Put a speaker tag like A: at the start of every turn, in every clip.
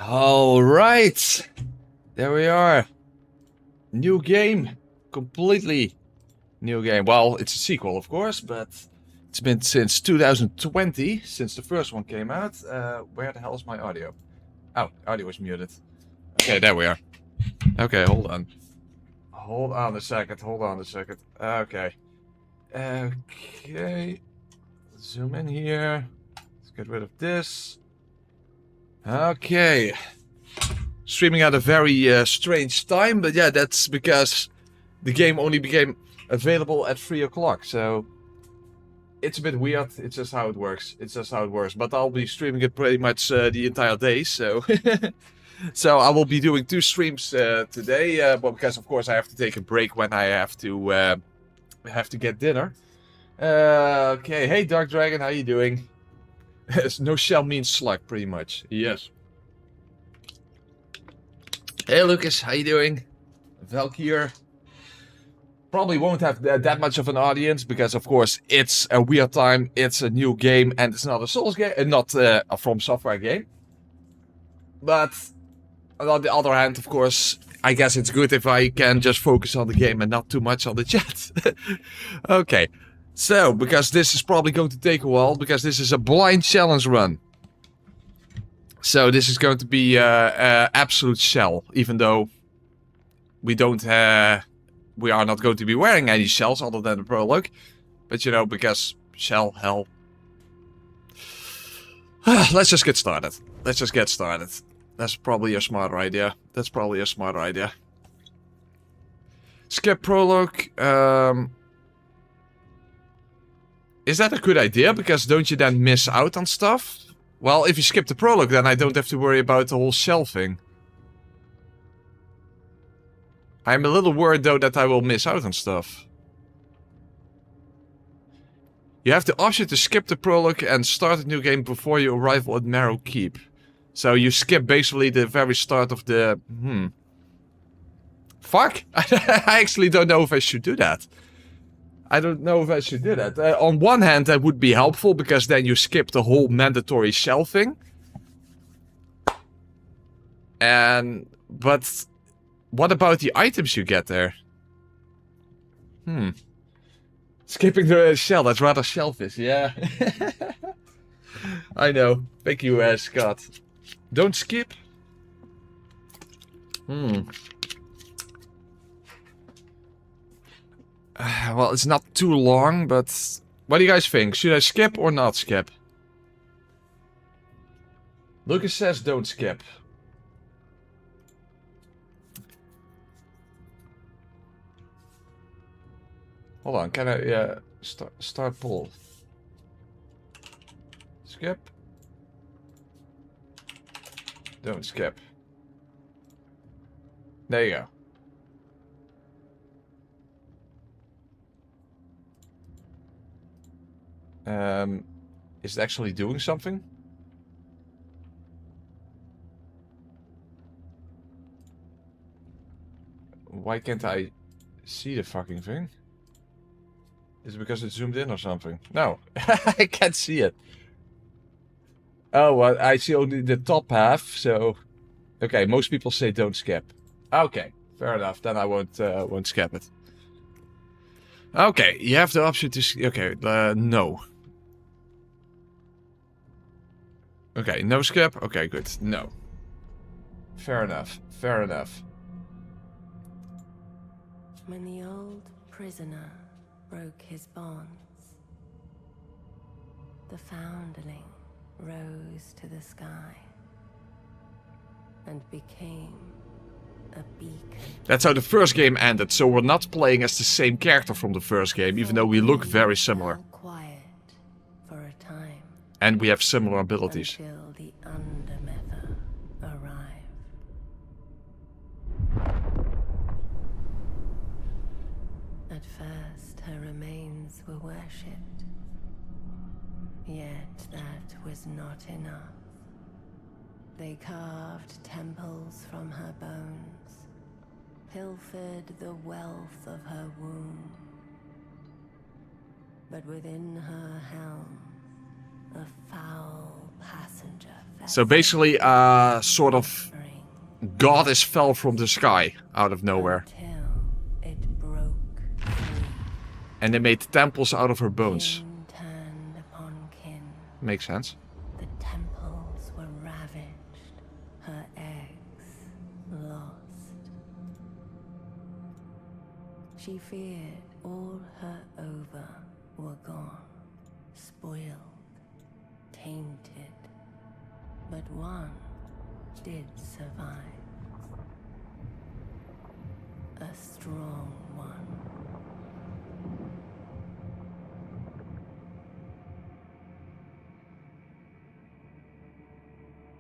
A: All right, there we are. New game, completely new game. Well, it's a sequel, of course, but it's been since 2020 since the first one came out. Where the hell is my audio? Oh, audio is muted. Okay, there we are. Okay, hold on. Hold on a second. Okay. Okay. Zoom in here. Let's get rid of this. Okay. Streaming at a very strange time, but yeah, that's because the game only became available at 3 o'clock, so it's a bit weird. It's just how it works. But I'll be streaming it pretty much the entire day, so so I will be doing 2 streams today, but because of course I have to take a break when I have to get dinner. Okay, hey Dark Dragon, how you doing? No shell means slug, pretty much. Yes. Hey Lucas, how you doing? Valkyr. Probably won't have that much of an audience because, of course, it's a weird time. It's a new game and it's not a Souls game, not a From Software game. But on the other hand, of course, I guess it's good if I can just focus on the game and not too much on the chat. Okay, so because this is probably going to take a while because this is a blind challenge run. So this is going to be absolute shell, even though we don't. We are not going to be wearing any shells other than the prologue, but you know, because shell hell. Let's just get started. That's probably a smarter idea. Skip prologue. Is that a good idea? Because don't you then miss out on stuff? Well, if you skip the prologue, then I don't have to worry about the whole shell thing. I'm a little worried, though, that I will miss out on stuff. You have the option to skip the prologue and start a new game before your arrival at Marrow Keep. So you skip basically the very start of the... Fuck! I actually don't know if I should do that. On one hand, that would be helpful, because then you skip the whole mandatory shell thing. But what about the items you get there? Skipping the shell, that's rather shellfish, yeah. I know. Thank you, Scott. Don't skip. Well, it's not too long, but... What do you guys think? Should I skip or not skip? Lucas says don't skip. Hold on, can I start poll? Skip. Don't skip. There you go. Is it actually doing something? Why can't I see the fucking thing? Is it because it zoomed in or something? No, I can't see it. Oh, well, I see only the top half, so... Okay, most people say don't skip. Okay, fair enough, then I won't skip it. Okay, you have the option to... Okay, no. Okay, no skip? Okay, good. No. Fair enough.
B: When the old prisoner broke his bonds, the foundling rose to the sky and became a beacon.
A: That's how the first game ended, so we're not playing as the same character from the first game, even though we look very similar.
B: Quiet for a time.
A: And we have similar abilities.
B: Until the Undermether arrived. At first, her remains were worshipped. Yet that was not enough. They carved temples from her bones, pilfered the wealth of her womb. But within her helm, a foul passenger fell.
A: So basically, sort of goddess fell from the sky out of nowhere.
B: Until it broke free.
A: And they made temples out of her bones.
B: Kin turned upon kin.
A: Makes sense.
B: The temples were ravaged, her eggs lost. She feared all her ova were gone, spoiled, tainted. But one did survive. A strong one.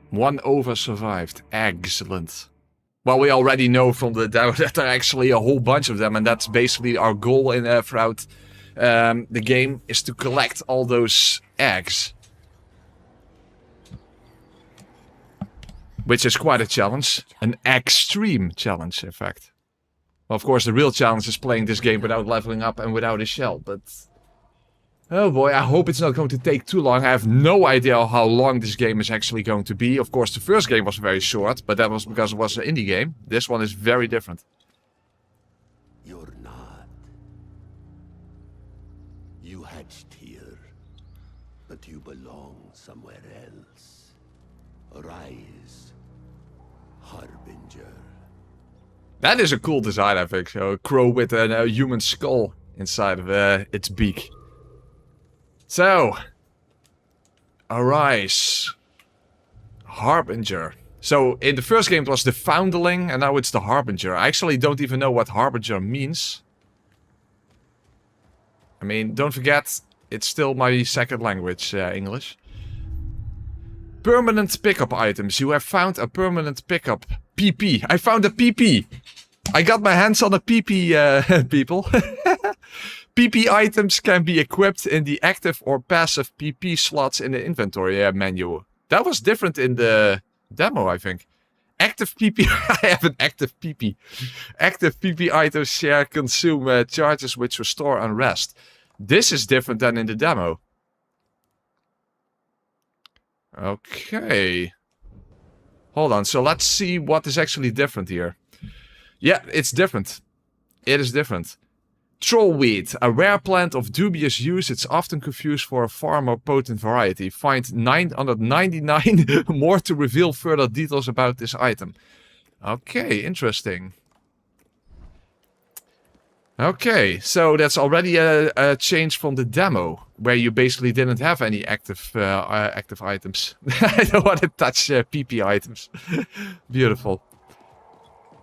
A: One over survived. Excellent. Well, we already know from the demo that there are actually a whole bunch of them, and that's basically our goal in throughout the game, is to collect all those eggs. Which is quite a challenge. An extreme challenge, in fact. Well, of course, the real challenge is playing this game without leveling up and without a shell, but... Oh boy, I hope it's not going to take too long. I have no idea how long this game is actually going to be. Of course, the first game was very short, but that was because it was an indie game. This one is very different.
C: You're not. You hatched here, but you belong somewhere else. Arise, Harbinger.
A: That is a cool design, I think. So, a crow with a human skull inside of its beak. So, arise, Harbinger. So, in the first game it was the Foundling, and now it's the Harbinger. I actually don't even know what Harbinger means. I mean, don't forget, it's still my second language, English. Permanent pickup items. You have found a permanent pickup. PP. I found a PP. I got my hands on a PP, people. PP items can be equipped in the active or passive PP slots in the inventory menu. That was different in the demo, I think. Active PP... I have an active PP. Active PP items share consume charges which restore and rest. This is different than in the demo. Okay. Hold on, so let's see what is actually different here. Yeah, it's different. It is different. Trollweed, a rare plant of dubious use. It's often confused for a far more potent variety. Find 999 more to reveal further details about this item. Okay, interesting. Okay, so that's already a change from the demo, where you basically didn't have any active active items. I don't want to touch PP items. Beautiful.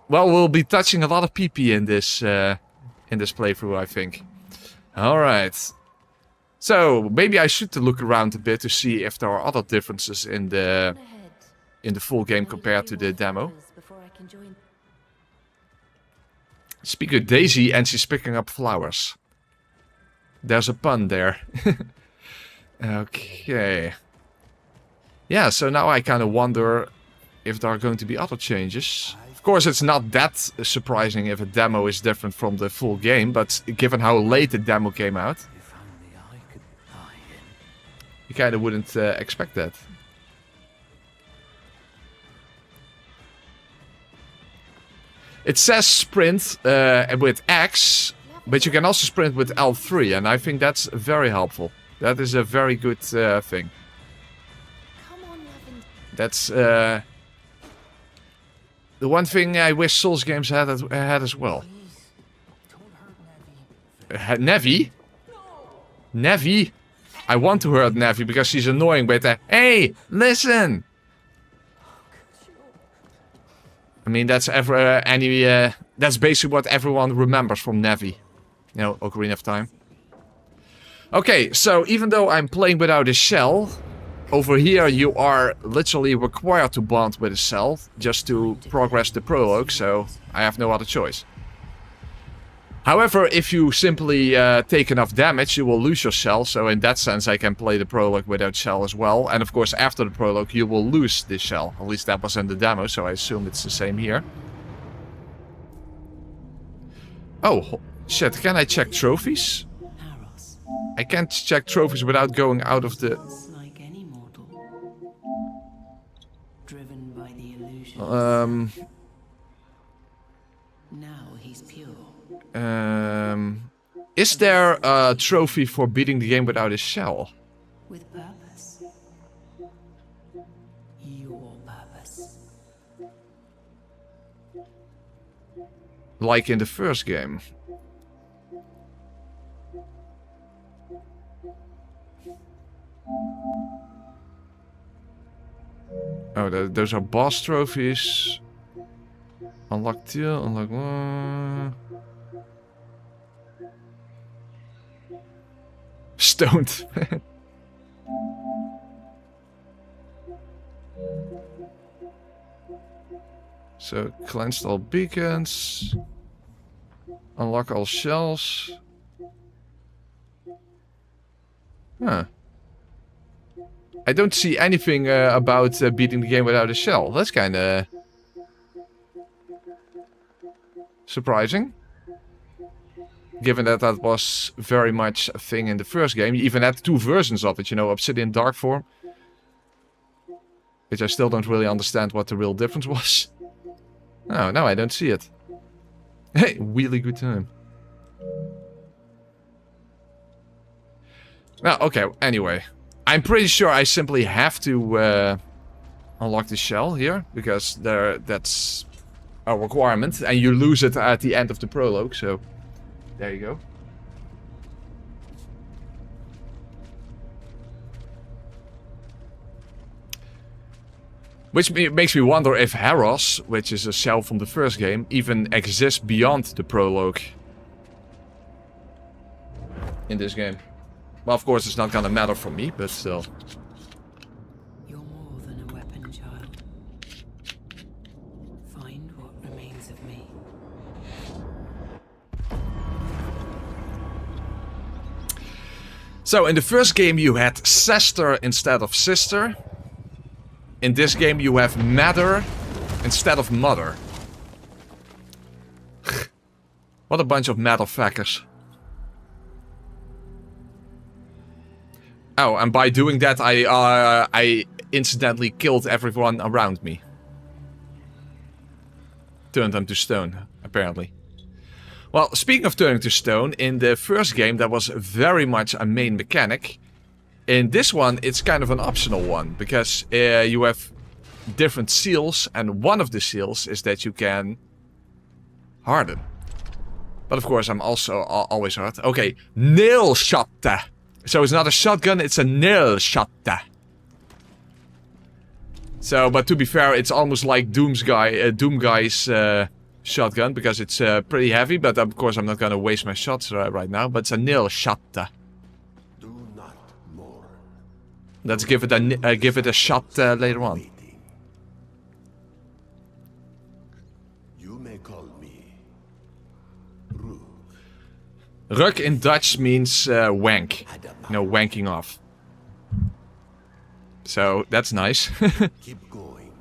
A: Well, we'll be touching a lot of PP in this playthrough, I think. Alright. So, maybe I should look around a bit to see if there are other differences in the full game compared to the demo. Speak with Daisy and she's picking up flowers. There's a pun there. Okay. Yeah, so now I kind of wonder if there are going to be other changes. Of course, it's not that surprising if a demo is different from the full game, but given how late the demo came out, you kind of wouldn't expect that. It says sprint with X, but you can also sprint with L3, and I think that's very helpful. That is a very good thing. That's the one thing I wish Souls games had as well. Nevi? Nevi? I want to hurt Nevi because she's annoying with the hey, listen! I mean, that's that's basically what everyone remembers from Nevi. You know, Ocarina of Time. Okay, so even though I'm playing without a shell, over here you are literally required to bond with a cell just to progress the prologue, so I have no other choice. However, if you simply take enough damage, you will lose your shell, so in that sense I can play the prologue without shell as well. And of course, after the prologue you will lose this shell. At least that was in the demo, so I assume it's the same here. Oh, shit, can I check trophies? I can't check trophies without going out of the...
D: Now he's pure.
A: Is there a trophy for beating the game without a shell?
D: With purpose. Your purpose.
A: Like in the first game. Oh, those are boss trophies. Unlock 2, unlock 1. Stoned. So, cleansed all beacons. Unlock all shells. Huh. I don't see anything about beating the game without a shell. That's kinda... surprising. Given that that was very much a thing in the first game. You even had 2 versions of it, you know, Obsidian Dark Form. Which I still don't really understand what the real difference was. Oh, no, I don't see it. Hey, really good time. Well, okay, anyway. I'm pretty sure I simply have to unlock the shell here. Because that's a requirement. And you lose it at the end of the prologue, so... there you go. Which makes me wonder if Harros, which is a shell from the first game, even exists beyond the prologue. In this game. Well, of course, it's not gonna matter for me, but still.
D: You're more than a weapon, child. Find what remains of me.
A: So, in the first game you had sister instead of sister. In this game you have matter instead of mother. What a bunch of motherfuckers. Oh, and by doing that I incidentally killed everyone around me. Turned them to stone, apparently. Well, speaking of turning to stone, in the first game that was very much a main mechanic. In this one, it's kind of an optional one, because you have different seals, and one of the seals is that you can harden. But of course, I'm also always hard. Okay, nail shot. So it's not a shotgun, it's a nail shot. So, but to be fair, it's almost like Doom Guy's shotgun, because it's pretty heavy, but of course I'm not gonna waste my shots right now, but it's a nail shot.
C: Do not mourn.
A: Let's give it a shot later on.
C: Waiting. You may call me Rook.
A: Ruk in Dutch means wank. No, wanking off. So, that's nice.
C: Keep going.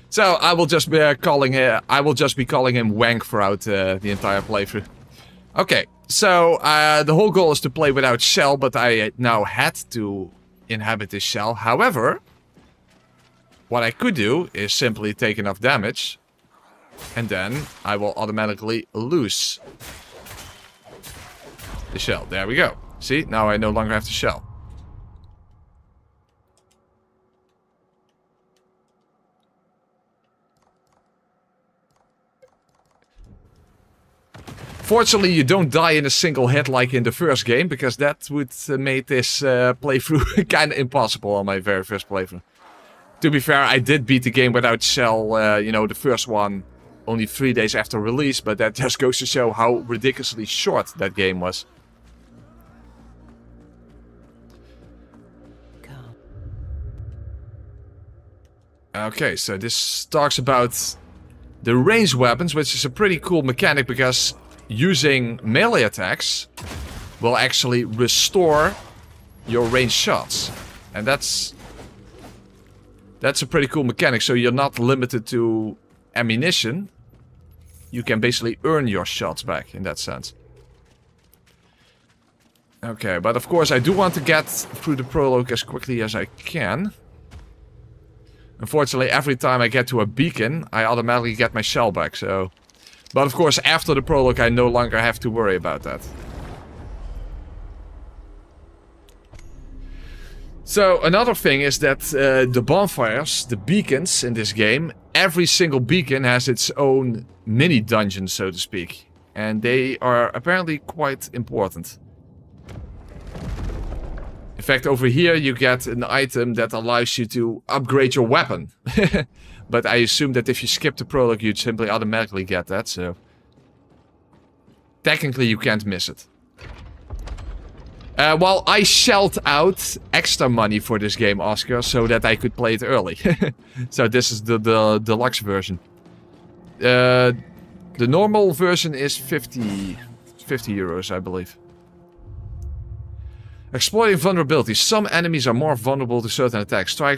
A: So, I will just be calling him Wank throughout the entire playthrough. Okay, so the whole goal is to play without shell, but I now had to inhabit this shell. However, what I could do is simply take enough damage, and then I will automatically lose the shell. There we go. See, now I no longer have the shell. Fortunately, you don't die in a single hit like in the first game, because that would make this playthrough kind of impossible on my very first playthrough. To be fair, I did beat the game without shell, you know, the first one, only 3 days after release, but that just goes to show how ridiculously short that game was.
D: Come.
A: Okay, so this talks about the ranged weapons, which is a pretty cool mechanic, because using melee attacks will actually restore your ranged shots. And that's a pretty cool mechanic, so you're not limited to ammunition. You can basically earn your shots back in that sense. Okay, but of course I do want to get through the prologue as quickly as I can. Unfortunately, every time I get to a beacon, I automatically get my shell back, so... But of course, after the prologue, I no longer have to worry about that. So, another thing is that the bonfires, the beacons in this game, every single beacon has its own mini-dungeon, so to speak. And they are apparently quite important. In fact, over here you get an item that allows you to upgrade your weapon. But I assume that if you skip the prologue, you'd simply automatically get that, so... Technically, you can't miss it. Well, I shelled out extra money for this game, Oscar, so that I could play it early. So this is the deluxe version. The normal version is 50 euros, I believe. Exploiting vulnerabilities. Some enemies are more vulnerable to certain attacks. Try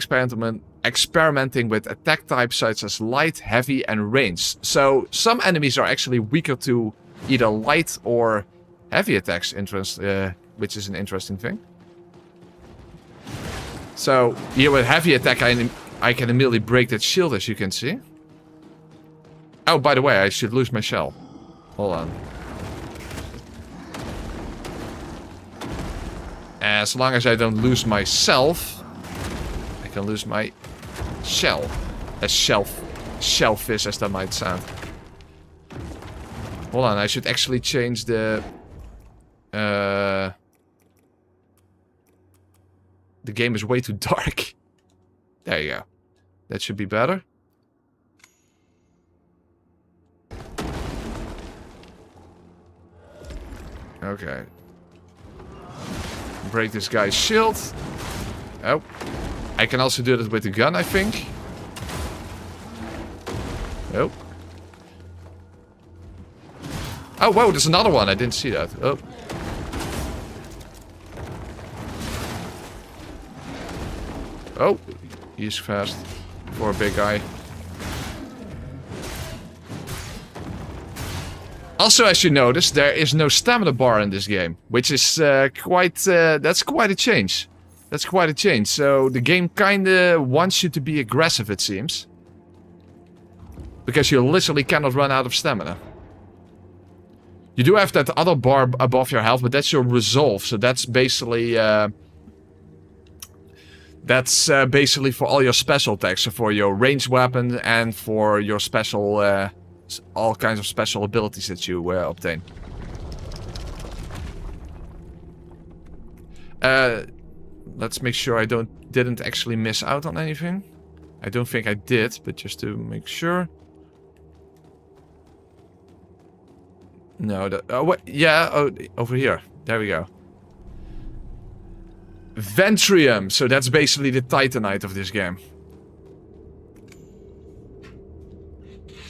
A: experimenting with attack types such as light, heavy, and ranged. So some enemies are actually weaker to either light or heavy attacks, which is an interesting thing. So here with heavy attack, I can immediately break that shield, as you can see. Oh, by the way, I should lose my shell. Hold on. As long as I don't lose myself, I can lose my shell. As shellfish as that might sound. Hold on, I should actually change the... The game is way too dark. There you go. That should be better. Okay. Break this guy's shield. Oh. I can also do that with the gun, I think. Oh. Oh, whoa, there's another one. I didn't see that. Oh. Oh, he's fast for a big guy. Also, as you notice, there is no stamina bar in this game, which is that's quite a change. That's quite a change. So the game kinda wants you to be aggressive, it seems, because you literally cannot run out of stamina. You do have that other bar above your health, but that's your resolve. So that's basically for all your special attacks, so for your ranged weapon and for your special, all kinds of special abilities that you obtain. Let's make sure I didn't actually miss out on anything. I don't think I did, but just to make sure. No, oh wait, yeah, oh, over here. There we go. Ventrium, so that's basically the Titanite of this game.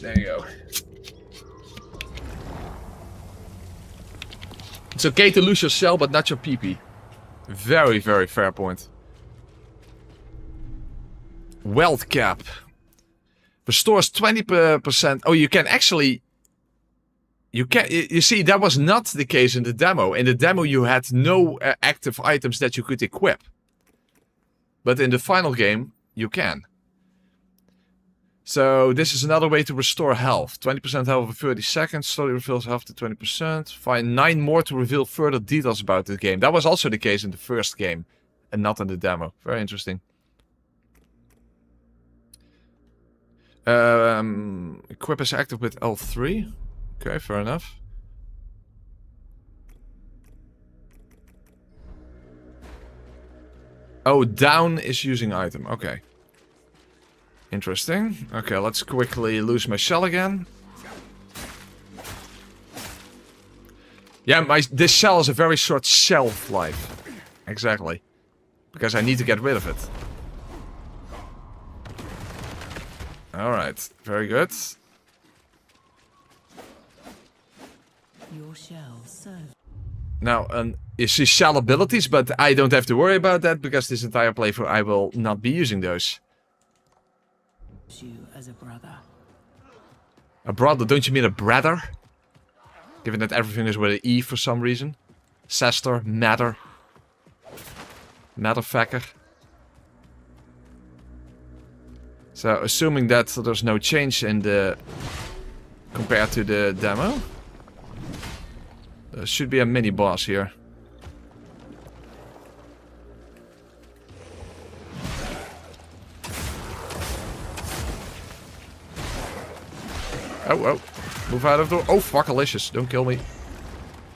A: There you go. It's okay to lose your shell, but not your PP. Very, very fair point. Wealth cap. Restores 20%. Oh, you can actually... You see, that was not the case in the demo. In the demo, you had no active items that you could equip. But in the final game, you can. So, this is another way to restore health. 20% health over 30 seconds. Slowly reveals health to 20%. Find 9 more to reveal further details about the game. That was also the case in the first game. And not in the demo. Very interesting. Equip is active with L3. Okay, fair enough. Oh, down is using item. Okay. Interesting. Okay, let's quickly lose my shell again. Yeah, this shell is a very short shelf life. Exactly. Because I need to get rid of it. Alright, very good.
D: Your shell served.
A: Now, you see shell abilities, but I don't have to worry about that because this entire playthrough I will not be using those.
D: You as a brother.
A: A brother? Don't you mean a brother? Given that everything is with an E for some reason. Sester, matter. Matterfucker. So, assuming that there's no change in the... compared to the demo. There should be a mini-boss here. Oh, oh. Move out of the door. Oh, fuckalicious. Don't kill me.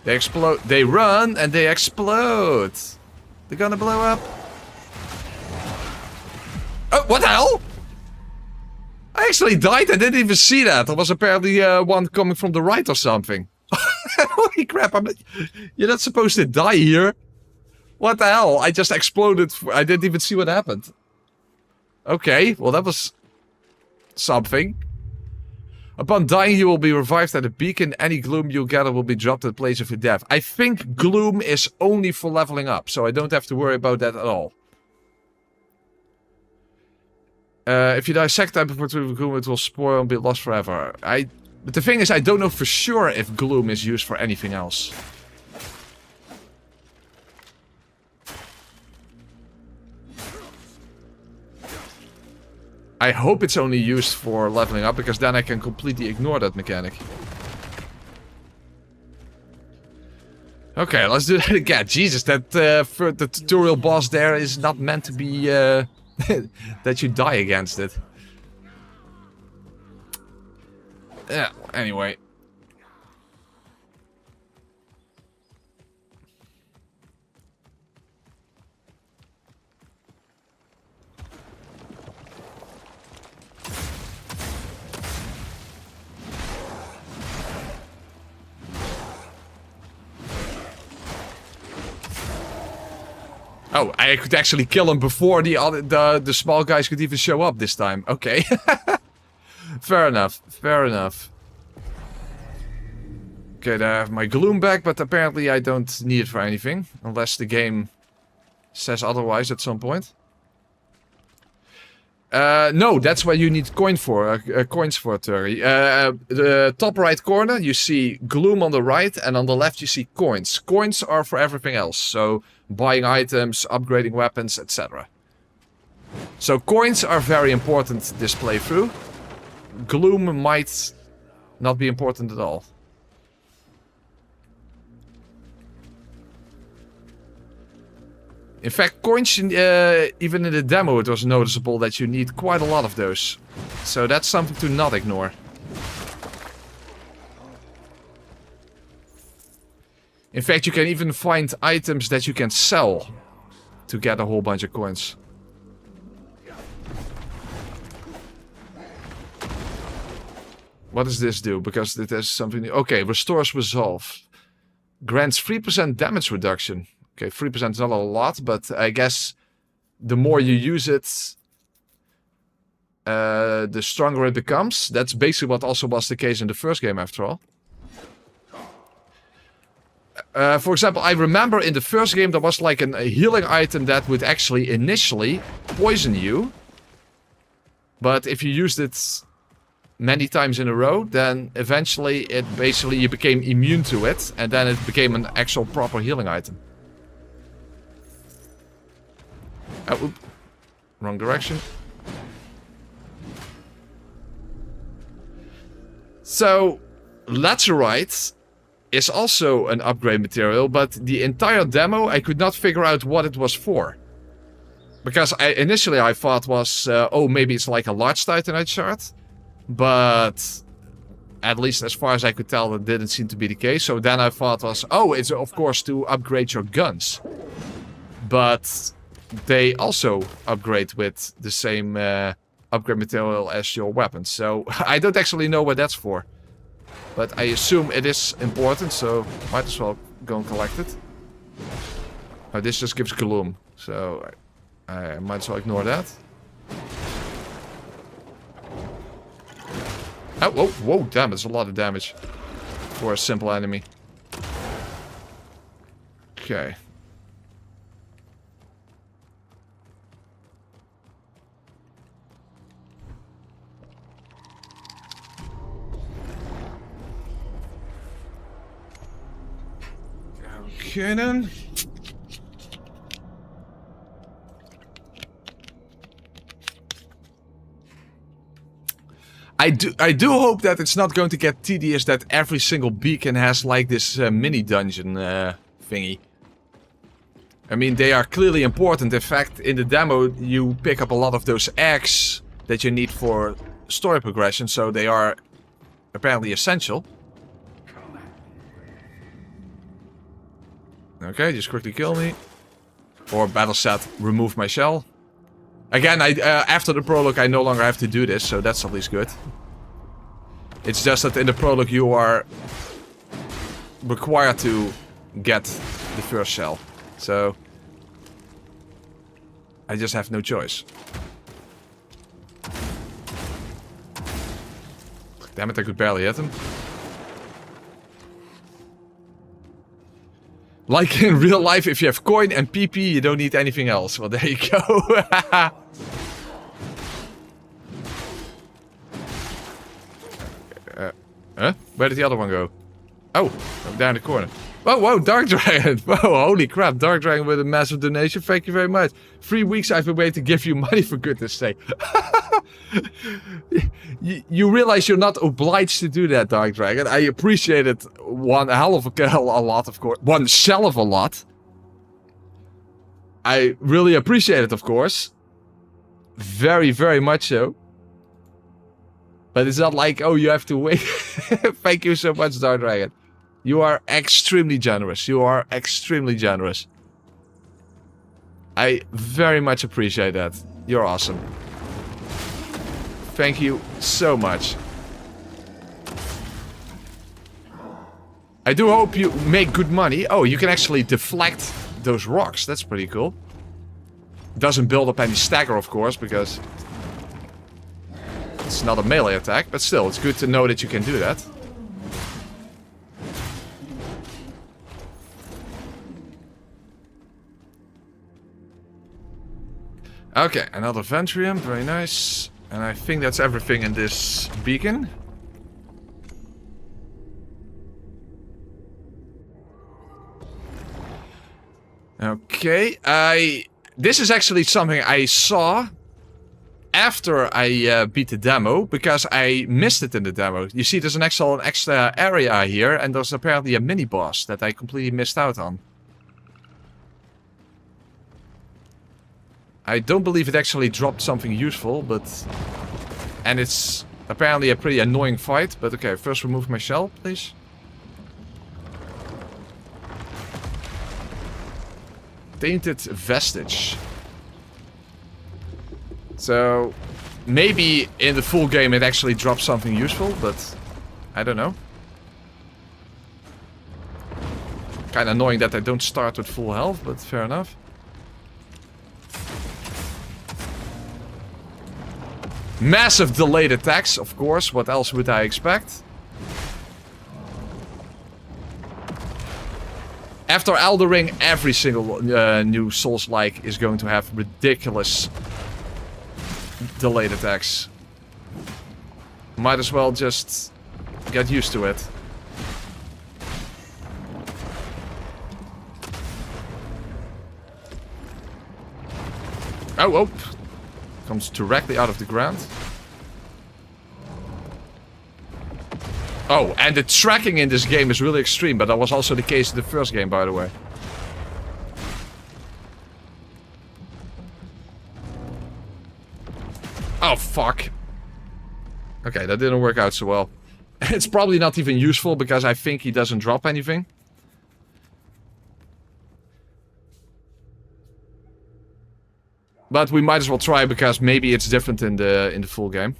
A: They explode. They run and they explode. They're gonna blow up. Oh, what the hell? I actually died. I didn't even see that. There was apparently one coming from the right or something. Holy crap. You're not supposed to die here. What the hell? I just exploded. I didn't even see what happened. Okay, well that was something. Upon dying, you will be revived at a beacon. Any gloom you gather will be dropped at the place of your death. I think gloom is only for leveling up, so I don't have to worry about that at all. If you die a second time before gloom, it will spoil and be lost forever. But the thing is, I don't know for sure if gloom is used for anything else. I hope it's only used for leveling up, because then I can completely ignore that mechanic. Okay, let's do that again. Jesus, that the tutorial boss there is not meant to be that you die against it. Yeah, anyway. Oh, I could actually kill him before the small guys could even show up this time. Okay. Fair enough. Fair enough. Okay, I have my gloom back, but apparently I don't need it for anything. Unless the game says otherwise at some point. No, that's what you need coins for, Turi. The top right corner, you see gloom on the right, and on the left you see coins. Coins are for everything else, so buying items, upgrading weapons, etc. So coins are very important this playthrough. Gloom might not be important at all. In fact, coins, even in the demo, it was noticeable that you need quite a lot of those. So that's something to not ignore. In fact, you can even find items that you can sell to get a whole bunch of coins. What does this do? Because it has something new. Okay, restores resolve. Grants 3% damage reduction. Okay, 3% is not a lot, but I guess the more you use it, the stronger it becomes. That's basically what also was the case in the first game, after all. For example, I remember in the first game there was like a healing item that would actually initially poison you. But if you used it many times in a row, then eventually you became immune to it, and then it became an actual proper healing item. Oh, oop. Wrong direction. So, laterite is also an upgrade material, but the entire demo I could not figure out what it was for. Because initially I thought was, oh, maybe it's like a large titanite shard. But at least as far as I could tell, that didn't seem to be the case. So then I thought was, oh, it's of course to upgrade your guns. But they also upgrade with the same upgrade material as your weapons. So I don't actually know what that's for. But I assume it is important, so might as well go and collect it. Oh, this just gives gloom, so I might as well ignore that. Oh, whoa, whoa, damn, it's a lot of damage for a simple enemy. Okay. Okay then. I do hope that it's not going to get tedious that every single beacon has like this mini dungeon thingy. I mean, they are clearly important. In fact, in the demo, you pick up a lot of those eggs that you need for story progression, so they are apparently essential. Okay, just quickly kill me. Or battle set, remove my shell. Again, after the prologue, I no longer have to do this, so that's at least good. It's just that in the prologue, you are required to get the first shell. So I just have no choice. Damn it, I could barely hit him. Like in real life, if you have coin and PP, you don't need anything else. Well, there you go. Huh? Where did the other one go? Oh, down the corner. Whoa, whoa, Dark Dragon. Whoa, holy crap. Dark Dragon with a massive donation. Thank you very much. 3 weeks I've been waiting to give you money, for goodness sake. You realize you're not obliged to do that, Dark Dragon. I appreciate it one hell of a lot, of course. One shell of a lot. I really appreciate it, of course. Very, very much so. But it's not like, oh, you have to wait. Thank you so much, Dark Dragon. You are extremely generous. You are extremely generous. I very much appreciate that. You're awesome. Thank you so much. I do hope you make good money. Oh, you can actually deflect those rocks. That's pretty cool. Doesn't build up any stagger, of course, because it's not a melee attack. But still, it's good to know that you can do that. Okay, another Ventrium. Very nice. And I think that's everything in this beacon. Okay, this is actually something I saw after I beat the demo, because I missed it in the demo. You see, there's an extra area here, and there's apparently a mini-boss that I completely missed out on. I don't believe it actually dropped something useful, but... And it's apparently a pretty annoying fight, but okay, first remove my shell, please. Tainted Vestige. So, maybe in the full game it actually drops something useful, but I don't know. Kinda annoying that I don't start with full health, but fair enough. Massive delayed attacks, of course. What else would I expect? After Elden Ring, every single new Souls-like is going to have ridiculous delayed attacks. Might as well just get used to it. Oh, oh. Comes directly out of the ground. Oh, and the tracking in this game is really extreme, but that was also the case in the first game, by the way. Oh, fuck. Okay, that didn't work out so well. It's probably not even useful, because I think he doesn't drop anything. But we might as well try, because maybe it's different in the full game.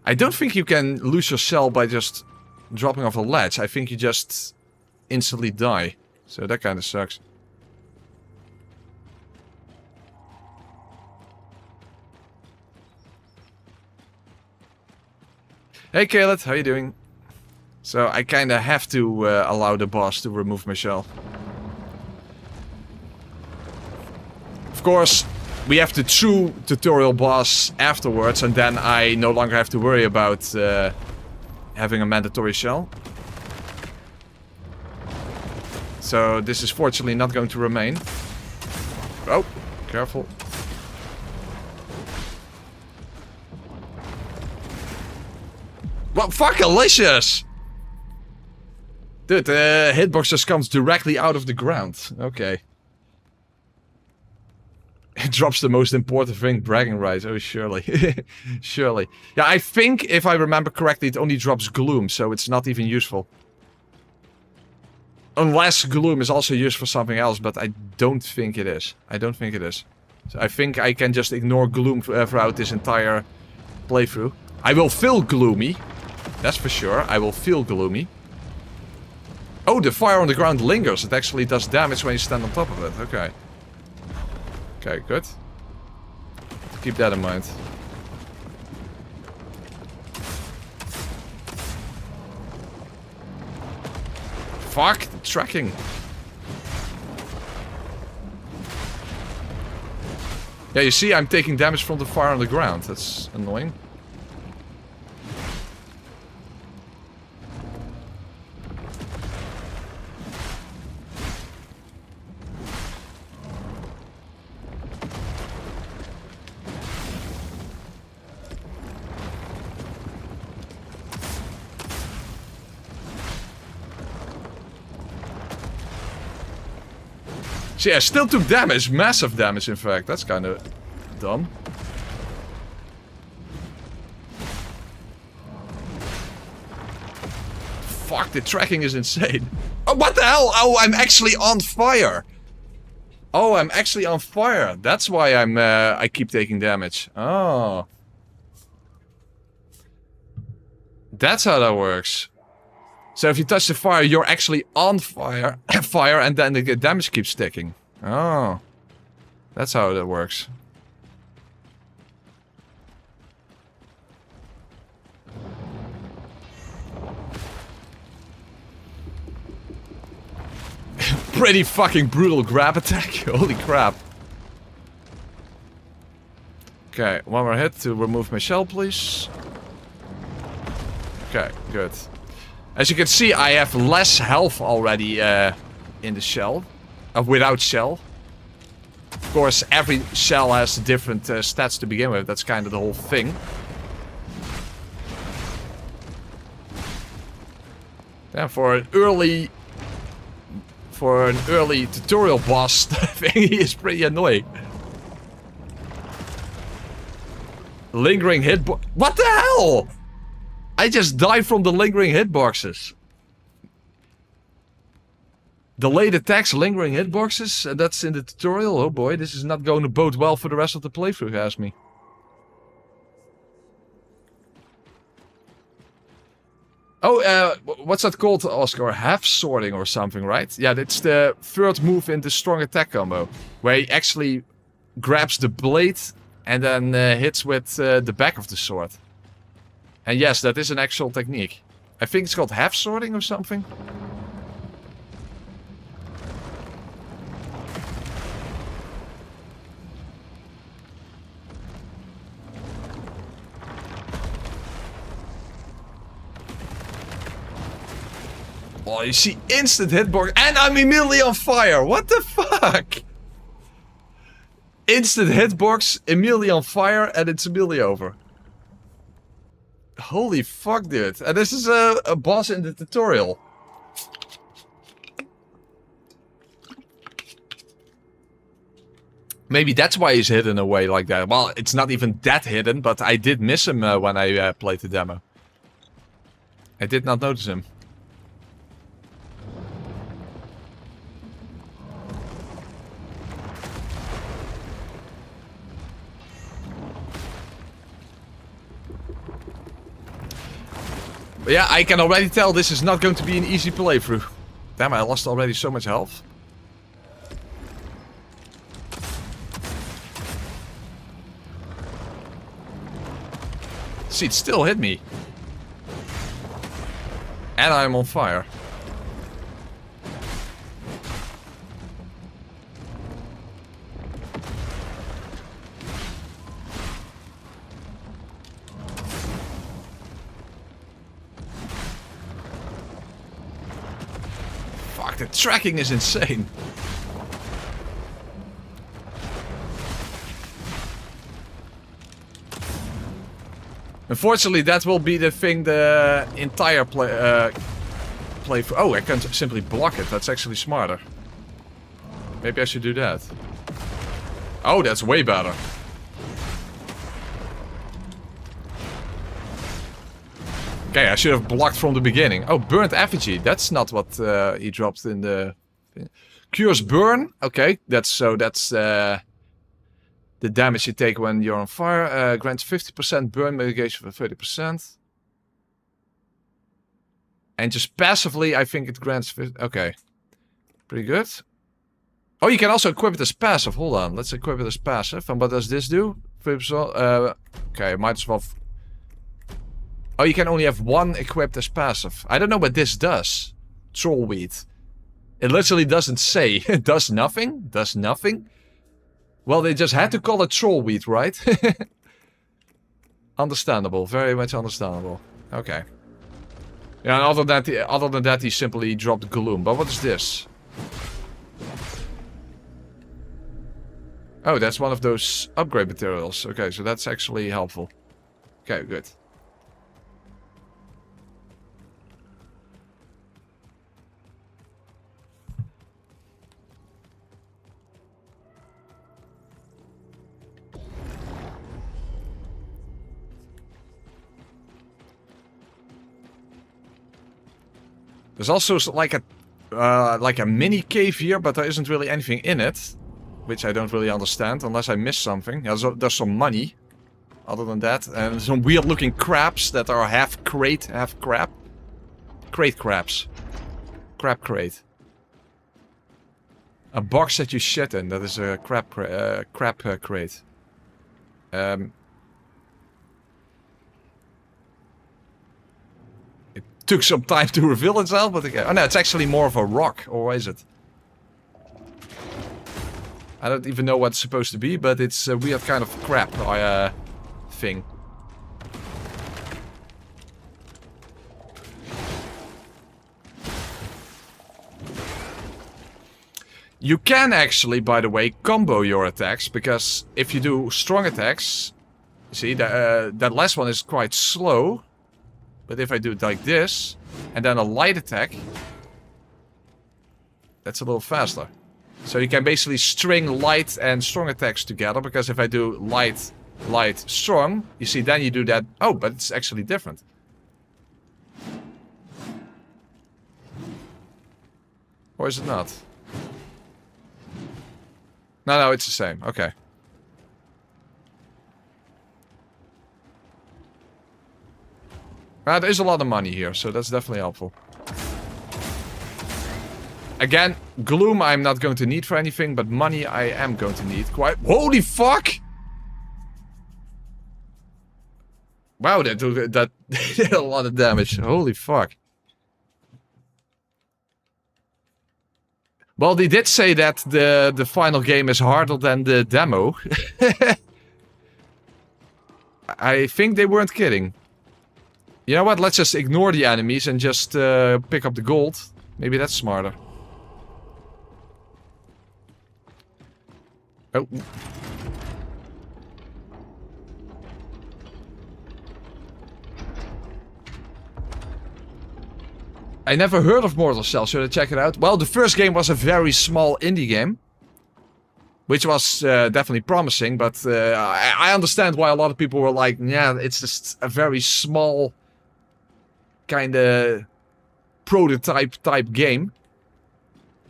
A: I don't think you can lose your cell by just dropping off a ledge. I think you just instantly die. So that kind of sucks. Hey Caleb, how you doing? So I kinda have to allow the boss to remove my shell. Of course, we have the true tutorial boss afterwards, and then I no longer have to worry about having a mandatory shell. So this is fortunately not going to remain. Oh, careful. Well, fuckalicious! Dude, the hitbox just comes directly out of the ground. Okay. It drops the most important thing, bragging rights. Oh, surely. Surely. Yeah, I think, if I remember correctly, it only drops gloom, so it's not even useful. Unless gloom is also used for something else, but I don't think it is. I don't think it is. So I think I can just ignore gloom throughout this entire playthrough. I will feel gloomy. That's for sure. I will feel gloomy. Oh, the fire on the ground lingers. It actually does damage when you stand on top of it. Okay. Okay, good. Keep that in mind. Fuck, the tracking. Yeah, you see, I'm taking damage from the fire on the ground. That's annoying. See, I still took damage. Massive damage, in fact. That's kind of dumb. Fuck, the tracking is insane. Oh, what the hell? Oh, I'm actually on fire. Oh, I'm actually on fire. That's why I keep taking damage. Oh. That's how that works. So if you touch the fire, you're actually on fire, and then the damage keeps sticking. Oh. That's how that works. Pretty fucking brutal grab attack. Holy crap. Okay, one more hit to remove my shell, please. Okay, good. As you can see, I have less health already in the shell. Without shell. Of course, every shell has different stats to begin with. That's kind of the whole thing. Yeah, for an early tutorial boss thing, he is pretty annoying. Lingering hitbox. What the hell? I just died from the lingering hitboxes. Delayed attacks, lingering hitboxes. That's in the tutorial. Oh boy, this is not going to bode well for the rest of the playthrough, if you ask me. Oh, what's that called, Oscar? Half sorting or something, right? Yeah, it's the third move in the strong attack combo. Where he actually grabs the blade and then hits with the back of the sword. And yes, that is an actual technique. I think it's called half sorting or something. Oh, you see instant hitbox and I'm immediately on fire. What the fuck? Instant hitbox, immediately on fire, and it's immediately over. Holy fuck, dude. And this is a boss in the tutorial. Maybe that's why he's hidden away like that. Well, it's not even that hidden, but I did miss him when I played the demo. I did not notice him. But yeah, I can already tell this is not going to be an easy playthrough. Damn, I lost already so much health. See, it still hit me. And I'm on fire. Fuck, the tracking is insane. Unfortunately, that will be the thing the entire play for. Oh, I can simply block it. That's actually smarter. Maybe I should do that. Oh, that's way better. Okay, I should have blocked from the beginning. Oh, burnt effigy. That's not what he dropped in the... Cures burn. Okay, that's the damage you take when you're on fire. Grants 50% burn mitigation for 30%. And just passively, I think it grants... Okay. Pretty good. Oh, you can also equip it as passive. Hold on. Let's equip it as passive. And what does this do? 30%. Okay, might as well... Oh, you can only have one equipped as passive. I don't know what this does. Trollweed. It literally doesn't say. It does nothing? Does nothing? Well, they just had to call it trollweed, right? Understandable. Very much understandable. Okay. Yeah, and other than that, he simply dropped gloom. But what is this? Oh, that's one of those upgrade materials. Okay, so that's actually helpful. Okay, good. There's also like a mini cave here, but there isn't really anything in it, which I don't really understand, unless I missed something. Yeah, there's some money, other than that, and some weird-looking crabs that are half crate, half crab. Crate crabs. Crab crate. A box that you shit in. That is a crab crate. Took some time to reveal itself, but okay. Oh no, it's actually more of a rock, or is it? I don't even know what it's supposed to be, but it's a weird kind of crap thing. You can actually, by the way, combo your attacks, because if you do strong attacks, see, that last one is quite slow. But if I do it like this, and then a light attack, that's a little faster. So you can basically string light and strong attacks together, because if I do light, light, strong, you see, then you do that. Oh, but it's actually different. Or is it not? No, it's the same. Okay. There is a lot of money here, so that's definitely helpful. Again, gloom I'm not going to need for anything, but money I am going to need quite... Holy fuck! Wow, that did a lot of damage. Holy fuck. Well, they did say that the final game is harder than the demo. I think they weren't kidding. You know what? Let's just ignore the enemies and just pick up the gold. Maybe that's smarter. Oh. I never heard of Mortal Cell. Should I check it out? Well, the first game was a very small indie game. Which was definitely promising, but I understand why a lot of people were like, yeah, it's just a very small kind of prototype type game.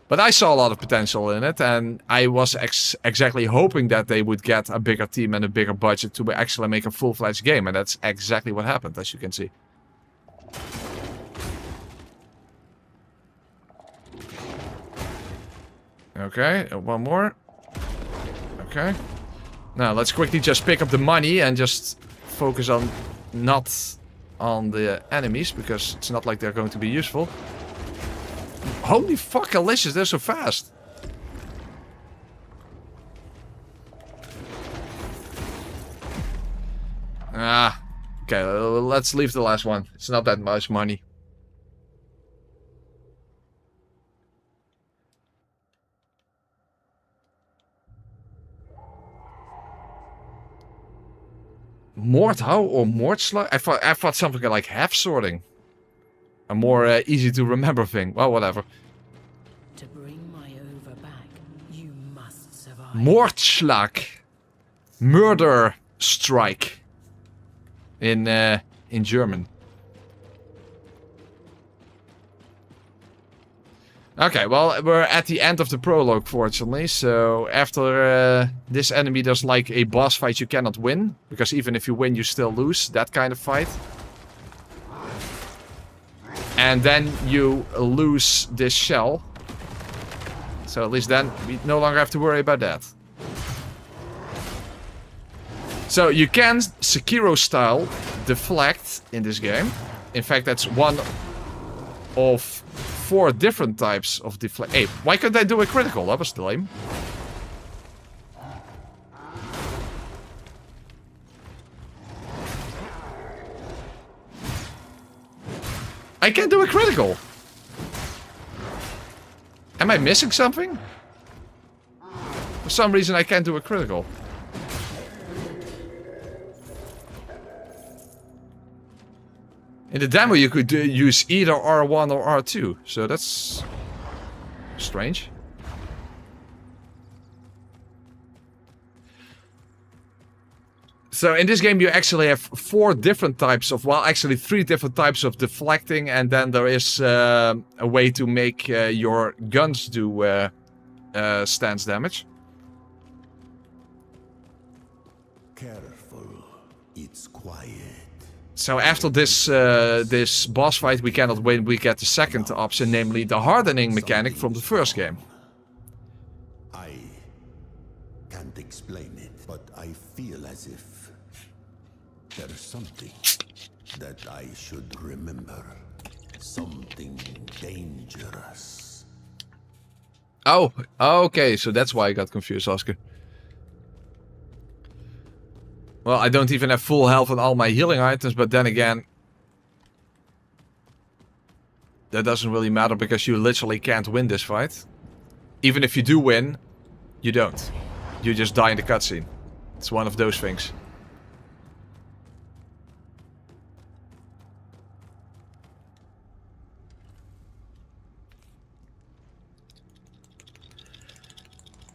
A: But I saw a lot of potential in it, and I was exactly hoping that they would get a bigger team and a bigger budget to actually make a full-fledged game, and that's exactly what happened, as you can see. Okay, one more. Okay. Now, let's quickly just pick up the money and just focus on not on the enemies, because it's not like they're going to be useful. Holy fuck, Alicious, they're so fast. Okay, let's leave the last one. It's not that much money. Mordhau or Mordslag? I thought something like half sorting. A more easy to remember thing. Well, whatever.
D: To bring my over back, you must survive.
A: Mordschlag. Murder strike. In German. Okay, well, we're at the end of the prologue, fortunately. So, after this enemy, there's like a boss fight you cannot win. Because even if you win, you still lose. That kind of fight. And then you lose this shell. So, at least then, we no longer have to worry about that. So, you can, Sekiro-style, deflect in this game. In fact, that's one of 4 different types of deflect. Hey, why couldn't I do a critical? That was lame. I can't do a critical. Am I missing something? For some reason I can't do a critical. In the demo you could use either R1 or R2, so that's strange. So in this game you actually have 4 different types of, well, actually 3 different types of deflecting, and then there is a way to make your guns do stance damage.
C: Careful, it's quiet.
A: So after this this boss fight we cannot win, we get the second option, namely the hardening mechanic from the first game.
C: I can't explain it, but I feel as if there's something that I should remember. Something dangerous.
A: Oh, okay, so that's why I got confused, Oscar. Well, I don't even have full health on all my healing items, but then again, that doesn't really matter because you literally can't win this fight. Even if you do win, you don't. You just die in the cutscene. It's one of those things.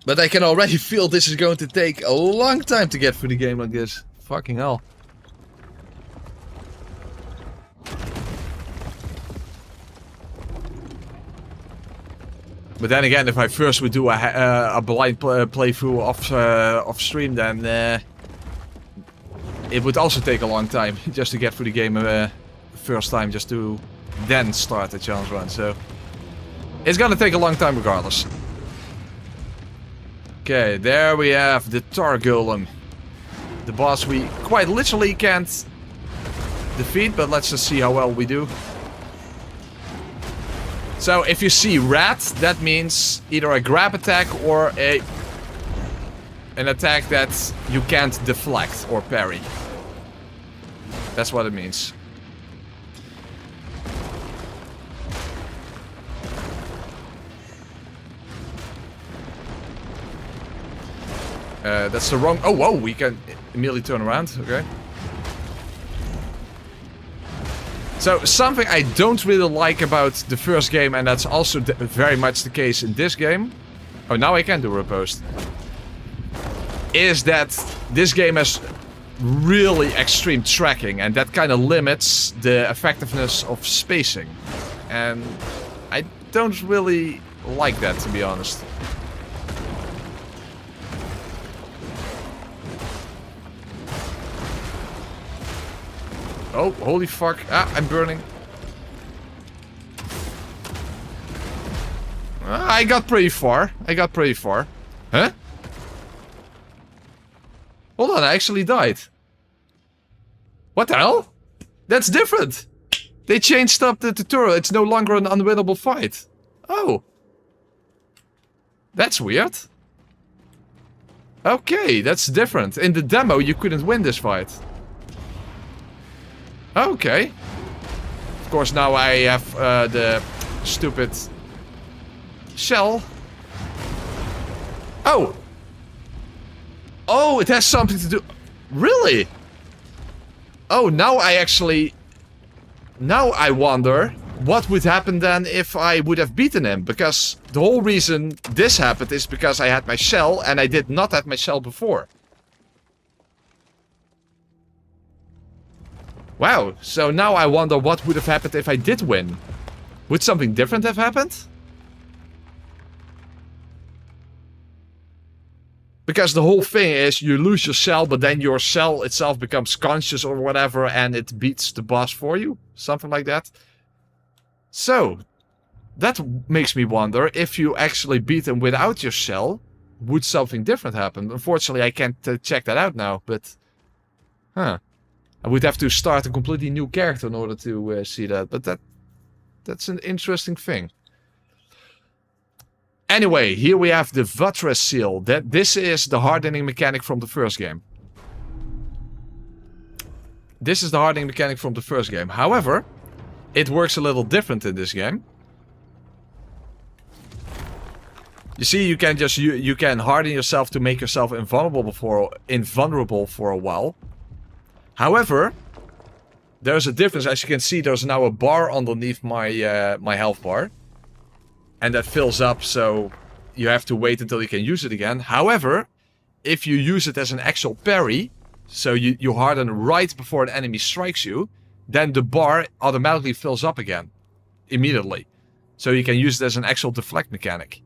A: But I can already feel this is going to take a long time to get through the game like this. Fucking hell. But then again, if I first would do a blind playthrough off stream, then it would also take a long time just to get through the game first time, just to then start the challenge run. So it's gonna take a long time regardless. Okay, there we have the Tar Golem. The boss we quite literally can't defeat, but let's just see how well we do. So if you see red, that means either a grab attack or an attack that you can't deflect or parry. That's what it means. That's the wrong... Oh, whoa, we can immediately turn around. Okay. So, something I don't really like about the first game, and that's also very much the case in this game... Oh, now I can do riposte. Is that this game has really extreme tracking, and that kind of limits the effectiveness of spacing. And I don't really like that, to be honest. Oh, holy fuck. Ah, I'm burning. I got pretty far. Huh? Hold on, I actually died. What the hell? That's different. They changed up the tutorial. It's no longer an unwinnable fight. Oh. That's weird. Okay, that's different. In the demo, you couldn't win this fight. Okay. Of course, now I have the stupid shell. Oh! Oh, it has something to do... Really? Oh, now I actually... Now I wonder what would happen then if I would have beaten him. Because the whole reason this happened is because I had my shell and I did not have my shell before. Wow, so now I wonder what would have happened if I did win. Would something different have happened? Because the whole thing is you lose your shell, but then your shell itself becomes conscious or whatever and it beats the boss for you. Something like that. So, that makes me wonder if you actually beat him without your shell, would something different happen? Unfortunately, I can't check that out now, but... Huh. I would have to start a completely new character in order to see that, but that's an interesting thing. Anyway, here we have the Buttress seal. This is the hardening mechanic from the first game. This is the hardening mechanic from the first game. However, it works a little different in this game. You see, you can just you can harden yourself to make yourself invulnerable for a while. However, there's a difference. As you can see, there's now a bar underneath my my health bar. And that fills up, so you have to wait until you can use it again. However, if you use it as an actual parry, so you harden right before an enemy strikes you, then the bar automatically fills up again. Immediately. So you can use it as an actual deflect mechanic.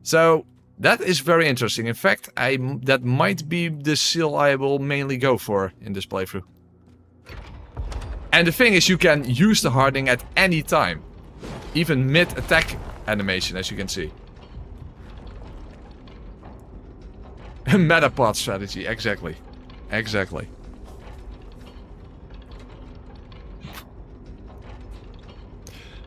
A: So, that is very interesting. In fact, that might be the seal I will mainly go for in this playthrough. And the thing is, you can use the hardening at any time. Even mid-attack animation, as you can see. Metapod strategy, exactly. Exactly.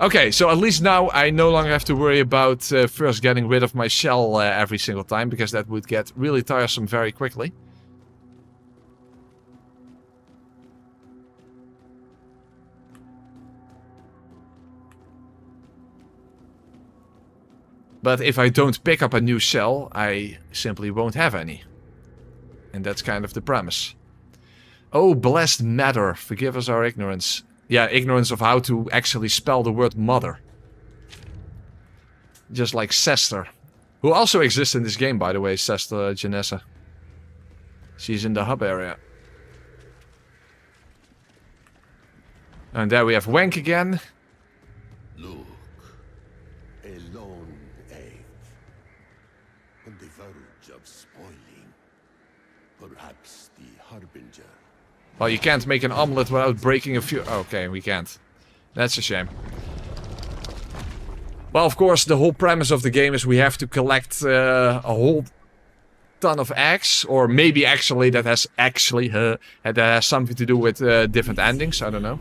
A: Okay, so at least now I no longer have to worry about first getting rid of my shell every single time, because that would get really tiresome very quickly. But if I don't pick up a new shell, I simply won't have any. And that's kind of the premise. Oh, blessed matter, forgive us our ignorance. Yeah, ignorance of how to actually spell the word mother. Just like Sester. Who also exists in this game, by the way, Sester Janessa. She's in the hub area. And there we have Wank again.
C: Look, a lone egg on the verge of spoiling. Perhaps the harbinger.
A: Well, you can't make an omelet without breaking a few... Okay, we can't. That's a shame. Well, of course, the whole premise of the game is we have to collect a whole ton of eggs. Or maybe actually that has something to do with different endings. I don't know.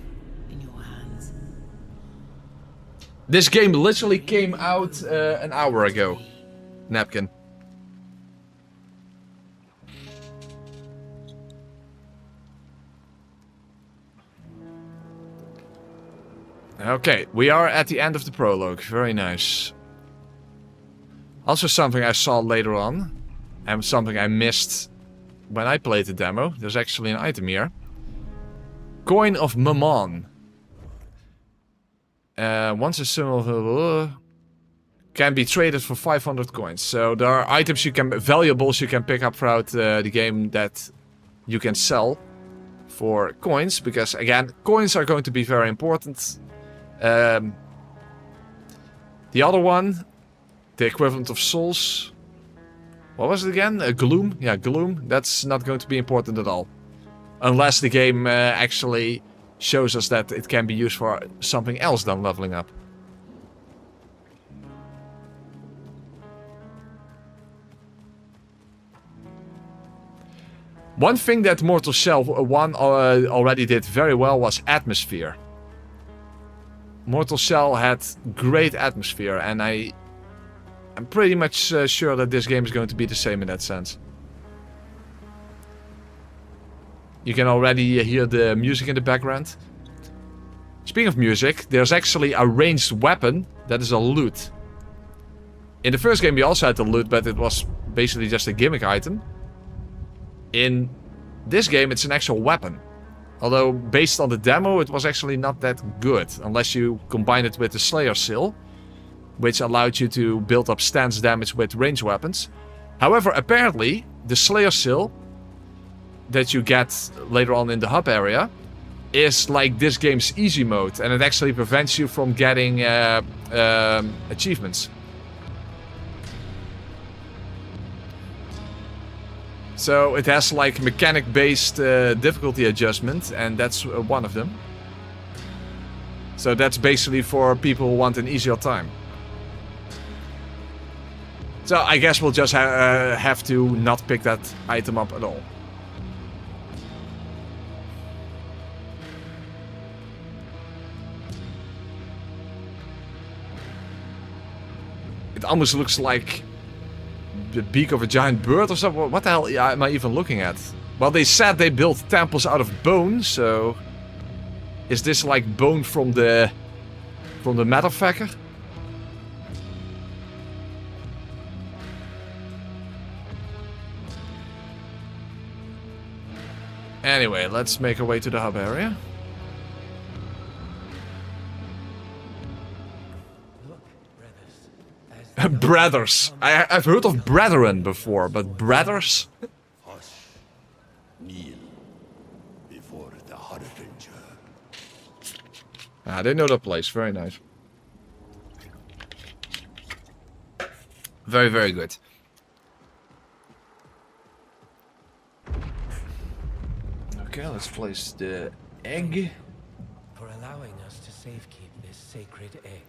D: In your hands.
A: This game literally came out an hour ago. Napkin. Okay, we are at the end of the prologue. Very nice. Also something I saw later on. And something I missed when I played the demo. There's actually an item here. Coin of Mammon. Once a symbol can be traded for 500 coins. So there are items valuables you can pick up throughout the game that you can sell for coins. Because again, coins are going to be very important. The other one, the equivalent of souls. What was it again? Gloom? Yeah, Gloom. That's not going to be important at all. Unless the game actually shows us that it can be used for something else than leveling up. One thing that Mortal Shell 1 already did very well was atmosphere. Mortal Shell had great atmosphere, and I'm pretty much sure that this game is going to be the same in that sense. You can already hear the music in the background. Speaking of music, there's actually a ranged weapon that is a loot. In the first game we also had the loot, but it was basically just a gimmick item. In This game, it's an actual weapon. Although, based on the demo, it was actually not that good. Unless you combine it with the Slayer Sill, which allowed you to build up stance damage with range weapons. However, apparently, the Slayer Sill that you get later on in the hub area is like this game's easy mode, and it actually prevents you from getting achievements. So it has like mechanic-based difficulty adjustment, and that's one of them. So that's basically for people who want an easier time. So I guess we'll just have to not pick that item up at all. It almost looks like the beak of a giant bird or something. What the hell am I even looking at? Well, they said they built temples out of bone, so... Is this like bone from the motherfucker? Anyway, let's make our way to the hub area. Brothers. I've heard of brethren before, but brothers?
C: Hush. Kneel before the Harbinger.
A: Ah, they know that place. Very nice. Very, very good. Okay, let's place the egg.
E: For allowing us to safekeep this sacred egg.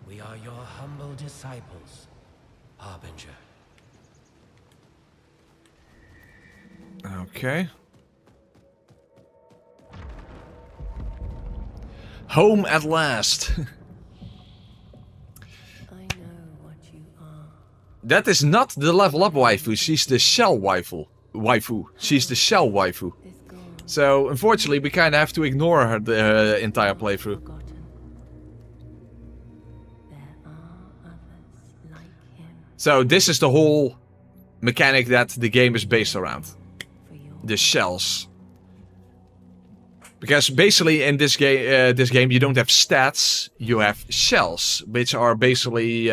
E: We are your humble disciples, Harbinger.
A: Okay. Home at last.
B: I know what you are.
A: That is not the level up waifu. She's the shell waifu. She's the shell waifu.
B: This gone,
A: So unfortunately, we kind of have to ignore her the entire playthrough.
B: forgotten. There are others like him
A: So this is the whole mechanic that the game is based around.
B: for your
A: The shells. Because basically in this game you don't have stats, you have shells, which are basically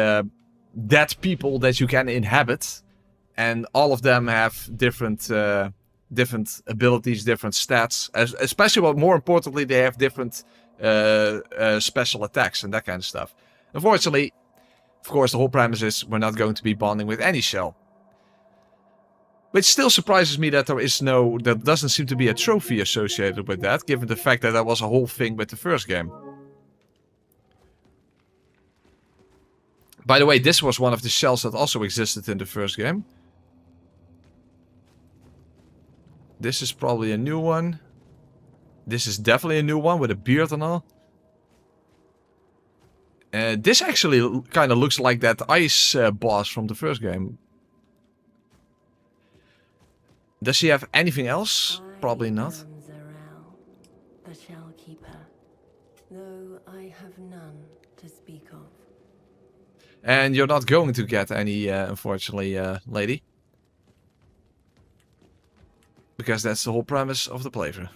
A: dead people that you can inhabit, and all of them have different abilities, different stats. Especially, but more importantly, they have different special attacks and that kind of stuff. Unfortunately, of course, the whole premise is we're not going to be bonding with any shell. Which still surprises me that there doesn't seem to be a trophy associated with that, given the fact that that was a whole thing with the first game. By the way, this was one of the shells that also existed in the first game. This is probably a new one. This is definitely a new one with a beard and all. This actually kind of looks like that ice boss from the first game. Does she have anything else? Probably not.
B: I am Zarel, the Shellkeeper, though I have none to speak of.
A: And you're not going to get any, unfortunately, lady. Because that's the whole premise of the playthrough.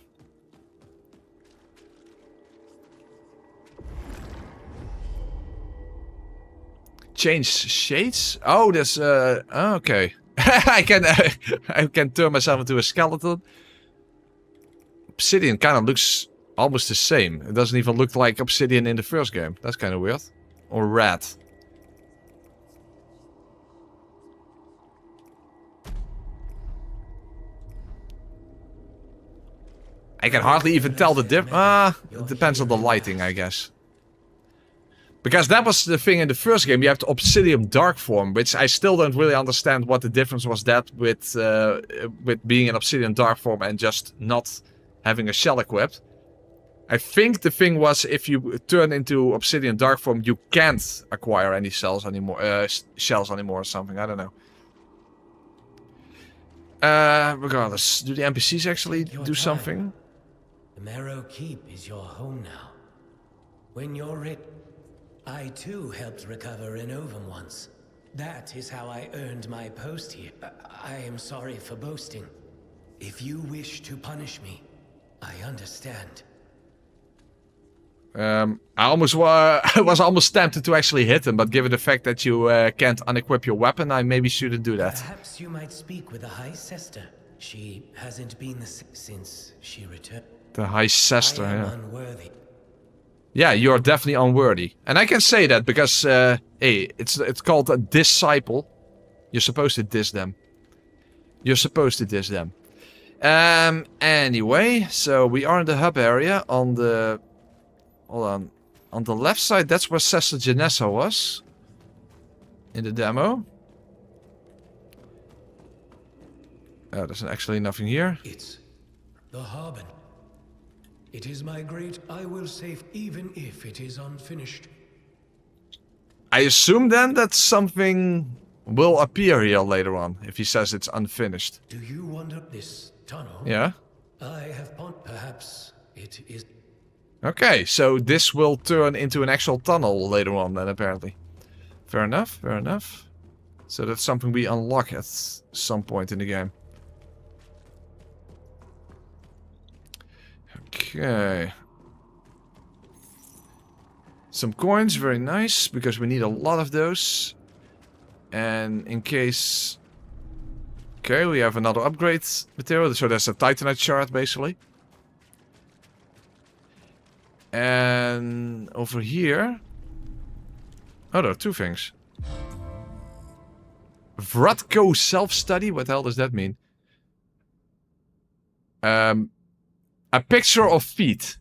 A: Change shades? Oh, that's, okay. I can turn myself into a skeleton. Obsidian kind of looks almost the same. It doesn't even look like obsidian in the first game. That's kind of weird. Or red. I can hardly even tell the difference. It depends on the lighting, I guess. Because that was the thing in the first game. You have the obsidian dark form, which I still don't really understand what the difference was that with being an obsidian dark form and just not having a shell equipped. I think the thing was if you turn into obsidian dark form, you can't acquire any shells anymore or something. I don't know. Regardless, do the NPCs actually do something?
E: The Marrow Keep is your home now. When you're I too helped recover Renovum once. That is how I earned my post here. I am sorry for boasting. If you wish to punish me, I understand.
A: I almost I was almost tempted to actually hit him, but given the fact that you can't unequip your weapon, I maybe shouldn't do that.
E: Perhaps you might speak with the High Sister. She hasn't been the same since she returned.
A: The High Sister,
E: I am
A: yeah.
E: unworthy.
A: Yeah, you're definitely unworthy. And I can say that because, hey, it's called a disciple. You're supposed to diss them. You're supposed to diss them. Anyway, so we are in the hub area on the... Hold on. On the left side, that's where Sessa Janessa was. In the demo. Oh, there's actually nothing here.
E: It's the Harbin. It is my great I will save even if it is unfinished.
A: I assume then that something will appear here later on, if he says it's unfinished.
E: Do you wonder this tunnel?
A: Yeah?
E: I have perhaps it is...
A: Okay, so this will turn into an actual tunnel later on then, apparently. Fair enough, fair enough. So that's something we unlock at some point in the game. Okay. Some coins, very nice, because we need a lot of those. And in case... Okay, we have another upgrade material, so that's a Titanite shard, basically. And over here... Oh, there are two things. Vratko self-study? What the hell does that mean? A picture of feet.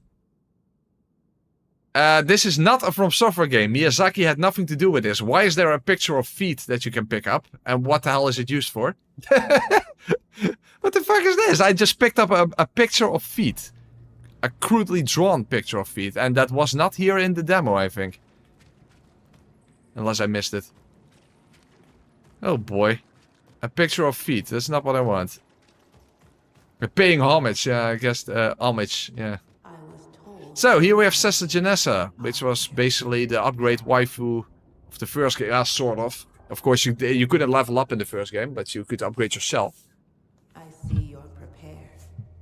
A: This is not a From Software game. Miyazaki had nothing to do with this. Why is there a picture of feet that you can pick up? And what the hell is it used for? What the fuck is this? I just picked up a picture of feet. A crudely drawn picture of feet. And that was not here in the demo, I think. Unless I missed it. Oh boy. A picture of feet. That's not what I want. We're paying homage. Yeah, I guess homage. Yeah. So here we have Sessa Janessa, which was basically the upgrade waifu of the first game. Sort of. Of course, you couldn't level up in the first game, but you could upgrade yourself.
B: I see you're prepared.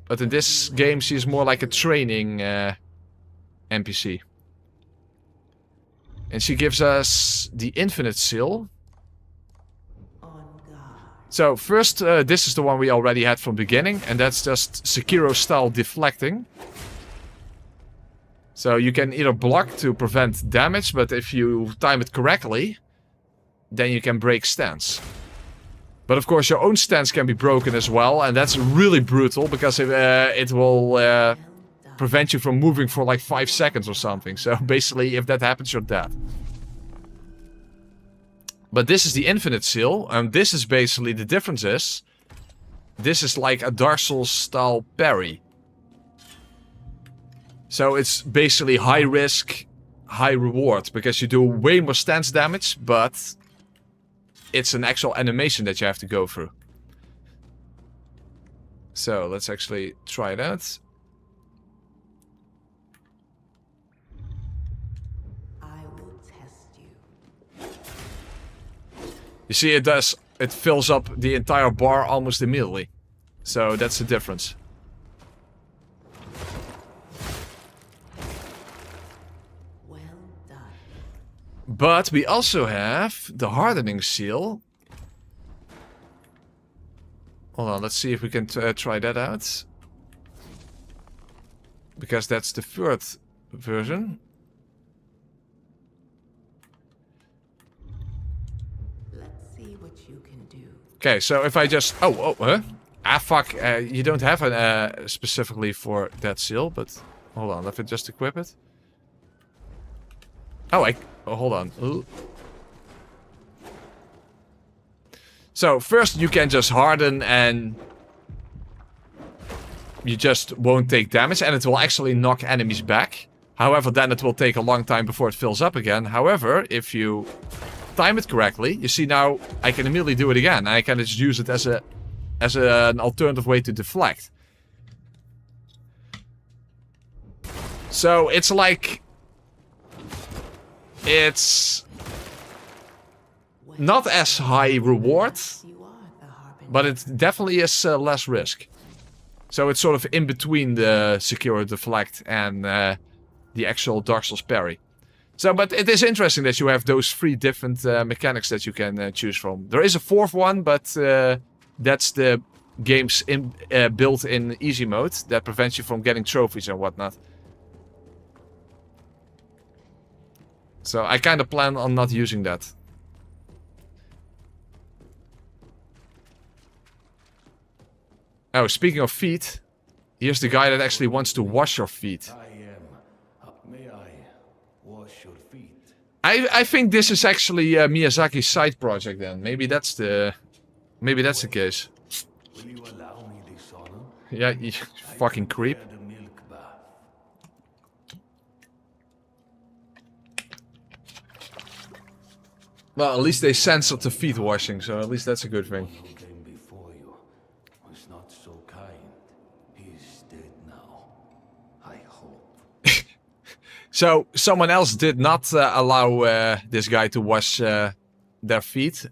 A: But in this game, she's more like a training NPC. And she gives us the Infinite Seal. So first, this is the one we already had from the beginning, and that's just Sekiro-style deflecting. So you can either block to prevent damage, but if you time it correctly, then you can break stance. But of course your own stance can be broken as well, and that's really brutal, because it will prevent you from moving for like 5 seconds or something. So basically, if that happens, you're dead. But this is the Infinite Seal, and this is basically the difference is... This is like a Dark Souls style parry. So it's basically high risk, high reward, because you do way more stance damage, but... It's an actual animation that you have to go through. So let's actually try it out. You see, it fills up the entire bar almost immediately. So that's the difference.
B: Well done.
A: But we also have the Hardening Seal. Hold on, let's see if we can try that out. Because that's the third version. Okay, so if I just... huh? Ah, fuck. You don't have an specifically for that seal, but... Hold on, let me just equip it. Oh, hold on. Ooh. So, first you can just harden and... You just won't take damage, and it will actually knock enemies back. However, then it will take a long time before it fills up again. However, if you... time it correctly, you see now I can immediately do it again. I can just use it as an alternative way to deflect. So it's like it's not as high reward, but it definitely is less risk. So it's sort of in between the secure deflect and the actual Dark Souls parry. So, but it is interesting that you have those 3 different mechanics that you can choose from. There is a 4th one, but that's the game's built-in easy mode that prevents you from getting trophies and whatnot. So I kind of plan on not using that. Oh, speaking of feet, here's the guy that actually wants to wash your feet.
C: May I wash your feet?
A: I think this is actually Miyazaki's side project then. Maybe that's the case.
C: Will you allow me this honor?
A: Yeah, you fucking creep.
C: The milk bath.
A: Well, at least they censored the feet washing, so at least that's a good thing.
C: Who came before you was not so kind. He's dead now. I hope.
A: So someone else did not allow this guy to wash their feet,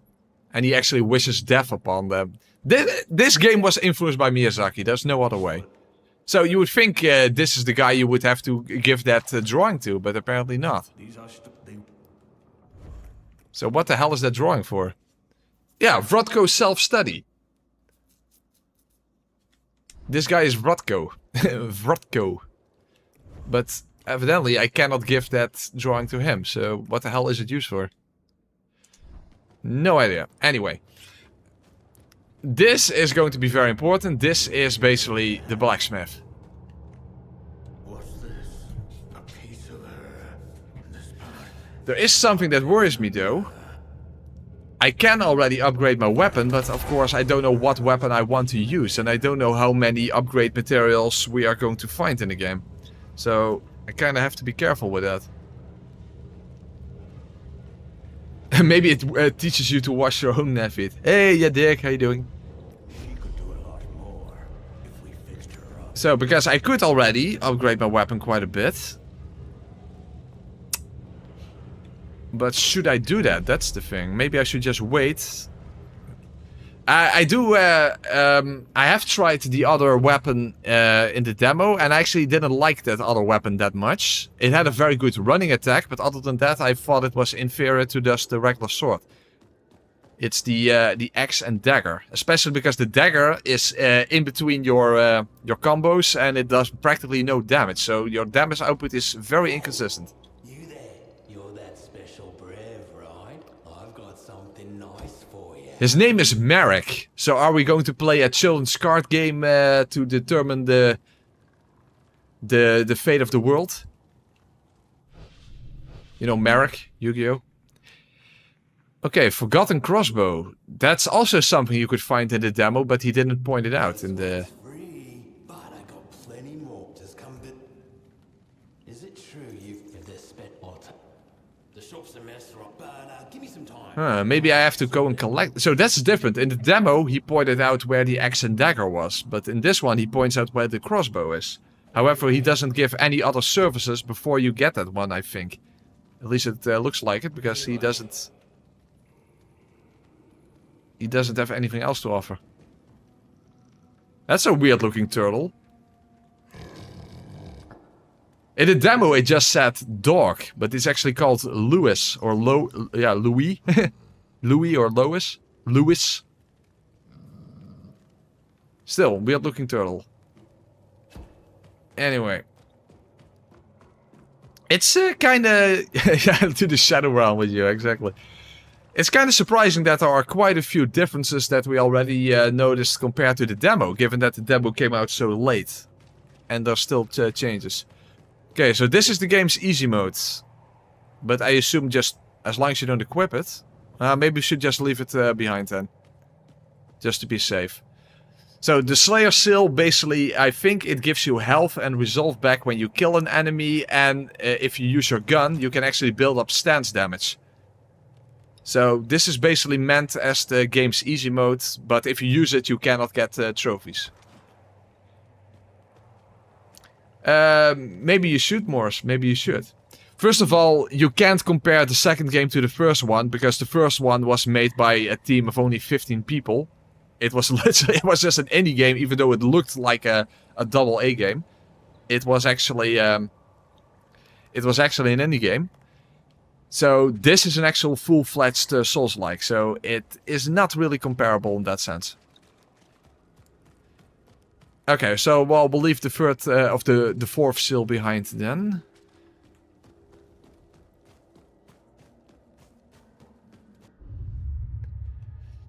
A: and he actually wishes death upon them. This game was influenced by Miyazaki. There's no other way. So you would think this is the guy you would have to give that drawing to, but apparently not.
C: These are
A: So what the hell is that drawing for? Yeah, Vrotko self-study. This guy is Vrotko. Vrotko. But evidently I cannot give that drawing to him, so what the hell is it used for? No idea. Anyway. This is going to be very important. This is basically the blacksmith.
C: What's this? A piece of her. This part.
A: There is something that worries me though. I can already upgrade my weapon, but of course I don't know what weapon I want to use. And I don't know how many upgrade materials we are going to find in the game. So I kind of have to be careful with that. Maybe it teaches you to wash your own feet. Hey, yeah, Dick, how you doing?
C: She could do a lot more if we fixed her up.
A: So, because I could already upgrade my weapon quite a bit. But should I do that? That's the thing. Maybe I should just wait. I have tried the other weapon in the demo, and I actually didn't like that other weapon that much. It had a very good running attack, but other than that, I thought it was inferior to just the regular sword. It's the axe and dagger, especially because the dagger is in between your combos, and it does practically no damage. So your damage output is very inconsistent.
E: You there? You're that special brave, right? I've got something nice for you.
A: His name is Merrick. So are we going to play a children's card game to determine the fate of the world? You know Merrick, Yu-Gi-Oh! Okay, Forgotten Crossbow. That's also something you could find in the demo, but he didn't point it out in the...
E: Free, but I got plenty more. Just come bit. Is it true you've this spent what? The shop's a mess, right? But give me some time.
A: Maybe I have to go and collect... So that's different. In the demo, he pointed out where the axe and dagger was. But in this one, he points out where the crossbow is. However, he doesn't give any other services before you get that one, I think. At least it looks like it, because he doesn't... He doesn't have anything else to offer. That's a weird looking turtle. In the demo it just said dog, but it's actually called Louis or Louis. Louis or Lois. Louis. Still, weird looking turtle. Anyway. It's kinda to the shadow realm with you, exactly. It's kind of surprising that there are quite a few differences that we already noticed compared to the demo, given that the demo came out so late. And there's still changes. Okay, so this is the game's easy mode. But I assume just as long as you don't equip it. Maybe we should just leave it behind then. Just to be safe. So the Slayer Seal, basically, I think it gives you health and resolve back when you kill an enemy. And if you use your gun, you can actually build up stance damage. So this is basically meant as the game's easy mode, but if you use it, you cannot get trophies. Maybe you should, Morris. Maybe you should. First of all, you can't compare the second game to the first one, because the first one was made by a team of only 15 people. It was literally, it was just an indie game, even though it looked like a double A game. It was actually an indie game. So this is an actual full-fledged Souls-like. So it is not really comparable in that sense. Okay, so well, we'll leave the third of the fourth seal behind then.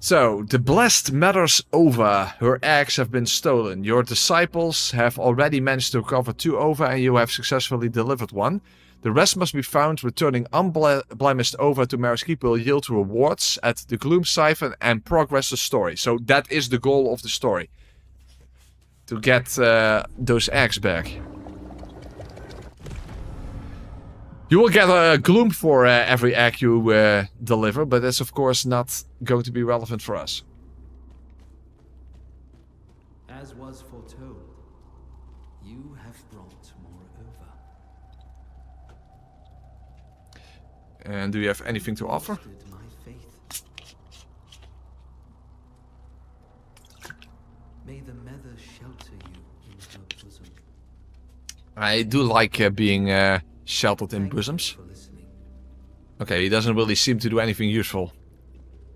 A: So, the blessed matter's over. Her eggs have been stolen. Your disciples have already managed to recover 2 ova and you have successfully delivered 1. The rest must be found. Returning unblemished ova to Mare's Keep will yield rewards at the Gloom Siphon and progress the story. So that is the goal of the story. To get those eggs back. You will get a gloom for every egg you deliver, but that's of course not going to be relevant for us.
C: As was foretold, you have brought more over.
A: And do you have anything to offer?
C: My faith. May the Nether shelter you in her bosom.
A: I do like being sheltered in bosoms. Okay, he doesn't really seem to do anything useful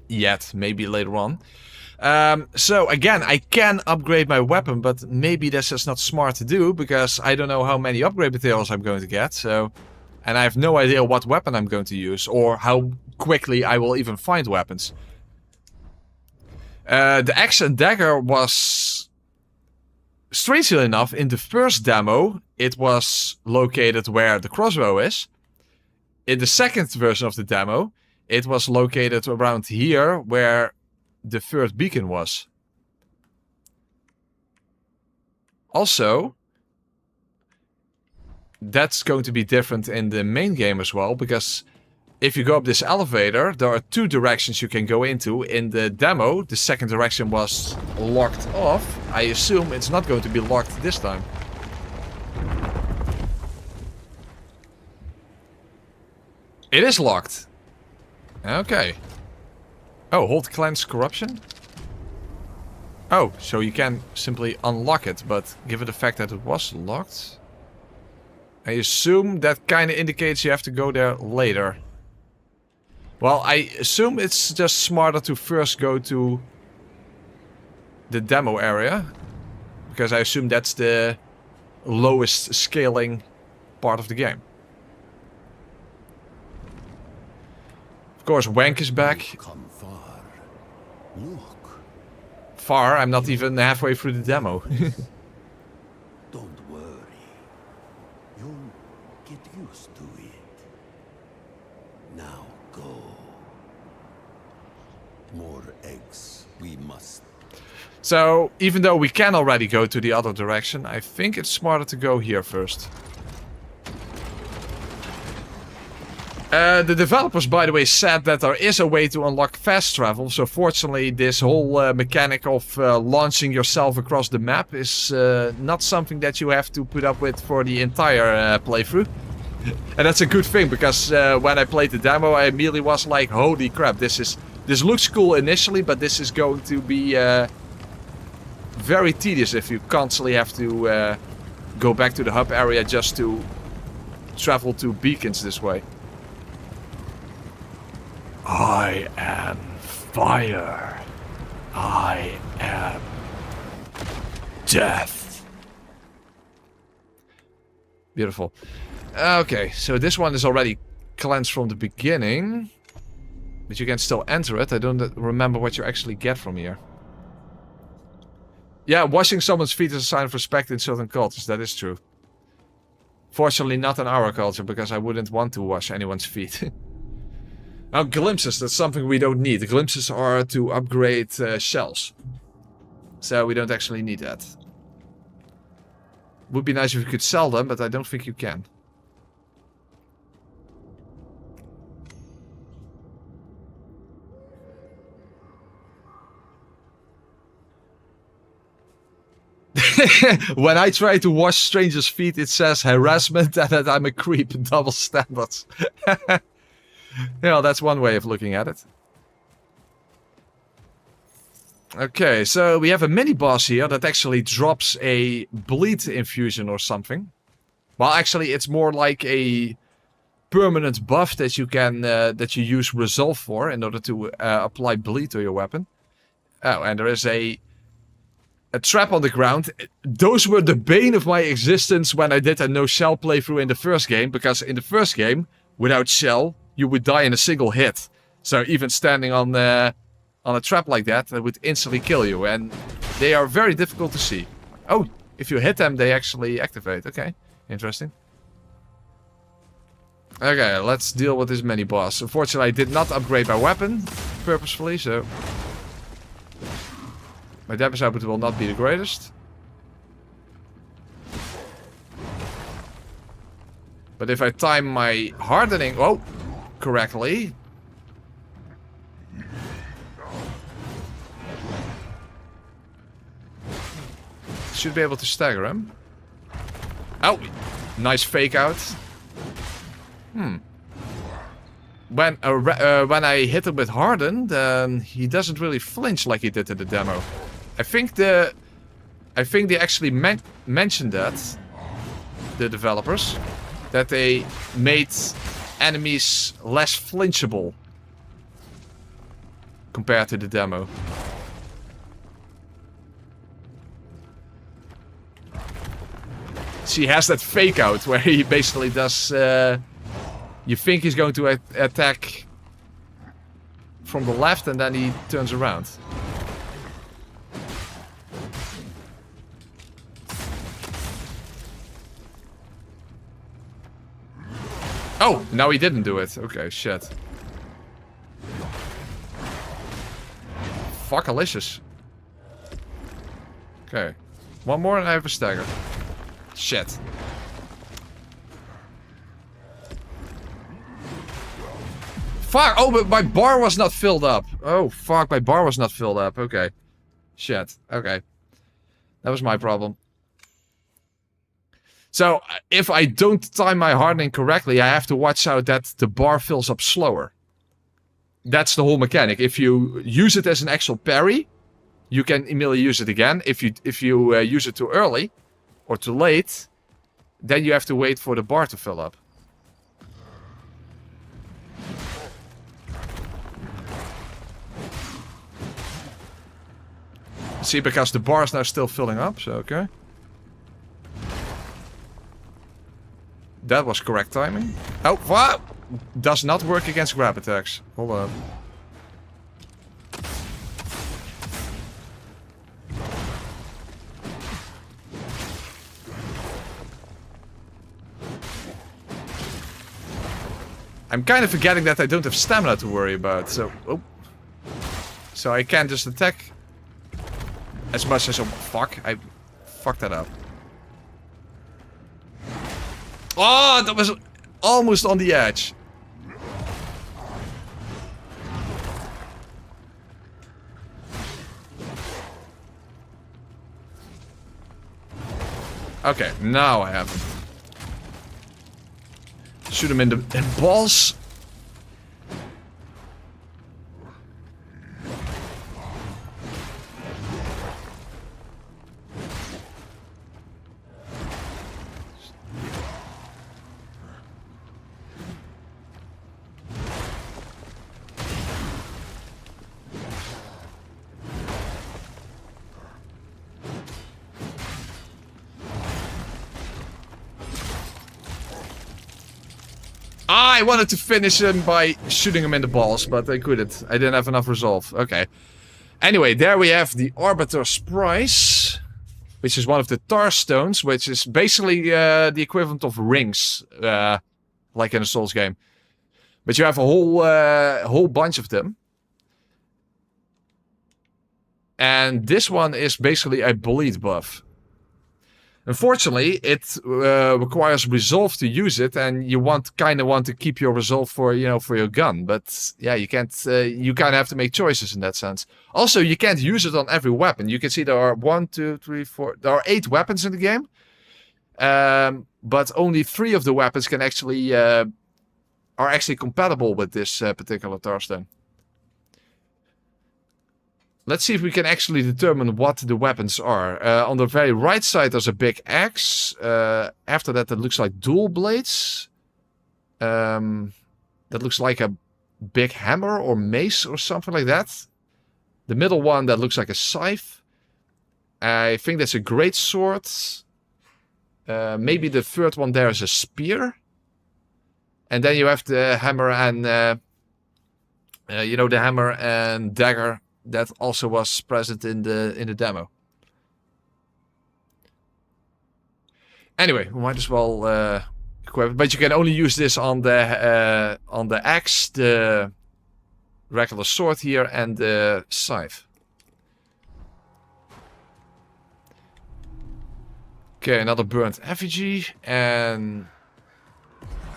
A: yet. Maybe later on. So again, I can upgrade my weapon, but maybe that's just not smart to do because I don't know how many upgrade materials I'm going to get. So, and I have no idea what weapon I'm going to use or how quickly I will even find weapons. The axe and dagger was, strangely enough, in the first demo, it was located where the crossbow is. In the second version of the demo, it was located around here where the third beacon was. Also, that's going to be different in the main game as well, because if you go up this elevator, there are 2 directions you can go into. In the demo, the second direction was locked off. I assume it's not going to be locked this time. It is locked. Okay. Oh, hold cleanse corruption? Oh, so you can simply unlock it, but given the fact that it was locked, I assume that kind of indicates you have to go there later. Well, I assume it's just smarter to first go to the demo area, because I assume that's the lowest scaling part of the game. Of course, Wank is back.
E: Come far. Look.
A: Far? I'm not even halfway through the demo.
E: Don't worry. You'll get used to it. Now go. More eggs. We must.
A: So, even though we can already go to the other direction, I think it's smarter to go here first. The developers, by the way, said that there is a way to unlock fast travel. So fortunately, this whole mechanic of launching yourself across the map is not something that you have to put up with for the entire playthrough. And that's a good thing, because when I played the demo, I immediately was like, holy crap, this looks cool initially, but this is going to be very tedious if you constantly have to go back to the hub area just to travel to beacons this way. I am fire. I am death. Beautiful. Okay, so this one is already cleansed from the beginning. But you can still enter it. I don't remember what you actually get from here. Yeah, washing someone's feet is a sign of respect in certain cultures. That is true. Fortunately not in our culture, because I wouldn't want to wash anyone's feet. Now, glimpses, that's something we don't need. The glimpses are to upgrade shells. So we don't actually need that. Would be nice if you could sell them, but I don't think you can. When I try to wash strangers' feet, it says harassment and that I'm a creep. Double standards. Yeah, that's one way of looking at it. Okay, so we have a mini boss here that actually drops a bleed infusion or something. Well, actually, it's more like a permanent buff that you can that you use resolve for in order to apply bleed to your weapon. Oh, and there is a trap on the ground. Those were the bane of my existence when I did a no shell playthrough in the first game, because in the first game, without shell, you would die in a single hit. So even standing on a trap like that, would instantly kill you, and they are very difficult to see. Oh, if you hit them, they actually activate. Okay, interesting. Okay, let's deal with this mini boss. Unfortunately, I did not upgrade my weapon purposefully, so my damage output will not be the greatest. But if I time my hardening correctly, should be able to stagger him. Oh, nice fake out. When I hit him with harden, then he doesn't really flinch like he did in the demo. I think they actually mentioned that, the developers, that they made enemies less flinchable compared to the demo. He has that fake out where he basically does. You think he's going to attack from the left, and then he turns around. Oh, now he didn't do it. Okay, shit. Fuckalicious. Okay. One more and I have a stagger. Shit. Fuck! Oh, but my bar was not filled up. Oh, fuck, my bar was not filled up. Okay. Shit. Okay. That was my problem. So, if I don't time my hardening correctly, I have to watch out that the bar fills up slower. That's the whole mechanic. If you use it as an actual parry, you can immediately use it again. If you use it too early or too late, then you have to wait for the bar to fill up. See, because the bar is now still filling up, so okay. That was correct timing. Oh, what? Does not work against grab attacks. Hold on. I'm kind of forgetting that I don't have stamina to worry about, so... Oh. So I can't just attack as much as... Oh, fuck. I fucked that up. Oh, that was almost on the edge. Okay, now I have him. Shoot him in the balls. I wanted to finish him by shooting him in the balls, but I couldn't. I didn't have enough resolve. Okay. Anyway, there we have the Arbiter's Prize, which is one of the tar stones, which is basically the equivalent of rings, like in a Souls game. But you have a whole bunch of them. And this one is basically a bleed buff. Unfortunately, it requires resolve to use it, and you kind of want to keep your resolve for your gun. But yeah, you can't. You kind of have to make choices in that sense. Also, you can't use it on every weapon. You can see there are 1, 2, 3, 4. There are 8 weapons in the game, but only 3 of the weapons can actually are compatible with this particular tar stone. Let's see if we can actually determine what the weapons are. On the very right side, there's a big axe. After that, that looks like dual blades. That looks like a big hammer or mace or something like that. The middle one, that looks like a scythe. I think that's a great sword. Maybe the third one there is a spear. And then you have the hammer and... you know, the hammer and dagger that also was present in the demo. Anyway, we might as well equip it. But you can only use this on the axe, the regular sword here, and the scythe. Okay, another burnt effigy, and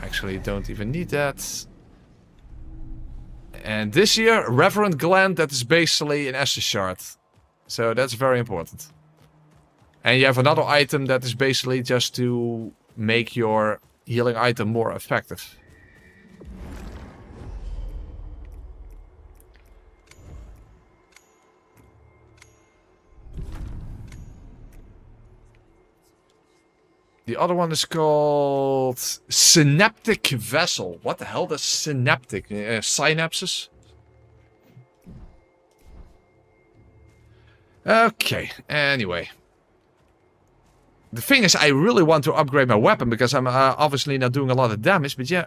A: actually don't even need that. And this here, Reverend Gland, that is basically an Estus shard. So that's very important. And you have another item that is basically just to make your healing item more effective. The other one is called Synaptic Vessel. What the hell does synaptic? Synapses? Okay, anyway. The thing is, I really want to upgrade my weapon because I'm obviously not doing a lot of damage. But yeah,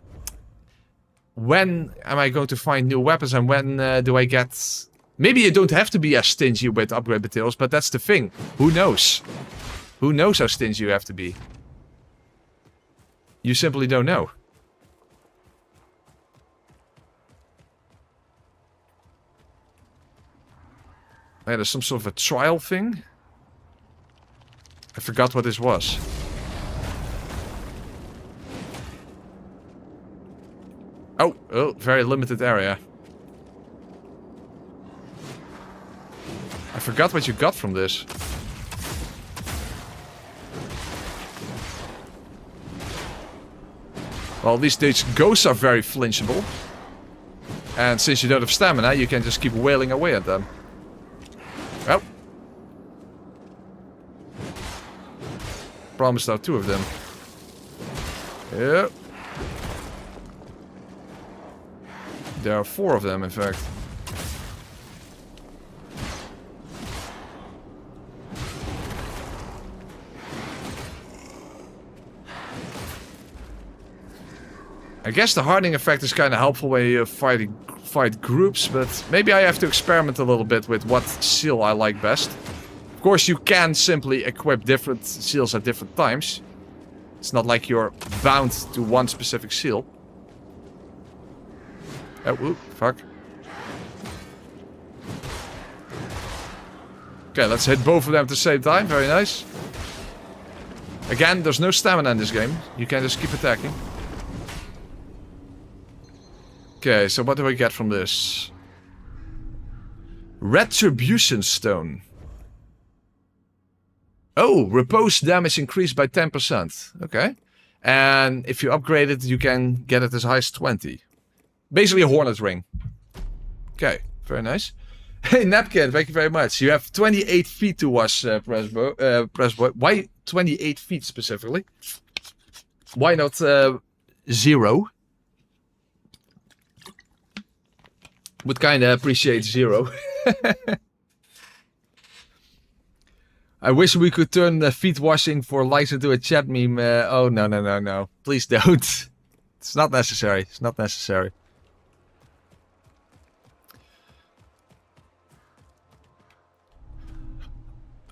A: when am I going to find new weapons and when do I get... Maybe you don't have to be as stingy with upgrade materials, but that's the thing. Who knows? Who knows how stingy you have to be? You simply don't know. Yeah, there's some sort of a trial thing. I forgot what this was. Oh, very limited area. I forgot what you got from this. Well, these ghosts are very flinchable. And since you don't have stamina, you can just keep wailing away at them. Well. Promised out 2 of them. Yep. There are 4 of them, in fact. I guess the hardening effect is kind of helpful when you fight groups, but maybe I have to experiment a little bit with what seal I like best. Of course, you can simply equip different seals at different times. It's not like you're bound to one specific seal. Oh, ooh, fuck. Okay, let's hit both of them at the same time. Very nice. Again, there's no stamina in this game. You can just keep attacking. Okay, so what do we get from this? Retribution Stone. Oh, repose damage increased by 10%. Okay. And if you upgrade it, you can get it as high as 20. Basically a Hornet Ring. Okay, very nice. Hey, Napkin, thank you very much. You have 28 feet to us, Pressboy. Why 28 feet specifically? Why not 0? Would kinda appreciate 0. I wish we could turn feet washing for likes into a chat meme. Oh, no. Please don't. It's not necessary. It's not necessary.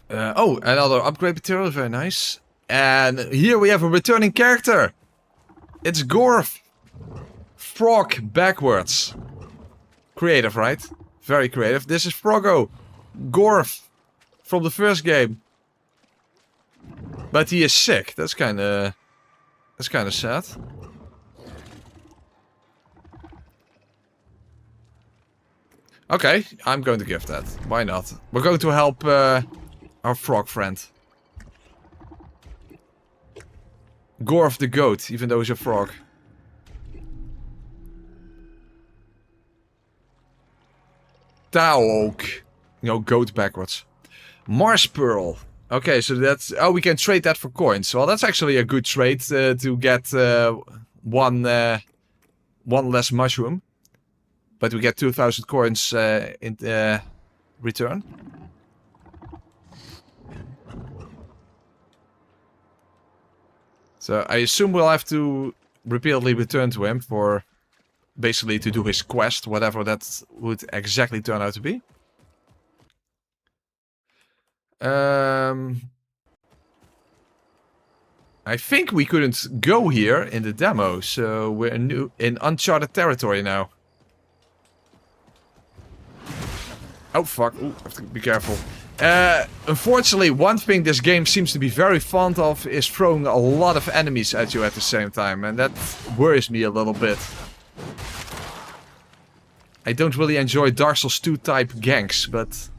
A: Oh, another upgrade material. Very nice. And here we have a returning character. It's Gorf. Frog backwards. Creative, right? Very creative. This is Froggo. Gorf. From the first game. But he is sick. That's kinda sad. Okay, I'm going to give that. Why not? We're going to help our frog friend. Gorf the goat, even though he's a frog. Taok. No, goat backwards. Mars Pearl. Okay, so that's... Oh, we can trade that for coins. Well, that's actually a good trade to get one less mushroom. But we get 2,000 coins in return. So I assume we'll have to repeatedly return to him for basically to do his quest, whatever that would exactly turn out to be. I think we couldn't go here in the demo, so we're in uncharted territory now. Oh fuck, ooh, I have to be careful. Unfortunately, one thing this game seems to be very fond of is throwing a lot of enemies at you at the same time, and that worries me a little bit. I don't really enjoy Dark Souls 2 type ganks, but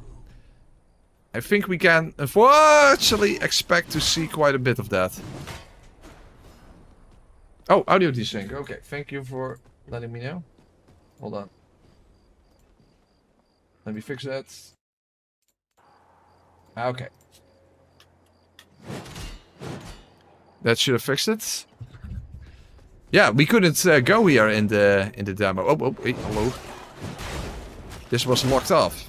A: I think we can unfortunately expect to see quite a bit of that. Oh, audio desync. Okay, thank you for letting me know. Hold on. Let me fix that. Okay. That should have fixed it. Yeah, we couldn't go here in the demo. Oh, wait, hello. This was locked off.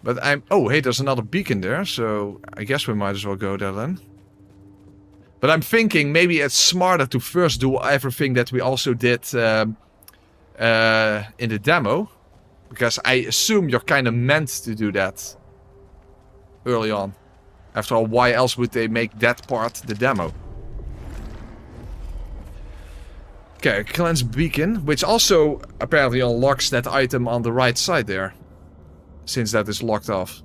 A: But oh, hey, there's another beacon there, so I guess we might as well go there then. But I'm thinking maybe it's smarter to first do everything that we also did in the demo. Because I assume you're kind of meant to do that early on. After all, why else would they make that part the demo? Okay, cleanse beacon, which also apparently unlocks that item on the right side there. Since that is locked off.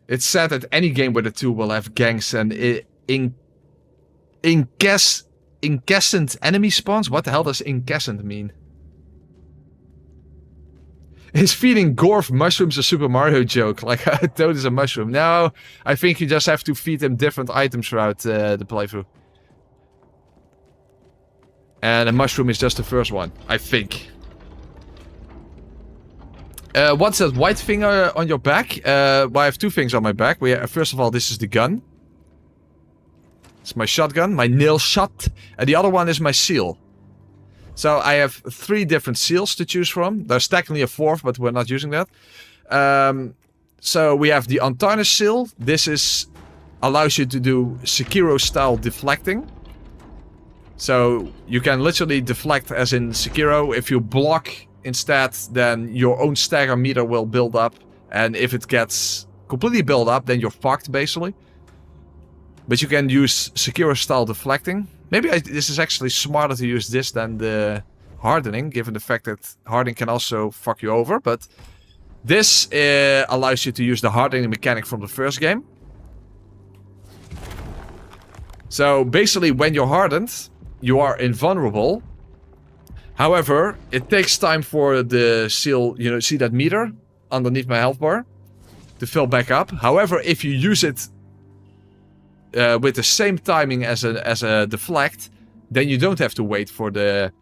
A: It's said that any game with a 2 will have ganks and incessant enemy spawns? What the hell does incessant mean? Is feeding Gorf mushrooms a Super Mario joke? Like a toad is a mushroom. No, I think you just have to feed them different items throughout the playthrough. And a mushroom is just the first one, I think. What's that white thing on your back? Well, I have 2 things on my back. First of all, this is the gun. It's my shotgun, my nail shot. And the other one is my seal. So I have 3 different seals to choose from. There's technically a 4th, but we're not using that. So we have the untarnished seal. This allows you to do Sekiro-style deflecting. So you can literally deflect as in Sekiro. If you block instead, then your own stagger meter will build up. And if it gets completely built up, then you're fucked basically. But you can use Sekiro-style deflecting. Maybe this is actually smarter to use this than the hardening, given the fact that hardening can also fuck you over. But this allows you to use the hardening mechanic from the first game. So basically when you're hardened, you are invulnerable. However, it takes time for the seal, you know, see that meter underneath my health bar to fill back up. However, if you use it with the same timing as a deflect, then you don't have to wait for the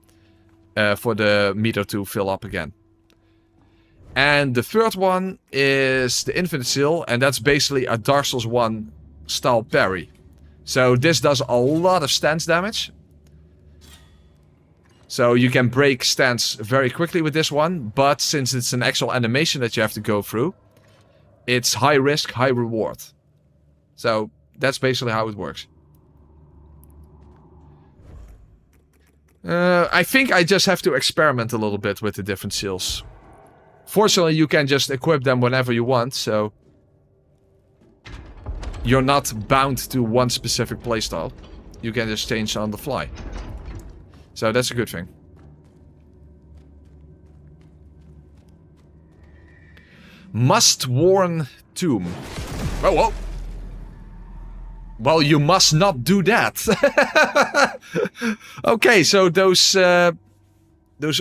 A: meter to fill up again. And the third one is the infinite seal, and that's basically a Dark Souls 1 style parry. So this does a lot of stance damage. So you can break stance very quickly with this one, but since it's an actual animation that you have to go through, it's high risk, high reward. So that's basically how it works. I think I just have to experiment a little bit with the different seals. Fortunately, you can just equip them whenever you want, so you're not bound to one specific playstyle. You can just change on the fly. So that's a good thing. Must-worn tomb. Oh, whoa. Well, you must not do that. Okay, so those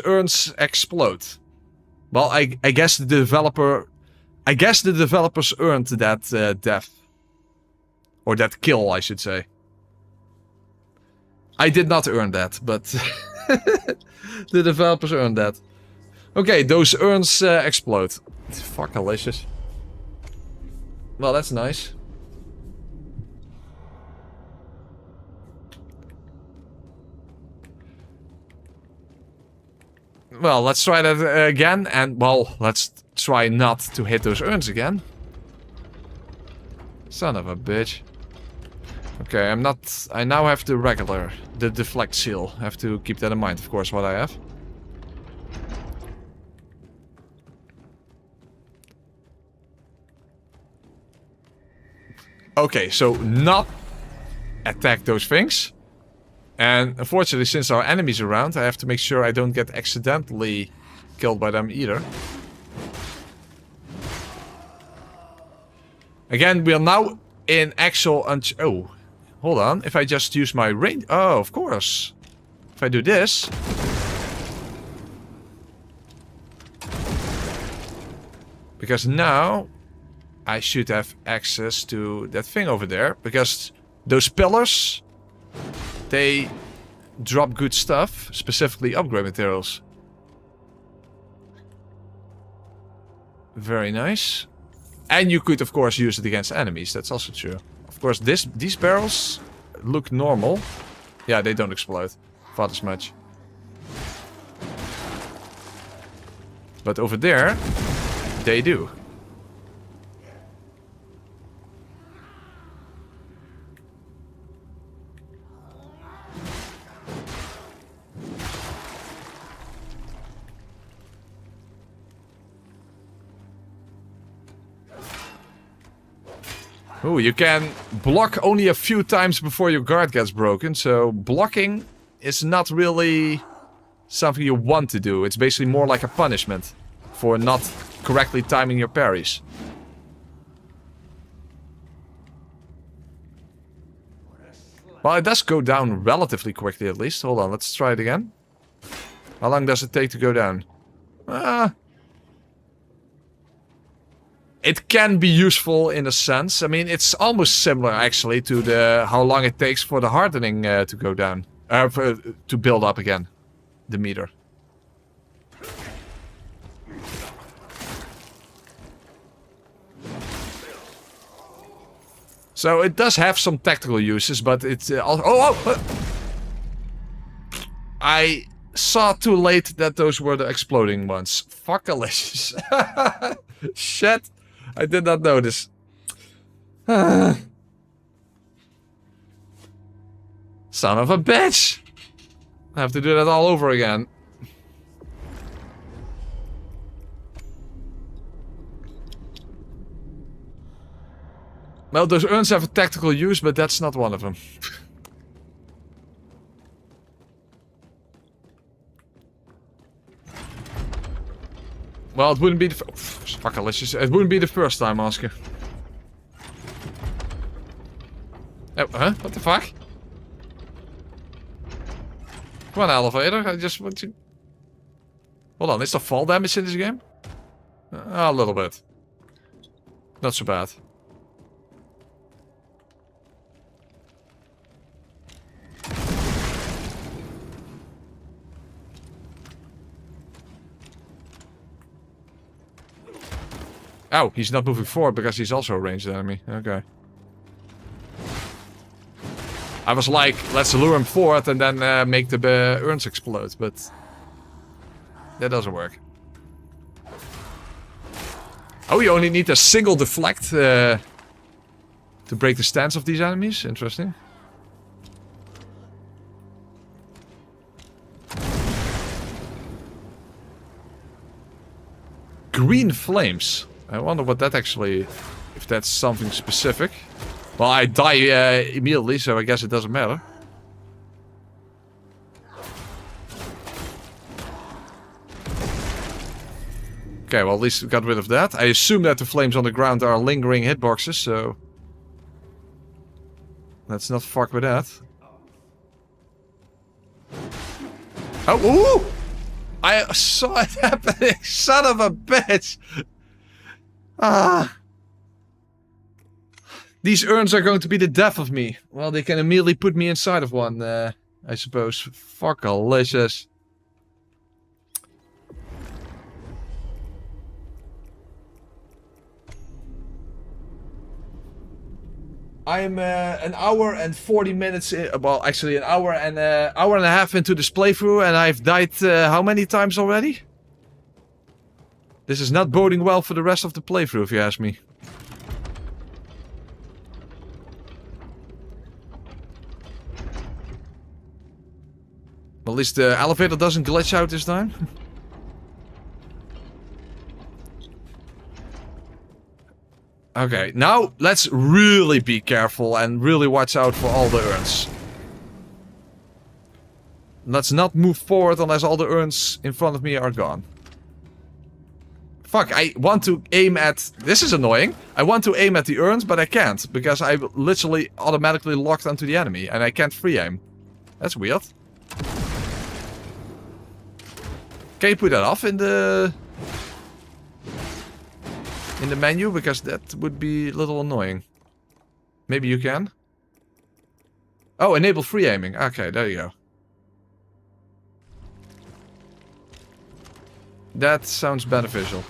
A: urns explode. Well, I guess the developer... I guess the developers earned that death. Or that kill, I should say. I did not earn that, but the developers earned that. Okay, those urns explode. Fuck, delicious. Well, that's nice. Well, let's try that again, and, well, let's try not to hit those urns again. Son of a bitch. Okay, I now have the deflect seal. I have to keep that in mind, of course, what I have. Okay, so not attack those things. And unfortunately, since our enemy's around, I have to make sure I don't get accidentally killed by them either. Again, we are now in actual... Oh, hold on. If I just use my range... Oh, of course. If I do this... Because now I should have access to that thing over there. Because those pillars... They drop good stuff, specifically upgrade materials. Very nice. And you could, of course, use it against enemies. That's also true. Of course, these barrels look normal. Yeah, they don't explode. Thought as much. But over there, they do. Ooh, you can block only a few times before your guard gets broken, so blocking is not really something you want to do. It's basically more like a punishment for not correctly timing your parries. Well, it does go down relatively quickly at least. Hold on, let's try it again. How long does it take to go down? It can be useful in a sense. I mean, it's almost similar actually to the how long it takes for the hardening to go down. To build up again. The meter. So it does have some tactical uses, but it's... I saw too late that those were the exploding ones. Fuckalicious. Shit. I did not notice. Son of a bitch! I have to do that all over again. Well, those urns have a tactical use, but that's not one of them. Well, it wouldn't be the fuck, let's just... It wouldn't be the first time, Oscar. Oh, huh? What the fuck? Come on, elevator. I just want to... Hold on, is there fall damage in this game? A little bit. Not so bad. Oh, he's not moving forward because he's also a ranged enemy. Okay. I was like, let's lure him forward and then make the urns explode, but that doesn't work. Oh, you only need a single deflect to break the stance of these enemies? Interesting. Green flames. I wonder what that actually... If that's something specific. Well, I die immediately, so I guess it doesn't matter. Okay, well at least we got rid of that. I assume that the flames on the ground are lingering hitboxes, so... Let's not fuck with that. Oh, ooh! I saw it happening! Son of a bitch! Ah. These urns are going to be the death of me. Well, they can immediately put me inside of one. I suppose. Fuckalicious. I'm an hour and 40 minutes in, well, actually an hour and a half into this playthrough, and I've died how many times already? This is not boding well for the rest of the playthrough, if you ask me. Well, at least the elevator doesn't glitch out this time. Okay, now let's really be careful and really watch out for all the urns. Let's not move forward unless all the urns in front of me are gone. Fuck, I want to aim at... This is annoying. I want to aim at the urns, but I can't. Because I literally automatically locked onto the enemy. And I can't free aim. That's weird. Can you put that off in the menu? Because that would be a little annoying. Maybe you can? Oh, enable free aiming. Okay, there you go. That sounds beneficial.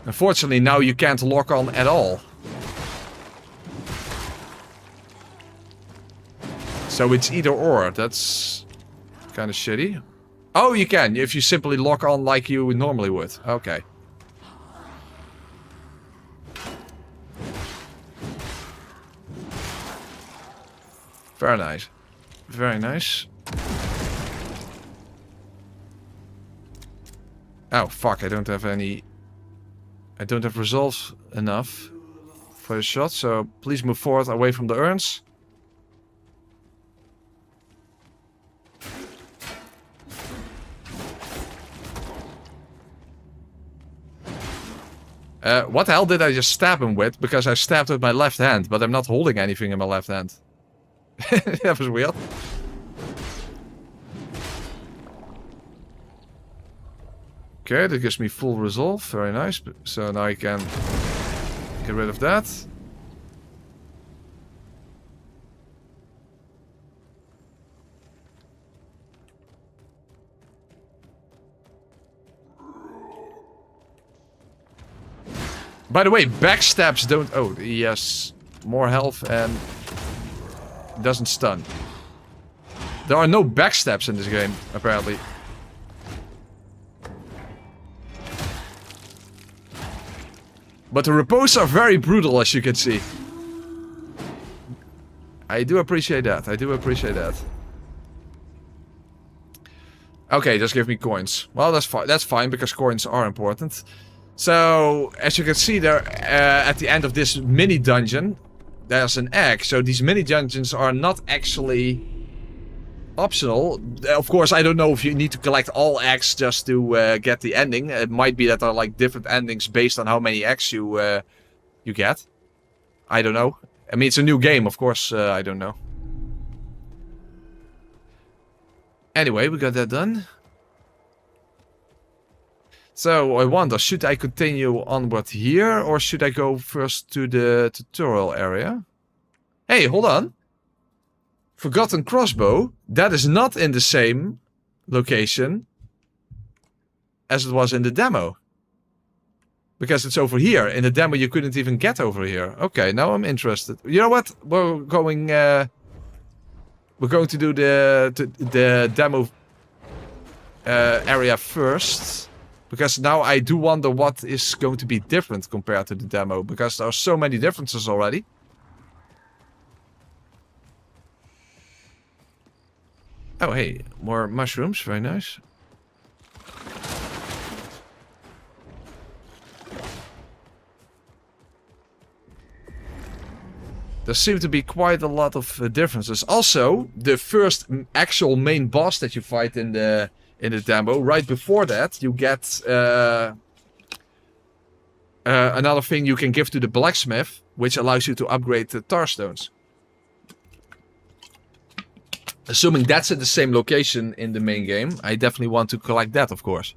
A: Unfortunately, now you can't lock on at all. So it's either or. That's kind of shitty. Oh, you can. If you simply lock on like you normally would. Okay. Very nice. Very nice. Oh, fuck. I don't have any... I don't have resolve enough for the shot, so please move forward away from the urns. What the hell did I just stab him with? Because I stabbed with my left hand, but I'm not holding anything in my left hand. That was weird. Okay, that gives me full resolve. Very nice. So now I can get rid of that. By the way, backstabs don't... Oh, he has more health and doesn't stun. There are no backstabs in this game, apparently. But the repos are very brutal, as you can see. I do appreciate that. I do appreciate that. Okay, just give me coins. Well, that's fine. That's fine, because coins are important. So, as you can see there, at the end of this mini dungeon, there's an egg. So these mini dungeons are not actually optional. Of course, I don't know if you need to collect all eggs just to get the ending. It might be that there are like different endings based on how many eggs you get. I don't know. I mean, it's a new game, of course. I don't know. Anyway, we got that done. So, I wonder, should I continue onward here, or should I go first to the tutorial area? Hey, hold on. Forgotten crossbow. That is not in the same location as it was in the demo. Because it's over here. In the demo, you couldn't even get over here. Okay, now I'm interested. You know what? We're going to do the demo area first. Because now I do wonder what is going to be different compared to the demo. Because there are so many differences already. Oh, hey. More mushrooms. Very nice. There seem to be quite a lot of differences. Also, the first actual main boss that you fight in the demo, right before that, you get another thing you can give to the blacksmith, which allows you to upgrade the tar stones. Assuming that's at the same location in the main game, I definitely want to collect that, of course.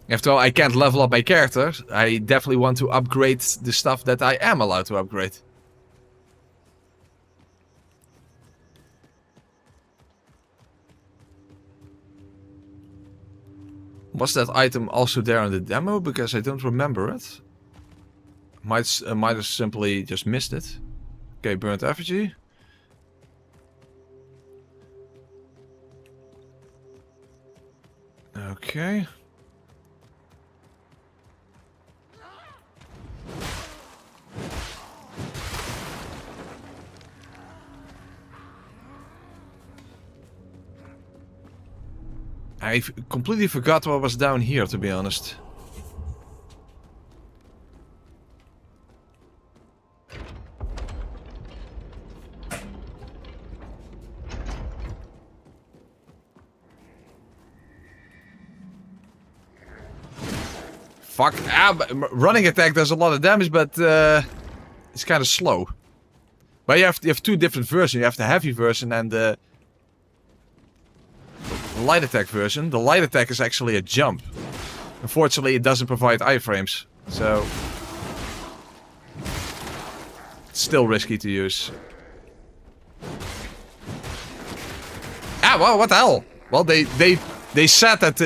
A: After all, I can't level up my character. I definitely want to upgrade the stuff that I am allowed to upgrade. Was that item also there in the demo? Because I don't remember it. Might have simply just missed it. Okay, burnt effigy. Okay. I completely forgot what was down here, to be honest. Fuck. Running attack does a lot of damage, but it's kind of slow. But you have two different versions. You have the heavy version and the light attack version. The light attack is actually a jump. Unfortunately, it doesn't provide iframes, so it's still risky to use. Well, what the hell? Well, they said that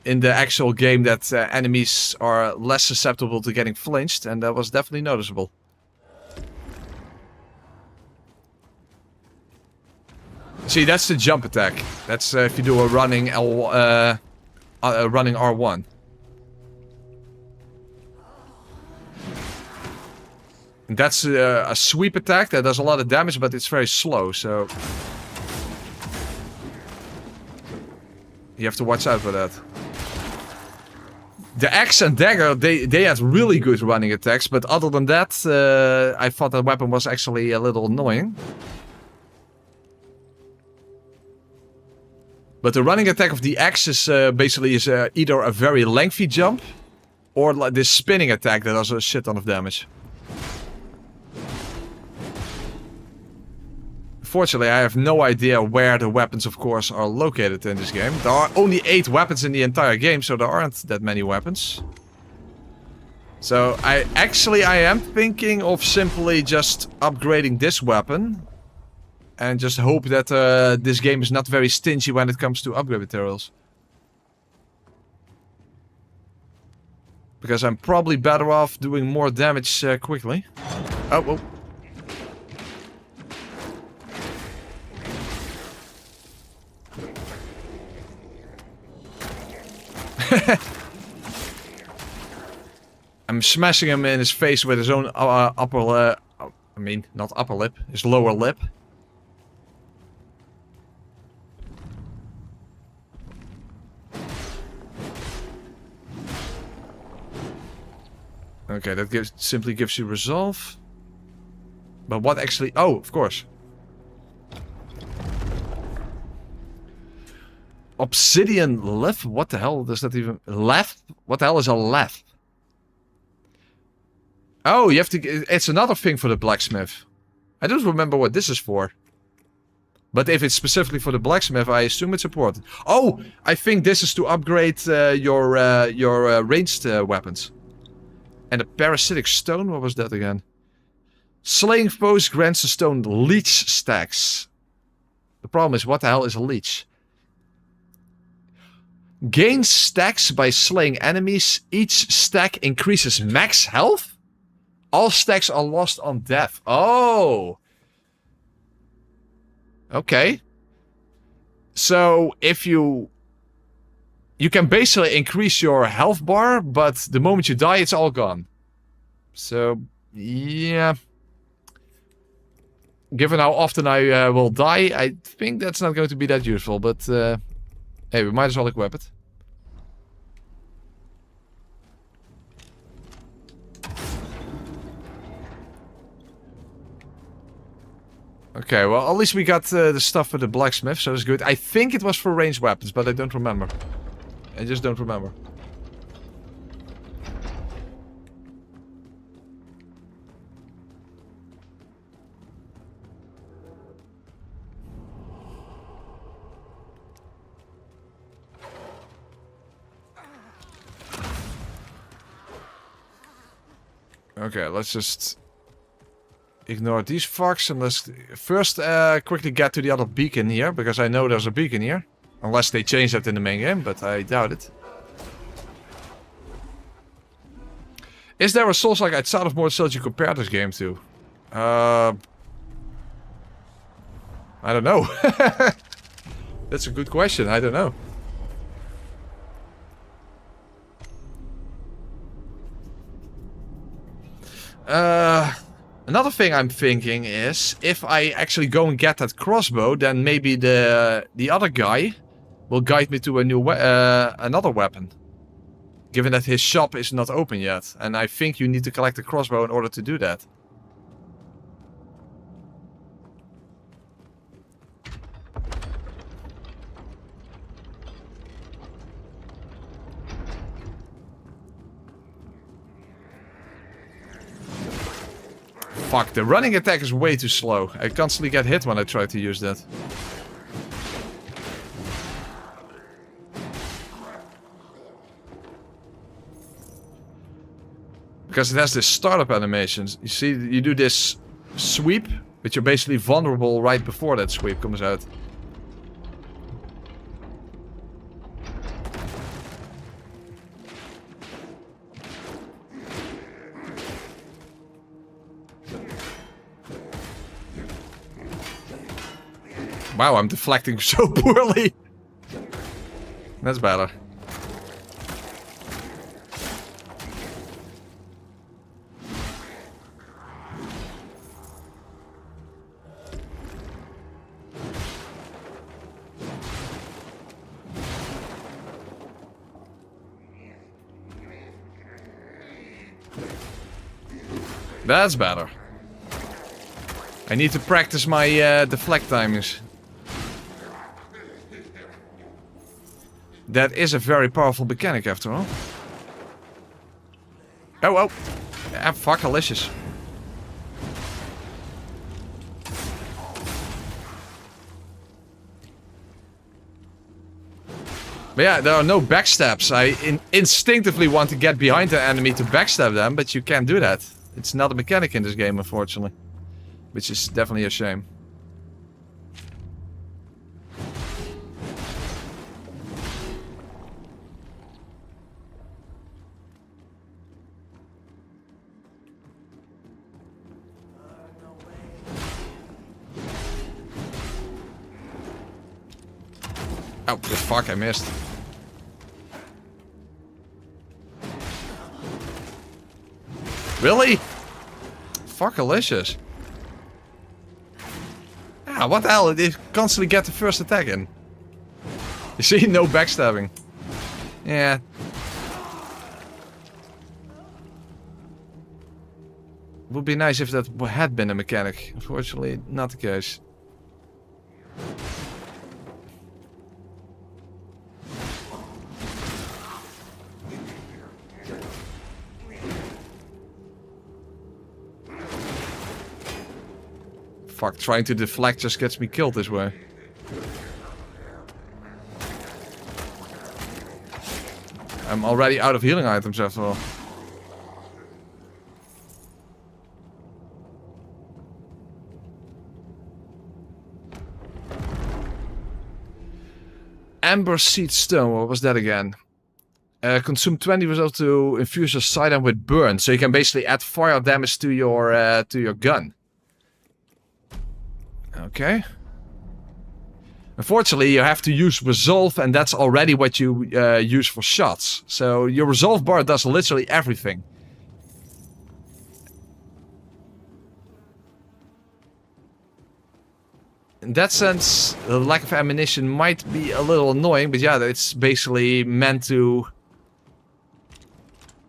A: in the actual game that enemies are less susceptible to getting flinched, and that was definitely noticeable. See, that's the jump attack. That's if you do a running running R1. And that's a sweep attack that does a lot of damage, but it's very slow, so you have to watch out for that. The axe and dagger, they had really good running attacks, but other than that, I thought that weapon was actually a little annoying. But the running attack of the axe is basically either a very lengthy jump, or like this spinning attack that does a shit ton of damage. Fortunately, I have no idea where the weapons, of course, are located in this game. There are only 8 weapons in the entire game, so there aren't that many weapons. So, I am thinking of simply just upgrading this weapon. And just hope that this game is not very stingy when it comes to upgrade materials. Because I'm probably better off doing more damage quickly. Oh, whoa. I'm smashing him in his face with his own upper I mean, not upper lip, his lower lip. Okay, that simply gives you resolve. But what actually... Oh, of course. Obsidian left? What the hell does that even... Left? What the hell is a left? Oh, you have to... It's another thing for the blacksmith. I don't remember what this is for. But if it's specifically for the blacksmith, I assume it's important. Oh! I think this is to upgrade your ranged weapons. And a parasitic stone? What was that again? Slaying foes grants the stone leech stacks. The problem is, what the hell is a leech? Gains stacks by slaying enemies. Each stack increases max health? All stacks are lost on death. Oh! Okay. So, if you can basically increase your health bar, but the moment you die, it's all gone. So, yeah. Given how often I will die, I think that's not going to be that useful, but hey, we might as well equip it. Okay, well, at least we got the stuff for the blacksmith, so that's good. I think it was for ranged weapons, but I don't remember. I just don't remember. Okay, let's just ignore these fucks and let's first quickly get to the other beacon here, because I know there's a beacon here. Unless they change that in the main game, but I doubt it. Is there a Souls-like outside of Mortal Souls you compare this game to? I don't know. That's a good question. I don't know. Another thing I'm thinking is, if I actually go and get that crossbow, then maybe the other guy will guide me to a new another weapon. Given that his shop is not open yet, and I think you need to collect the crossbow in order to do that. Fuck, the running attack is way too slow. I constantly get hit when I try to use that. Because it has this startup animations. You see, you do this sweep, but you're basically vulnerable right before that sweep comes out. Wow, I'm deflecting so poorly. That's better. That's better. I need to practice my deflect timings. That is a very powerful mechanic after all. Oh, oh. Yeah, fuck, delicious. But yeah, there are no backstabs. I instinctively want to get behind the enemy to backstab them, but you can't do that. It's not a mechanic in this game, unfortunately. Which is definitely a shame. Oh, fuck, I missed. Really? Fuck, delicious. Ah, what the hell? They constantly get the first attack in. You see, no backstabbing. Yeah. Would be nice if that had been a mechanic. Unfortunately, not the case. Fuck, trying to deflect just gets me killed this way. I'm already out of healing items after all. Amber Seed Stone, what was that again? Consume 20 results to infuse your sidearm with burn. So you can basically add fire damage to your gun. Okay. Unfortunately, you have to use resolve, and that's already what you use for shots. So your resolve bar does literally everything. In that sense, the lack of ammunition might be a little annoying, but yeah, it's basically meant to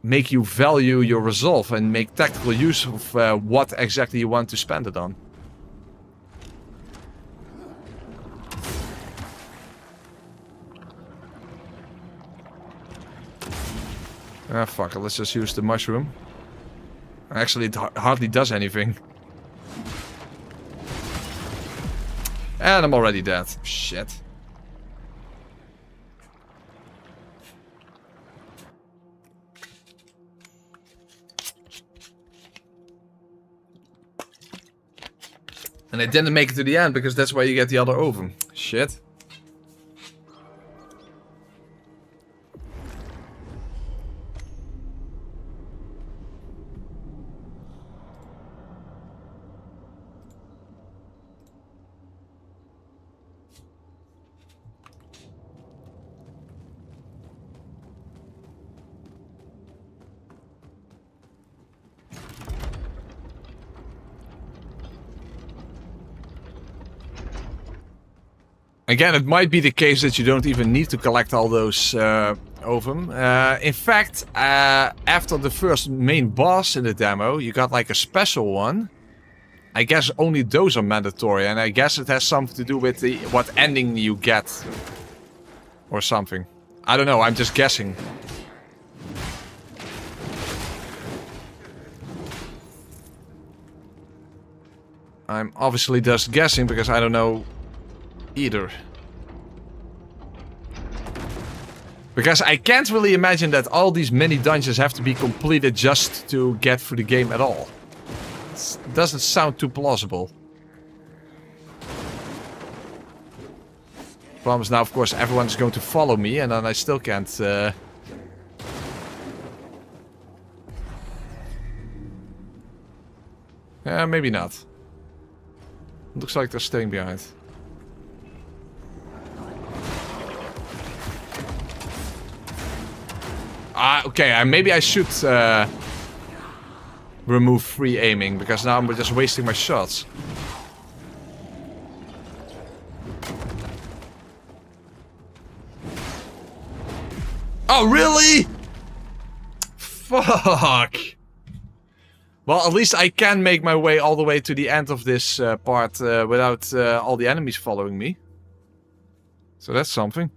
A: make you value your resolve and make tactical use of what exactly you want to spend it on. Ah, fuck it, let's just use the mushroom. Actually, it hardly does anything. And I'm already dead. Shit. And I didn't make it to the end because that's where you get the other oven. Shit. Again, it might be the case that you don't even need to collect all those ovum. In fact, after the first main boss in the demo, you got like a special one. I guess only those are mandatory, and I guess it has something to do with what ending you get. Or something. I don't know, I'm just guessing. I'm obviously just guessing because I don't know either. Because I can't really imagine that all these mini dungeons have to be completed just to get through the game at all. It doesn't sound too plausible. Problem is now, of course, everyone is going to follow me and then I still can't... Yeah, maybe not. Looks like they're staying behind. Okay, maybe I should remove free aiming, because now I'm just wasting my shots. Oh, really? Fuck! Well, at least I can make my way all the way to the end of this part without all the enemies following me. So that's something.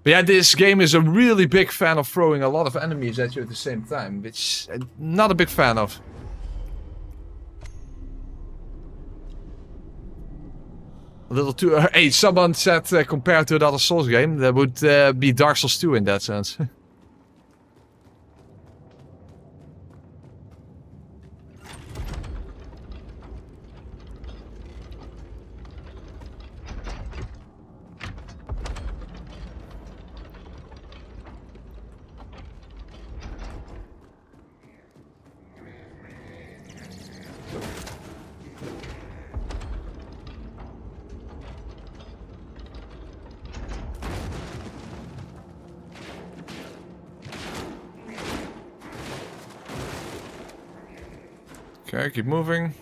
A: But yeah, this game is a really big fan of throwing a lot of enemies at you at the same time, which I'm not a big fan of. A little too... hey, someone said compared to another Souls game, that would be Dark Souls 2 in that sense. Okay, keep moving.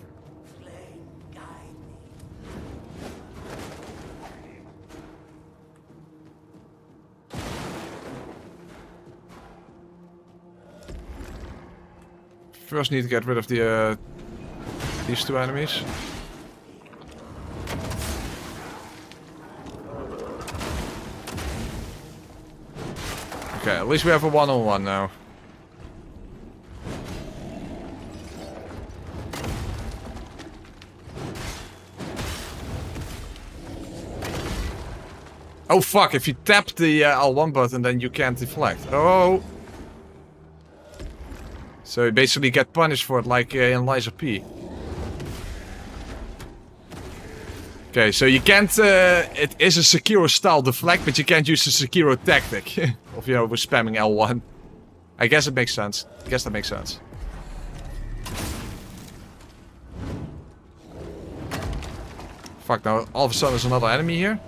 A: First need to get rid of the these two enemies. Okay, at least we have a one-on-one now. Oh fuck, if you tap the L1 button then you can't deflect. Oh! So you basically get punished for it like in Lies of P. Okay, so you can't... it is a Sekiro style deflect, but you can't use the Sekiro tactic. Of, you know, with spamming L1. I guess it makes sense. I guess that makes sense. Fuck, now all of a sudden there's another enemy here.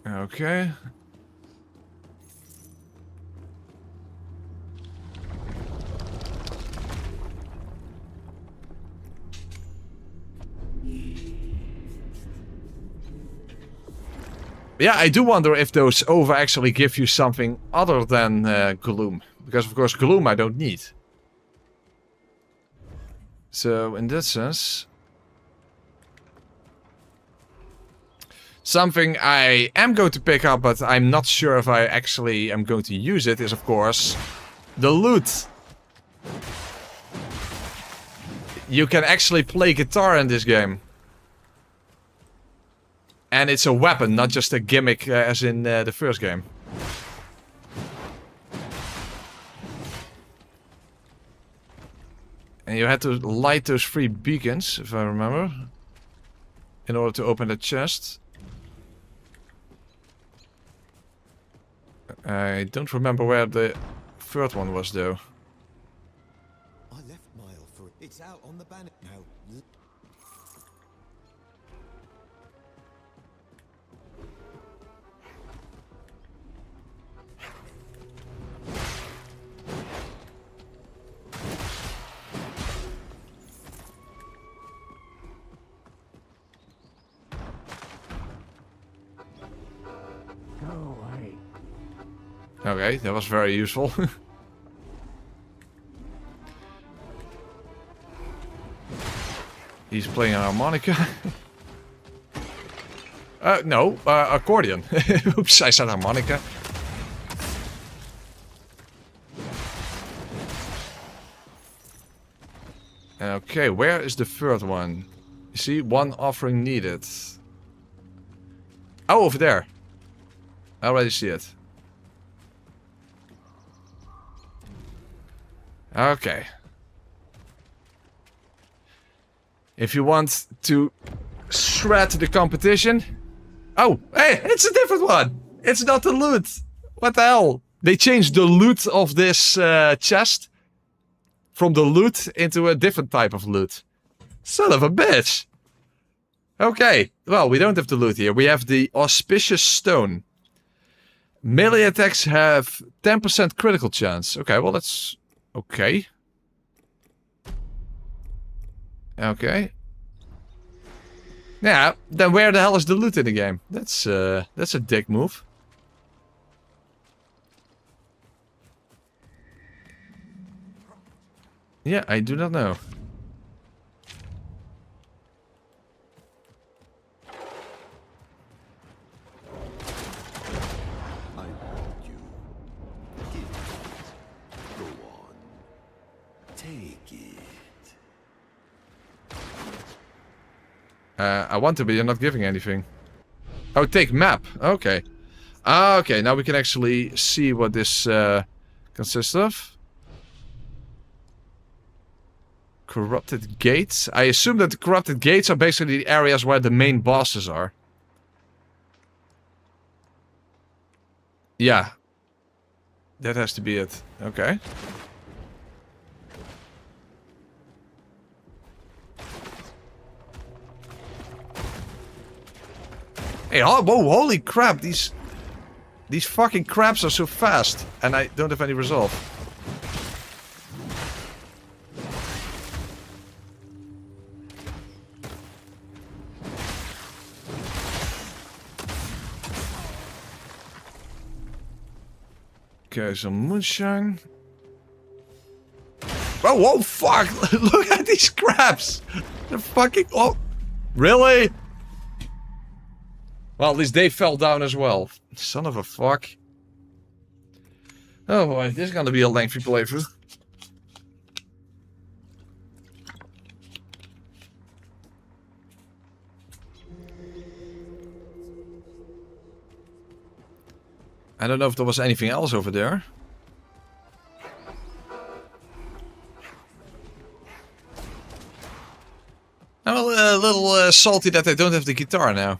A: Okay. Yeah, I do wonder if those OVA actually give you something other than Gloom. Because of course Gloom I don't need. So in that sense... Something I am going to pick up, but I'm not sure if I actually am going to use it, is of course the loot. You can actually play guitar in this game. And it's a weapon, not just a gimmick as in the first game. And you had to light those 3 beacons, if I remember, in order to open the chest. I don't remember where the third one was, though.
F: I left Mile for it. It's out on the banner now.
A: Okay, that was very useful. He's playing an harmonica. No, accordion. Oops, I said harmonica. Okay, where is the third one? You see, one offering needed. Oh, over there. I already see it. Okay. If you want to shred the competition... Oh, hey, it's a different one! It's not the loot! What the hell? They changed the loot of this chest from the loot into a different type of loot. Son of a bitch! Okay, well, we don't have the loot here. We have the Auspicious Stone. Melee attacks have 10% critical chance. Okay, well, that's... okay. Okay. Yeah, then where the hell is the loot in the game? That's a dick move. Yeah, I do not know.
F: I want you. Give it. Go on. Take it.
A: I want to, but you're not giving anything. Oh, take map. Okay. Ah, okay, now we can actually see what this consists of. Corrupted gates. I assume that the corrupted gates are basically the areas where the main bosses are. Yeah. That has to be it. Okay. Hey, oh, whoa, holy crap, these fucking crabs are so fast, and I don't have any resolve. Okay, some moonshine. Oh, whoa, fuck! Look at these crabs! They're fucking... Oh, really? Well, at least they fell down as well. Son of a fuck. Oh boy, this is gonna be a lengthy playthrough. I don't know if there was anything else over there. I'm a little salty that I don't have the guitar now.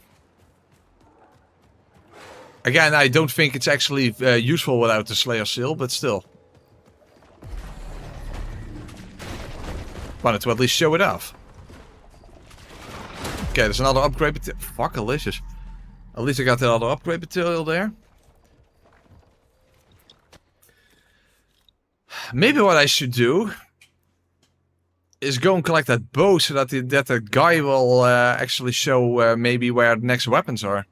A: Again, I don't think it's actually useful without the Slayer Seal, but still. Wanted to at least show it off. Okay, there's another upgrade material. Fuck, delicious. At least I got that other upgrade material there. Maybe what I should do is go and collect that bow so that the guy will actually show maybe where the next weapons are.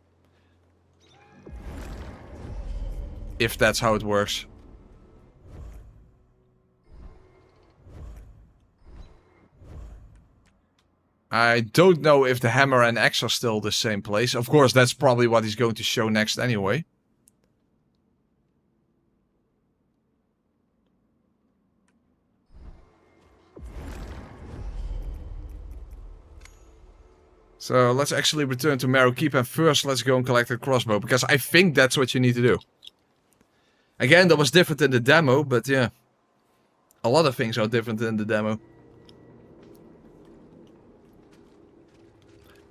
A: If that's how it works. I don't know if the hammer and axe are still the same place. Of course, that's probably what he's going to show next anyway. So let's actually return to Marrow Keep, and first let's go and collect the crossbow, because I think that's what you need to do. Again, that was different in the demo, but yeah. A lot of things are different in the demo.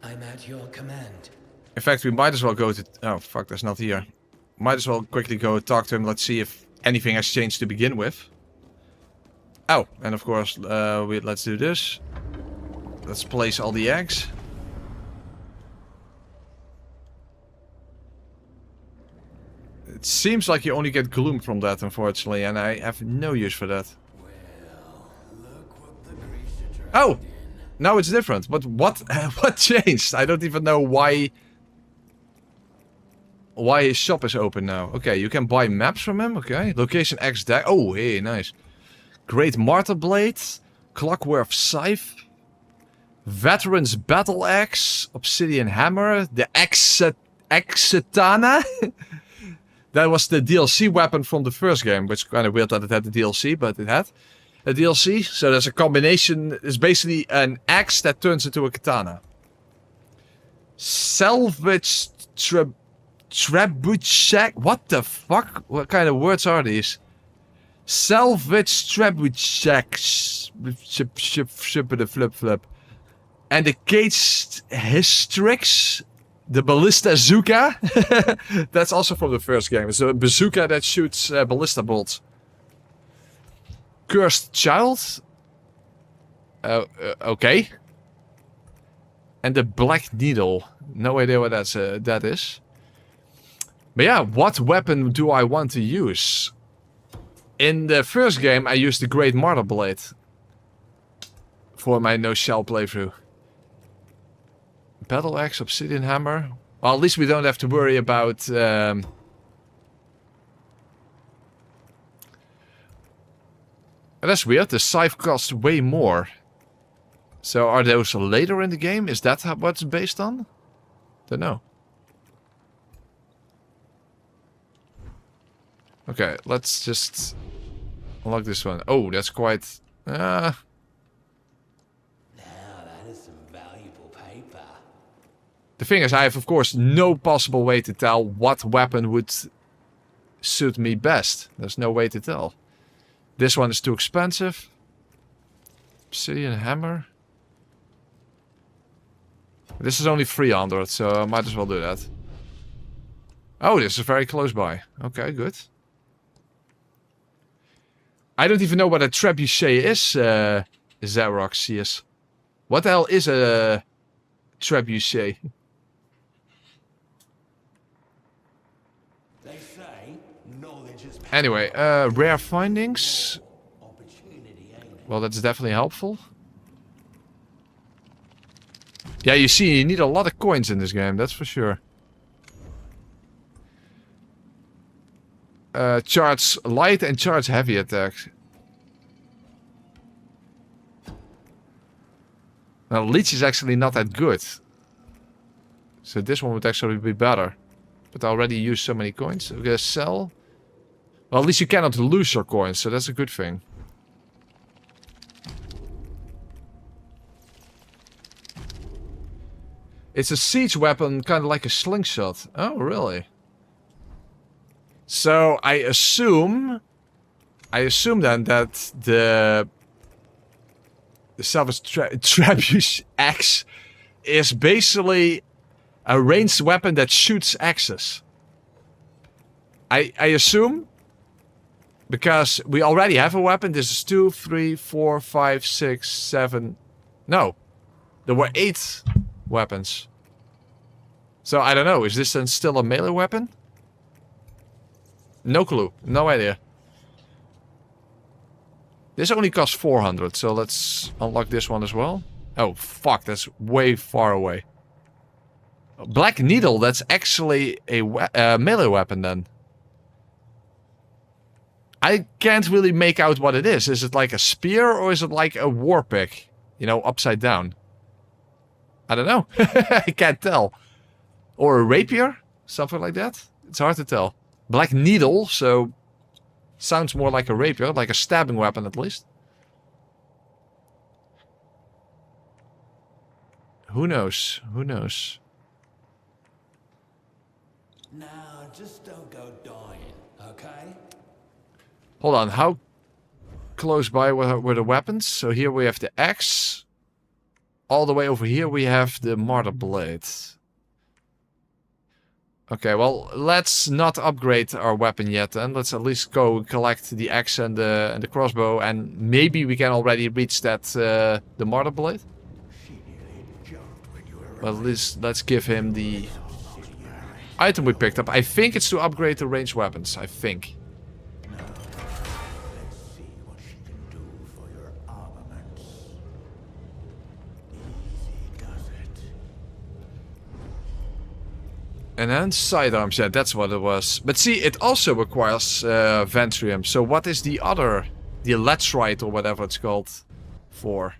E: I'm at your command.
A: In fact, we might as well go to... Oh, fuck, that's not here. Might as well quickly go talk to him. Let's see if anything has changed to begin with. Oh, and of course, let's do this. Let's place all the eggs. It seems like you only get gloom from that, unfortunately, and I have no use for that.
E: Well, look what the Grisha dragged
A: Oh!
E: in.
A: Now it's different, but what what changed? I don't even know why why his shop is open now. Okay, you can buy maps from him. Okay, location X deck. Oh, hey, nice. Great Martyr Blade, Clockwork Scythe, Veteran's Battle Axe, Obsidian Hammer, the Exitana. That was the DLC weapon from the first game, which is kind of weird that it had the DLC, but it had a DLC. So there's a combination. It's basically an axe that turns into a katana. Salvage trebuchet. What the fuck? What kind of words are these? Salvage trebuchet. Flip flip. And the caged hystrix. The ballista bazooka. That's also from the first game. It's a bazooka that shoots ballista bolts. Cursed child. Okay. And the black needle. No idea what that is. But yeah, what weapon do I want to use? In the first game, I used the Great Martyr Blade. For my no-shell playthrough. Battle Axe, Obsidian Hammer. Well, at least we don't have to worry about... That's weird. The scythe costs way more. So are those later in the game? Is that what it's based on? Don't know. Okay, let's just unlock this one. Oh, that's quite...
E: Now that is some valuable paper.
A: The thing is, I have, of course, no possible way to tell what weapon would suit me best. There's no way to tell. This one is too expensive. Obsidian Hammer. This is only 300, so I might as well do that. Oh, this is very close by. Okay, good. I don't even know what a trebuchet is, Xerox, yes. What the hell is a trebuchet?
E: They say knowledge is
A: Anyway, rare findings.
E: opportunity, ain't it?
A: Well, that's definitely helpful. Yeah, you see, you need a lot of coins in this game, that's for sure. Charge light and charge heavy attacks. Now, Leech is actually not that good. So this one would actually be better. But I already used so many coins. Okay, sell. Well, at least you cannot lose your coins, so that's a good thing. It's a siege weapon, kind of like a slingshot. Oh, really? So I assume then that the Salvage Trebuchet axe is basically a ranged weapon that shoots axes. I assume, because we already have a weapon. This is 2, 3, 4, 5, 6, 7. No, there were 8 weapons. So I don't know. Is this then still a melee weapon? No clue. No idea. This only costs 400, so let's unlock this one as well. Oh, fuck. That's way far away. Black Needle, that's actually a melee weapon then. I can't really make out what it is. Is it like a spear or is it like a war pick? You know, upside down. I don't know. I can't tell. Or a rapier? Something like that? It's hard to tell. Black Needle, so sounds more like a rapier, like a stabbing weapon at least. Who knows? Who knows?
E: Now, just don't go dying, okay?
A: Hold on, how close by were the weapons? So here we have the axe. All the way over here we have the Martyr Blade. Okay, well, let's not upgrade our weapon yet then. Let's at least go collect the axe and the crossbow, and maybe we can already reach that the Martyr Blade. Well, at least let's give him the item we picked up. I think it's to upgrade the ranged weapons, I think.
C: Let's see what she can do for your armaments. Easy does it.
A: And then sidearms, yeah, that's what it was. But see, it also requires Ventrium. So what is the other, the Laterite or whatever it's called, for?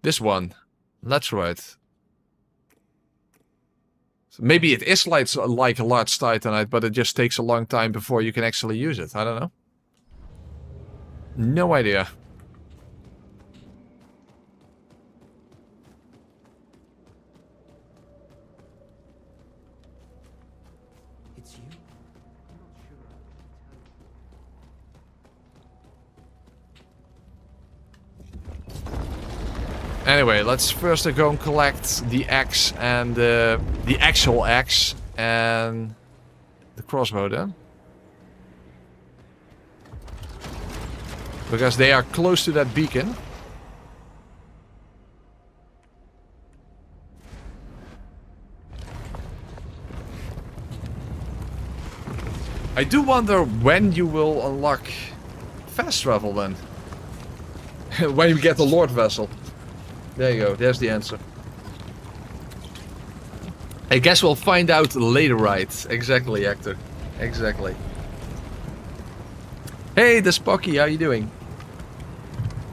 A: This one, Laterite. So maybe it is like a large titanite, but it just takes a long time before you can actually use it. I don't know. No idea.
E: It's you?
A: Anyway, let's first go and collect the axe and the actual axe and the crossbow then. Because they are close to that beacon. I do wonder when you will unlock fast travel then. When you get the Lord Vessel. There you go, there's the answer. I guess we'll find out later, right? Exactly, Hector. Exactly. Hey, the Spocky, how you doing?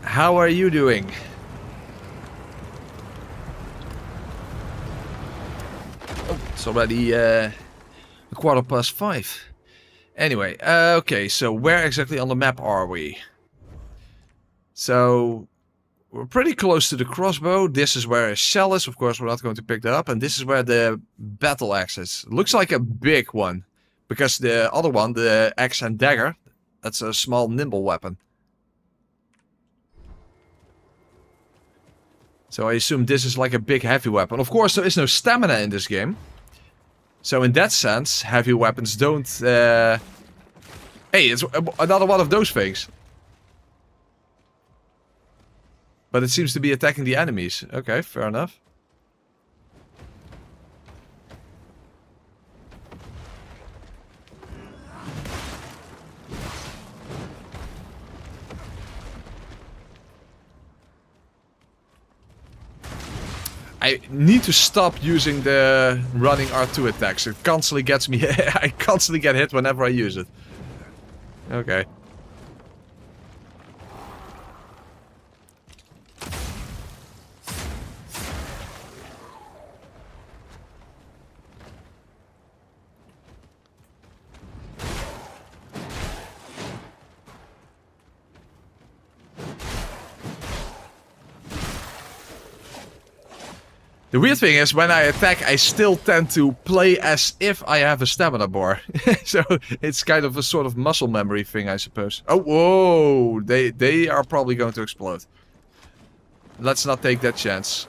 A: How are you doing? Oh, it's already a 5:15. Anyway, okay, so where exactly on the map are we? So, we're pretty close to the crossbow. This is where a shell is. Of course, we're not going to pick that up. And this is where the battle axe is. Looks like a big one. Because the other one, the axe and dagger, that's a small, nimble weapon. So I assume this is like a big, heavy weapon. Of course, there is no stamina in this game. So in that sense, heavy weapons don't... Hey, it's another one of those things. But it seems to be attacking the enemies. Okay, fair enough. I need to stop using the running R2 attacks. It constantly gets me... I constantly get hit whenever I use it. Okay. The weird thing is, when I attack, I still tend to play as if I have a stamina bar. So, it's kind of a sort of muscle memory thing, I suppose. Oh, whoa! They are probably going to explode. Let's not take that chance.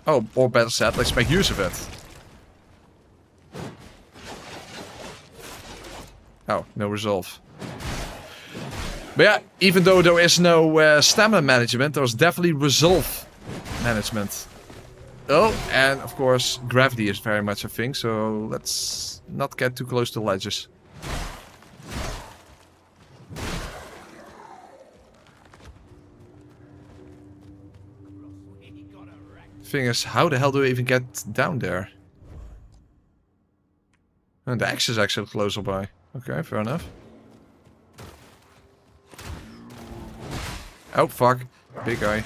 A: Oh, or better said, let's make use of it. Oh, no resolve. But yeah, even though there is no stamina management, there's definitely resolve management. Oh, and of course, gravity is very much a thing, so let's not get too close to ledges. Thing is, how the hell do we even get down there? And the axe is actually closer by. Okay, fair enough. Oh, fuck. Big guy.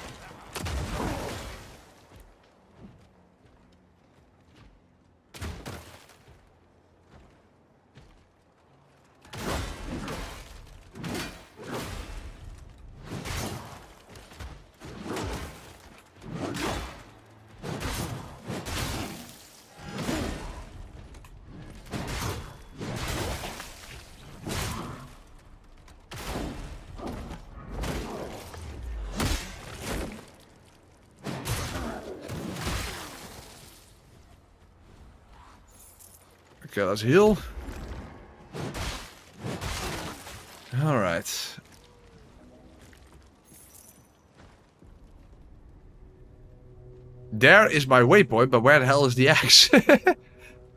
A: Okay, let's heal. Alright. There is my waypoint, but where the hell is the axe?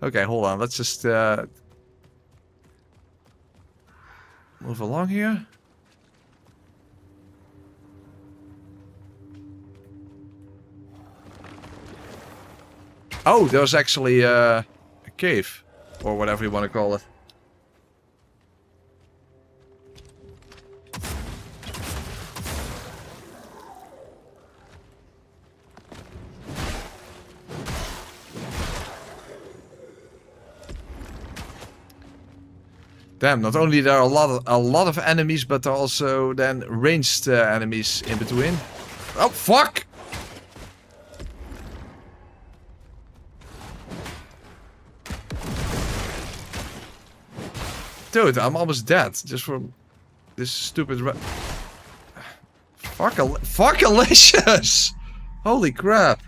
A: Okay, hold on. Let's just move along here. Oh, there's actually a cave. Or whatever you want to call it. Damn, not only there are a lot of enemies, but there are also then ranged enemies in between. Oh, fuck! Dude, I'm almost dead just from this stupid Fuckalicious! Holy crap.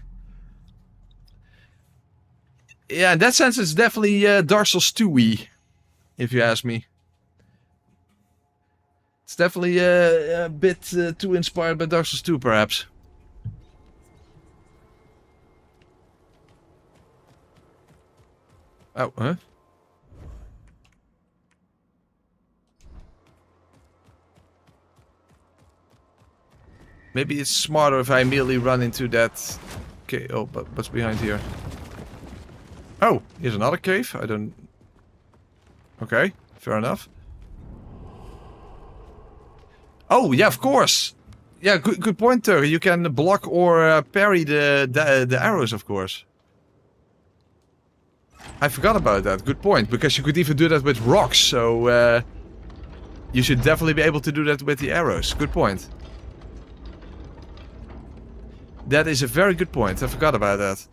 A: Yeah, in that sense it's definitely Dark Souls 2-y, if you ask me. It's definitely a bit too inspired by Dark Souls 2, perhaps. Oh, huh? Maybe it's smarter if I immediately run into that... Okay, oh, but what's behind here? Oh, here's another cave. I don't... Okay, fair enough. Oh, yeah, of course! Yeah, good point there. You can block or parry the arrows, of course. I forgot about that. Good point, because you could even do that with rocks, so... you should definitely be able to do that with the arrows. Good point. That is a very good point. I forgot about that.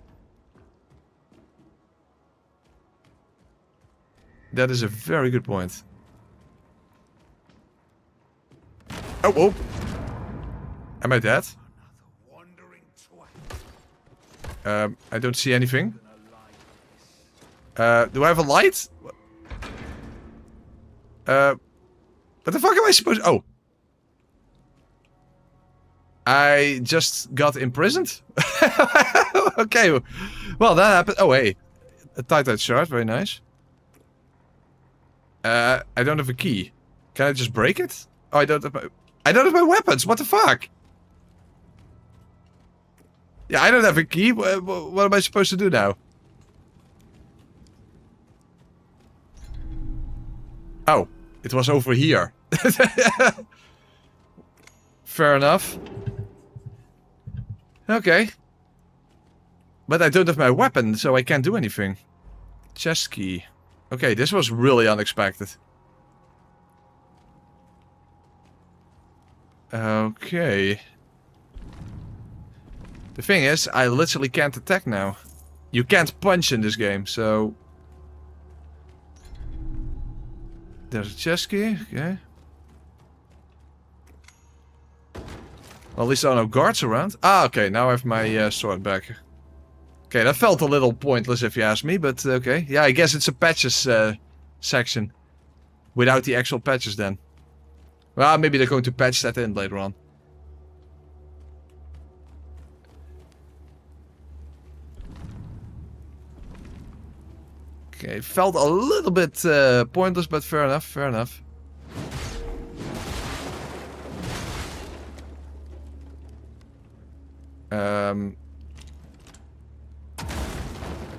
A: That is a very good point. Oh, oh. Am I dead? I don't see anything. Do I have a light? What the fuck am I supposed to... Oh. I just got imprisoned? Okay. Well, that happened. Oh, hey. A tight shard. Very nice. I don't have a key. Can I just break it? Oh, I don't have my weapons. What the fuck? Yeah, I don't have a key. What am I supposed to do now? Oh, it was over here. Fair enough. Okay. But I don't have my weapon, so I can't do anything. Chest key. Okay, this was really unexpected. Okay. The thing is, I literally can't attack now. You can't punch in this game, so... There's a chest key, okay. Well, at least there are no guards around. Ah, okay, now I have my sword back. Okay, that felt a little pointless if you ask me, but okay. Yeah, I guess it's a patches section. Without the actual patches then. Well, maybe they're going to patch that in later on. Okay, felt a little bit pointless, but fair enough, fair enough.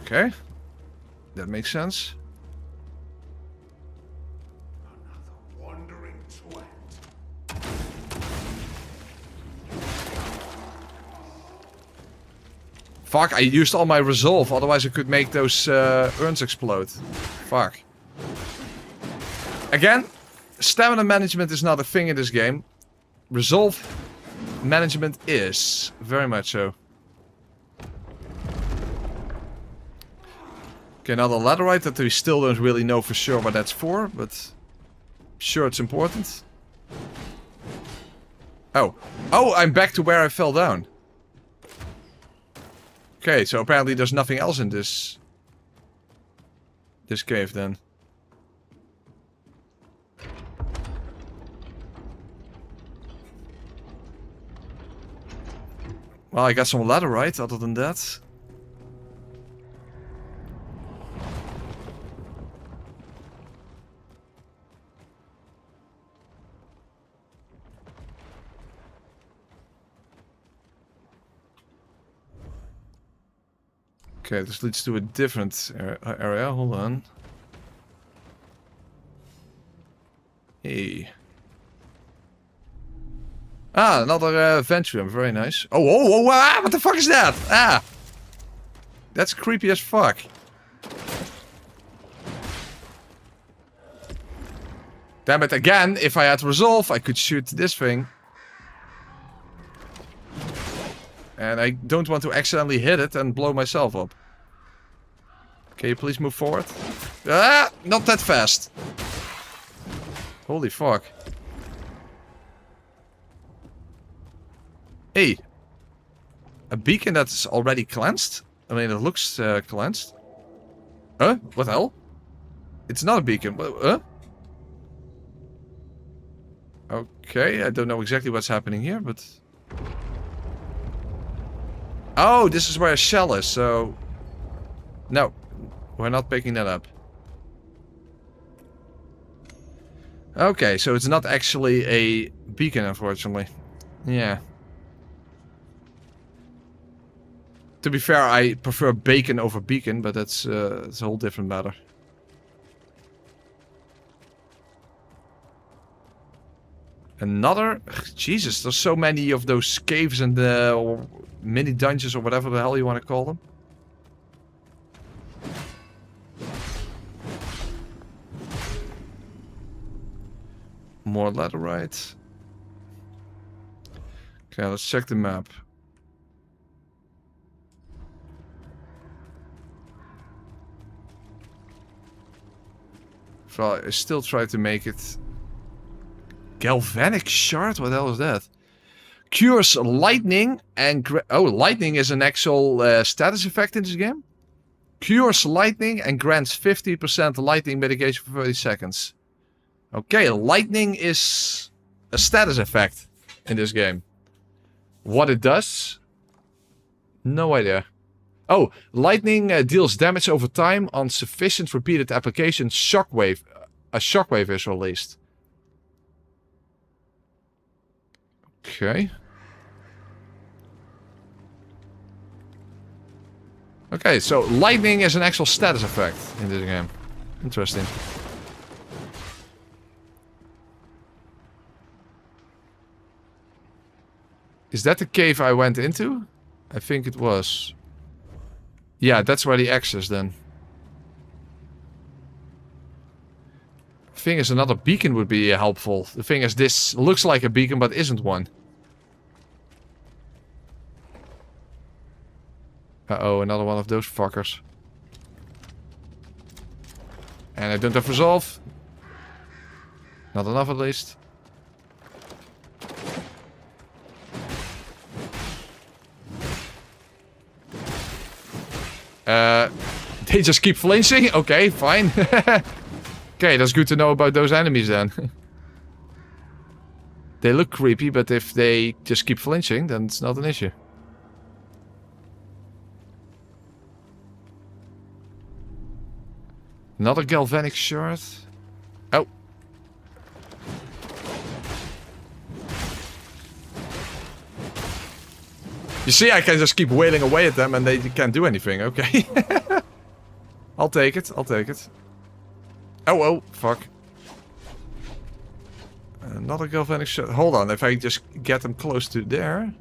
A: Okay. That makes sense. Fuck, I used all my resolve, otherwise I could make those urns explode. Fuck. Again, stamina management is not a thing in this game. Resolve management is. Very much so. Okay, another ladderite that we still don't really know for sure what that's for, but... sure it's important. Oh. Oh, I'm back to where I fell down. Okay, so apparently there's nothing else in this cave then. Well, I got some ladderite other than that. Okay, this leads to a different area. Hold on. Hey. Ah, another vent room. Very nice. Oh, oh, oh, ah, what the fuck is that? Ah! That's creepy as fuck. Damn it, again, if I had resolve, I could shoot this thing. And I don't want to accidentally hit it and blow myself up. Can you please move forward? Ah! Not that fast. Holy fuck. Hey. A beacon that's already cleansed? I mean, it looks cleansed. Huh? What the hell? It's not a beacon. Huh? Okay, I don't know exactly what's happening here, but... Oh, this is where a shell is, so... No, we're not picking that up. Okay, so it's not actually a beacon, unfortunately. Yeah. To be fair, I prefer bacon over beacon, but that's a whole different matter. Another? Ugh, Jesus, there's so many of those caves and or mini dungeons or whatever the hell you want to call them. More laterite. Okay, let's check the map. So I still try to make it... Galvanic shard? What the hell is that? Cures lightning and... Oh, lightning is an actual status effect in this game? Cures lightning and grants 50% lightning mitigation for 30 seconds. Okay, lightning is a status effect in this game. What it does? No idea. Oh, lightning deals damage over time on sufficient repeated application. Shockwave. A shockwave is released. Okay. Okay, so lightning is an actual status effect in this game. Interesting. Is that the cave I went into? I think it was. Yeah, that's where the X is then. The thing is, another beacon would be helpful. The thing is, this looks like a beacon, but isn't one. Uh-oh, another one of those fuckers. And I don't have resolve. Not enough, at least. They just keep flinching? Okay, fine. Okay, that's good to know about those enemies then. They look creepy, but if they just keep flinching, then it's not an issue. Another galvanic shard. Oh. You see, I can just keep wailing away at them and they can't do anything. Okay. I'll take it. I'll take it. Oh, oh, fuck. Another galvanic shard. Hold on, if I just get them close to there.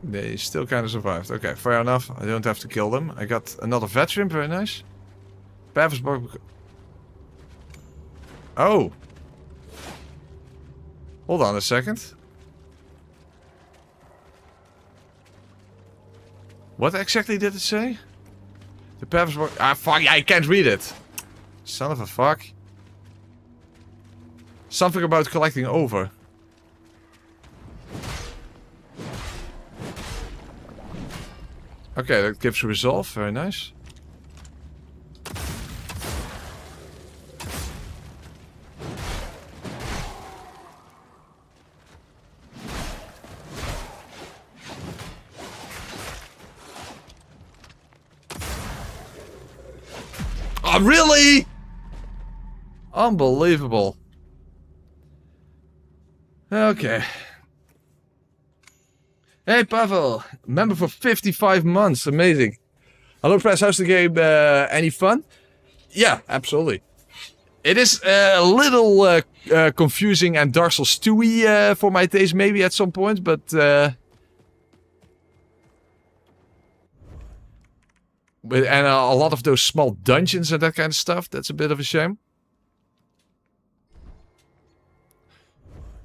A: They still kind of survived. Okay, fair enough. I don't have to kill them. I got another veteran, very nice. Paversborg. Oh. Hold on a second. What exactly did it say? The Paversborg... Ah, fuck, I can't read it. Son of a fuck. Something about collecting over. Okay, that gives resolve. Very nice. Oh, really? Unbelievable. Okay. Hey, Pavel. Member for 55 months. Amazing. Hello, Press. How's the game? Any fun? Yeah, absolutely. It is a little confusing and Dark Souls 2-y for my taste, maybe at some point, but... and a lot of those small dungeons and that kind of stuff, that's a bit of a shame.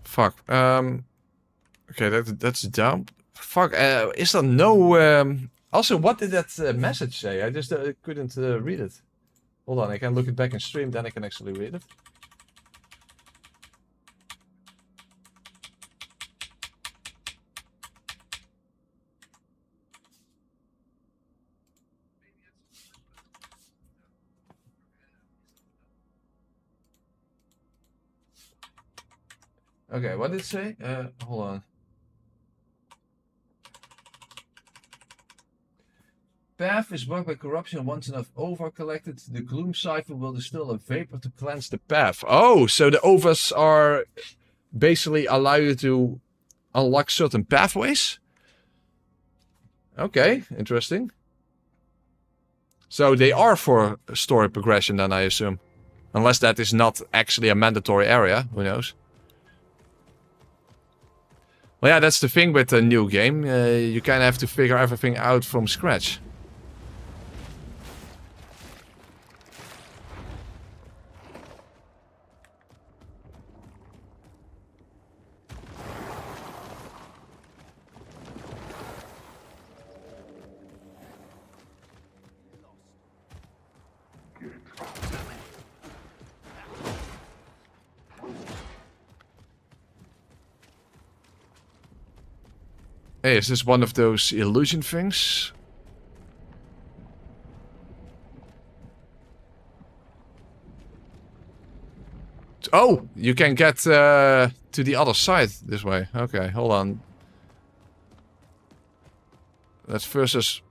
A: Fuck. Okay, that's dumb. Fuck, is there no... Also, what did that message say? I just couldn't read it. Hold on, I can look it back in stream, then I can actually read it. Okay, what did it say? Hold on. Path is blocked by corruption. Once enough ova collected, the gloom cipher will distill a vapor to cleanse the path. Oh, so the ovas are basically allow you to unlock certain pathways? Okay, interesting. So they are for story progression then, I assume. Unless that is not actually a mandatory area, who knows? Well, yeah, that's the thing with a new game. You kind of have to figure everything out from scratch. Hey, is this one of those illusion things? Oh, you can get to the other side this way. Okay, hold on. Let's first just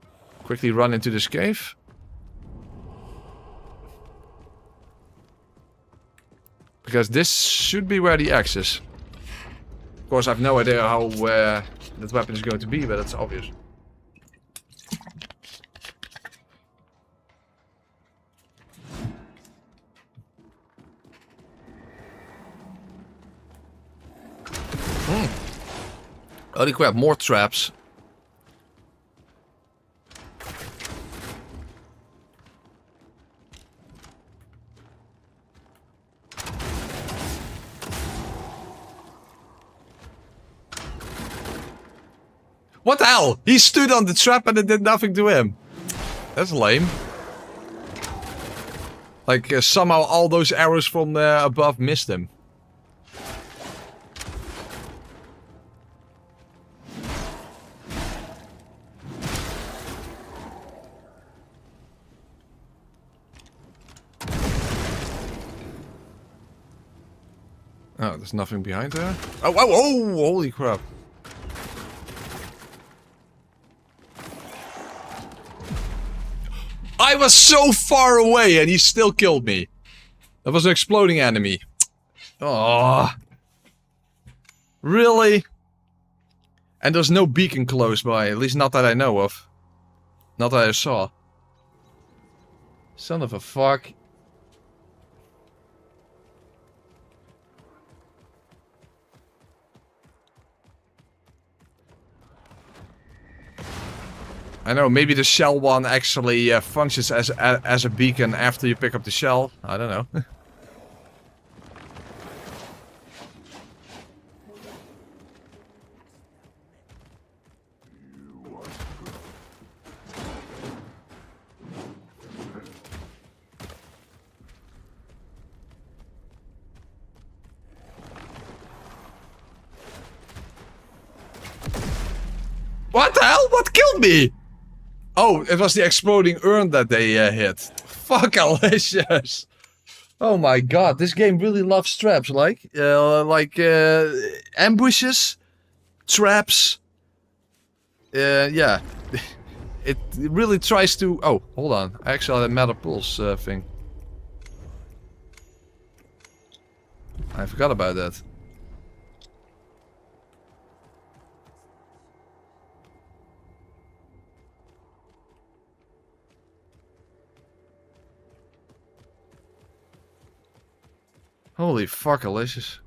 A: quickly run into this cave. Because this should be where the axe is. Of course, I have no idea how that weapon is going to be, but it's obvious. Holy crap, more traps. What the hell? He stood on the trap and it did nothing to him. That's lame. Like somehow all those arrows from above missed him. Oh, there's nothing behind there. Oh, oh, oh, holy crap. I was so far away and he still killed me. That was an exploding enemy. Oh. Really? And there's no beacon close by, at least not that I know of. Not that I saw. Son of a fuck. I know, maybe the shell one actually functions as a beacon after you pick up the shell. I don't know. What the hell? What killed me? Oh, it was the exploding urn that they hit. Fuck alicious. Oh my god, this game really loves traps, like ambushes, traps. Yeah. It really tries to... Oh, hold on. I actually had a Matter Pulse thing. I forgot about that. Holy fuck, Alicious.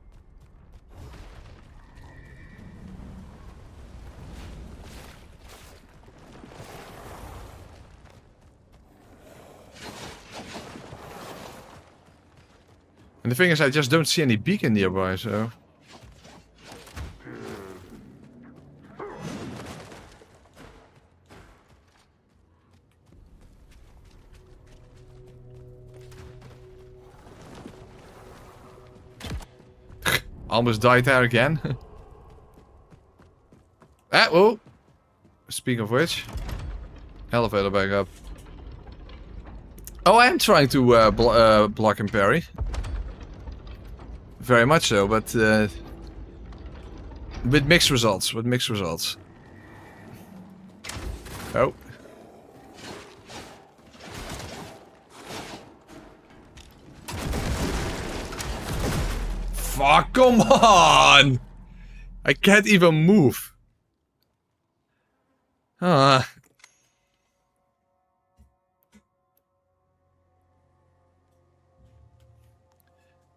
A: And the thing is, I just don't see any beacon nearby, so... Almost died there again. Ah, whoa! Speaking of which... Elevator back up. Oh, I am trying to block and parry. Very much so, but with mixed results. Oh. Fuck, come on! I can't even move. Ah.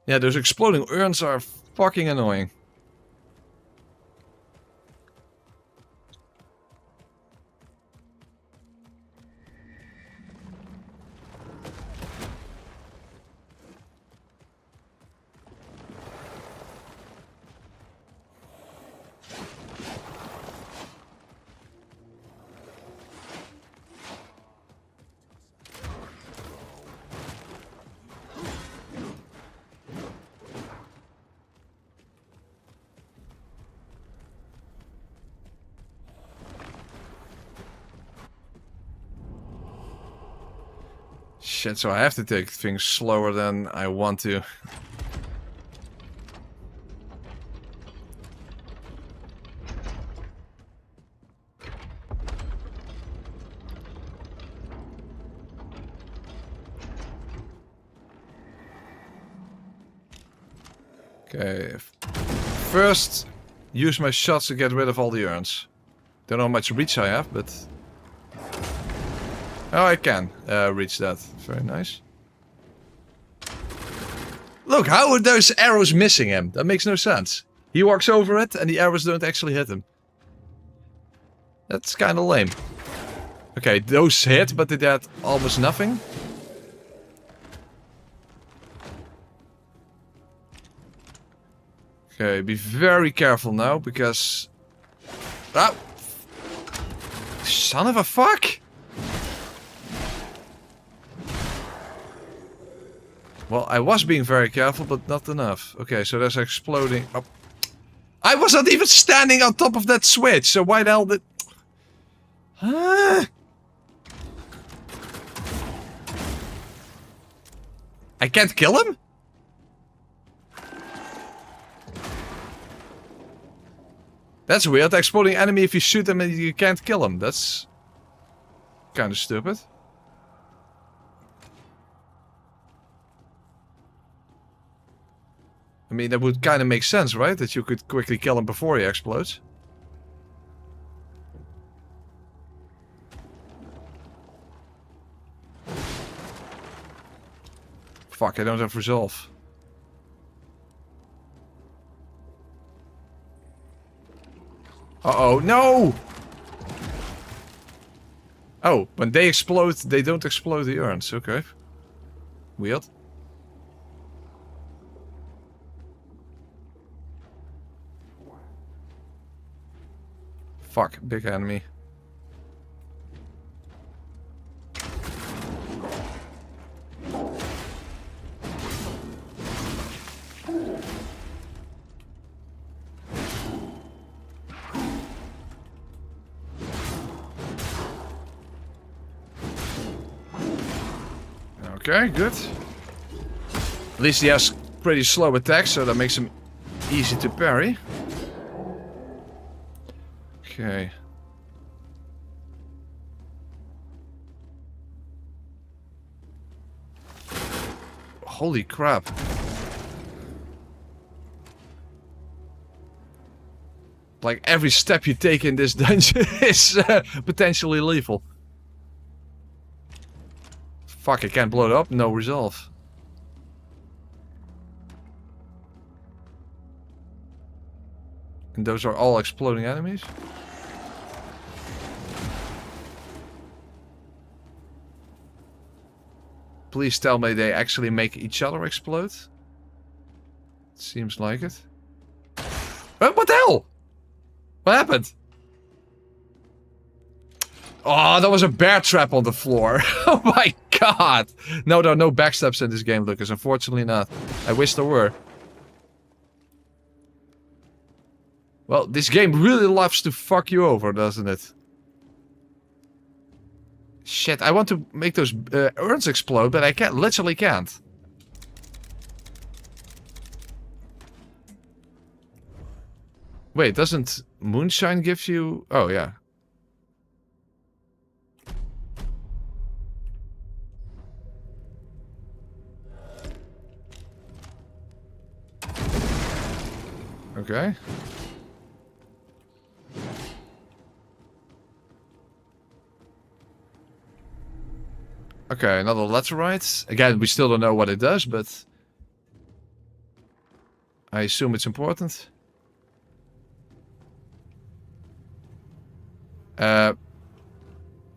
A: Yeah, those exploding urns are fucking annoying. Shit, so I have to take things slower than I want to. Okay. First, use my shots to get rid of all the urns. Don't know how much reach I have, but... Oh, I can reach that. Very nice. Look, how are those arrows missing him? That makes no sense. He walks over it and the arrows don't actually hit him. That's kind of lame. Okay, those hit, but did that almost nothing? Okay, be very careful now, because... Ah! Son of a fuck! Well, I was being very careful, but not enough. Okay, so there's exploding... Oh. I was not even standing on top of that switch, so why the hell did... Huh? I can't kill him? That's weird. Exploding enemy, if you shoot them, you can't kill him. That's... kind of stupid. I mean, that would kind of make sense, right? That you could quickly kill him before he explodes. Fuck, I don't have resolve. Uh-oh, no! Oh, when they explode, they don't explode the urns. Okay. Weird. Fuck, big enemy. Okay, good. At least he has pretty slow attacks, so that makes him easy to parry. Okay. Holy crap. Like every step you take in this dungeon is potentially lethal. Fuck, I can't blow it up, no resolve. And those are all exploding enemies? Please tell me they actually make each other explode. Seems like it. What the hell? What happened? Oh, that was a bear trap on the floor. Oh my god. No, there are no backstabs in this game, Lucas. Unfortunately not. I wish there were. Well, this game really loves to fuck you over, doesn't it? Shit, I want to make those urns explode, but I can't. Literally can't. Wait, doesn't moonshine give you... Oh, yeah. Okay. Okay, another laterite. Again, we still don't know what it does, but... I assume it's important.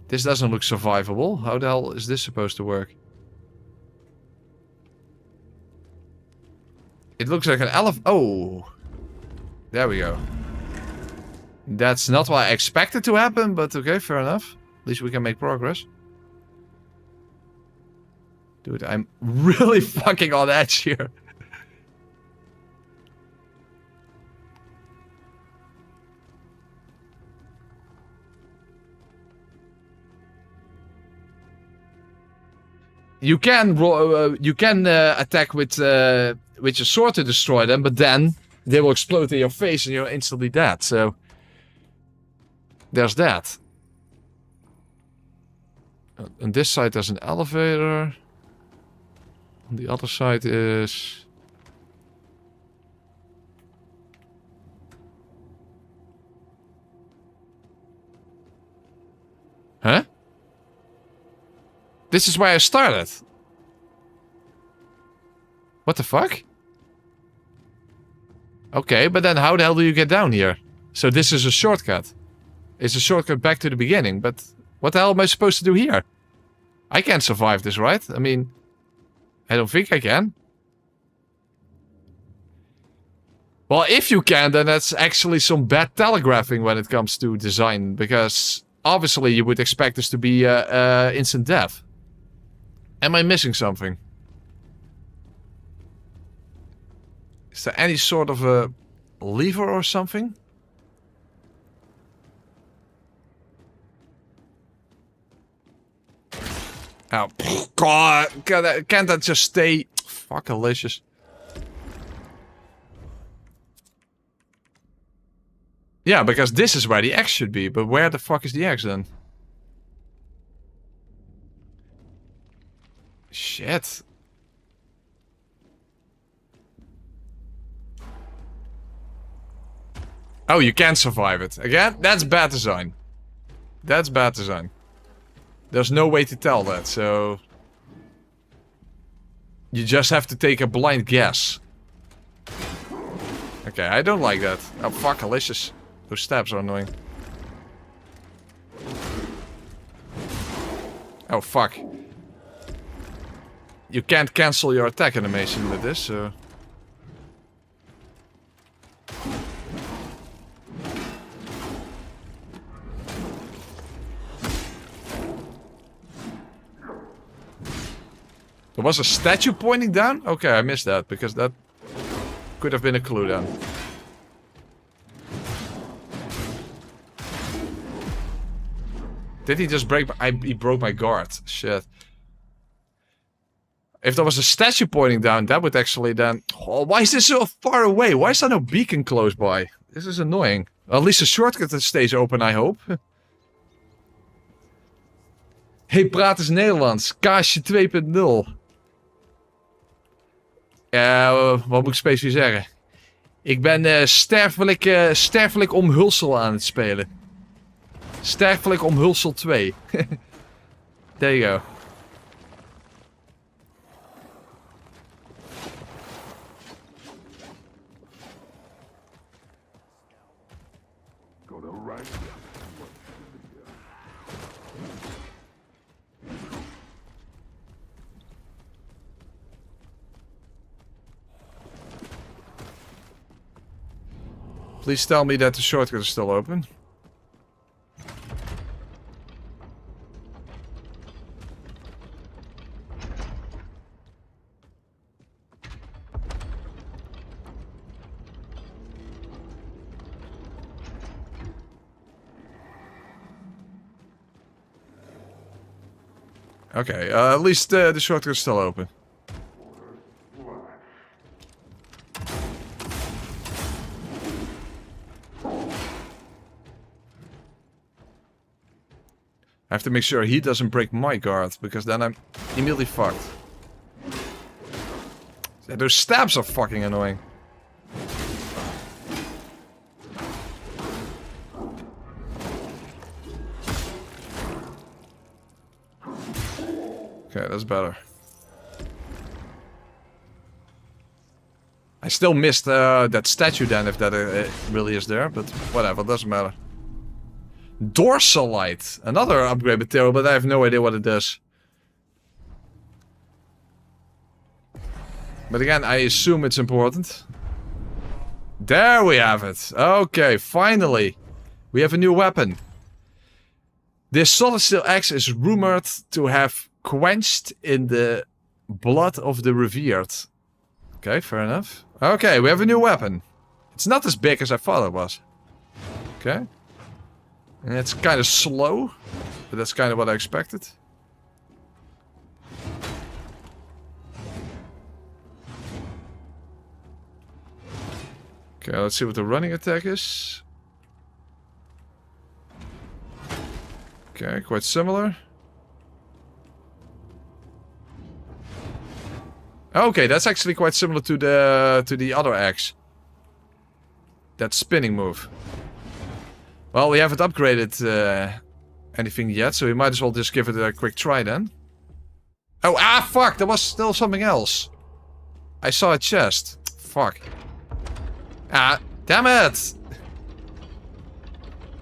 A: This doesn't look survivable. How the hell is this supposed to work? It looks like an elephant. Oh! There we go. That's not what I expected to happen, but okay, fair enough. At least we can make progress. Dude, I'm really fucking on edge here. You can attack with your sword to destroy them, but then they will explode in your face and you're instantly dead. So there's that. On this side there's an elevator. On the other side is... Huh? This is where I started. What the fuck? Okay, but then how the hell do you get down here? So this is a shortcut. It's a shortcut back to the beginning, but what the hell am I supposed to do here? I can't survive this, right? I mean, I don't think I can. Well, if you can, then that's actually some bad telegraphing when it comes to design, because obviously you would expect this to be instant death. Am I missing something? Is there any sort of a lever or something? Oh, God, can't that just stay? Fuck, delicious. Yeah, because this is where the X should be, but where the fuck is the X then? Shit. Oh, you can't survive it. Again? That's bad design. That's bad design. There's no way to tell that, so... You just have to take a blind guess. Okay, I don't like that. Oh, fuck, delicious. Those stabs are annoying. Oh, fuck. You can't cancel your attack animation with this, so... There was a statue pointing down? Okay, I missed that, because that could have been a clue then. Did he just break my... he broke my guard. Shit. If there was a statue pointing down, that would actually then... Oh, why is this so far away? Why is there no beacon close by? This is annoying. At least the shortcut that stays open, I hope. Hey, praat eens Nederlands. Kaasje 2.0. Wat moet ik specifiek zeggen? Ik ben sterfelijk omhulsel aan het spelen. Sterfelijk omhulsel 2. There you go. Please tell me that the shortcut is still open. Okay, at least the shortcut is still open. I have to make sure he doesn't break my guard, because then I'm immediately fucked. Yeah, those stabs are fucking annoying. Okay, that's better. I still missed that statue then, if that really is there, but whatever, doesn't matter. Dorsalite, another upgrade material, but I have no idea what it does. But again, I assume it's important. There we have it. Okay, finally. We have a new weapon. This solid steel axe is rumored to have quenched in the blood of the revered. Okay, fair enough. Okay, we have a new weapon. It's not as big as I thought it was. Okay. And it's kind of slow, but that's kind of what I expected. Okay, let's see what the running attack is. Okay, quite similar. Okay, that's actually quite similar to the other axe. That spinning move. Well, we haven't upgraded anything yet, so we might as well just give it a quick try then. Oh, fuck! There was still something else. I saw a chest. Fuck. Damn it!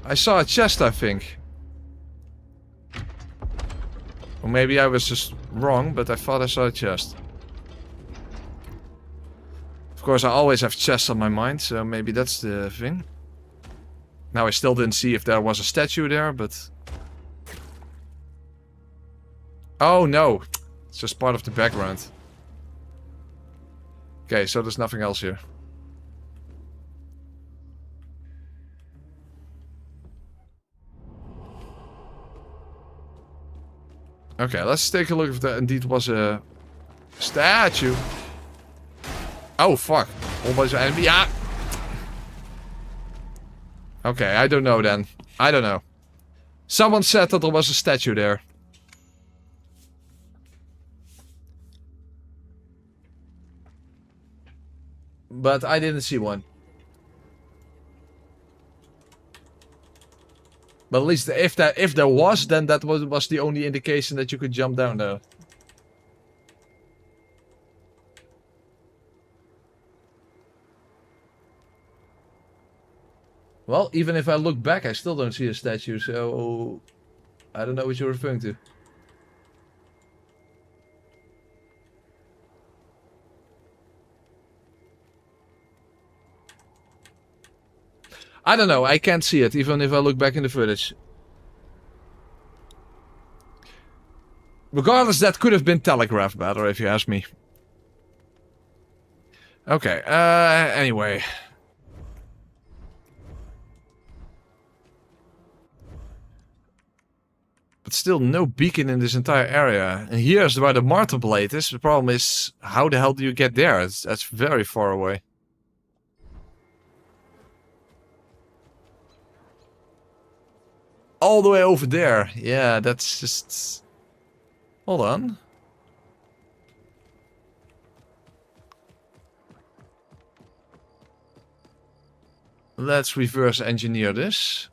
A: I saw a chest, I think. Or maybe I was just wrong, but I thought I saw a chest. Of course, I always have chests on my mind, so maybe that's the thing. Now, I still didn't see if there was a statue there, but... Oh, no. It's just part of the background. Okay, so there's nothing else here. Okay, let's take a look if there indeed was a statue. Oh, fuck. All by the enemy. Okay, I don't know then. I don't know. Someone said that there was a statue there. But I didn't see one. But at least if there was, then that was the only indication that you could jump down there. Well, even if I look back, I still don't see a statue, so... I don't know what you're referring to. I don't know, I can't see it, even if I look back in the footage. Regardless, that could have been telegraphed better, if you ask me. Okay, anyway... But still no beacon in this entire area. And here's where the Martyr Blade is. The problem is, how the hell do you get there? That's very far away. All the way over there. Yeah, that's just... Hold on. Let's reverse engineer this.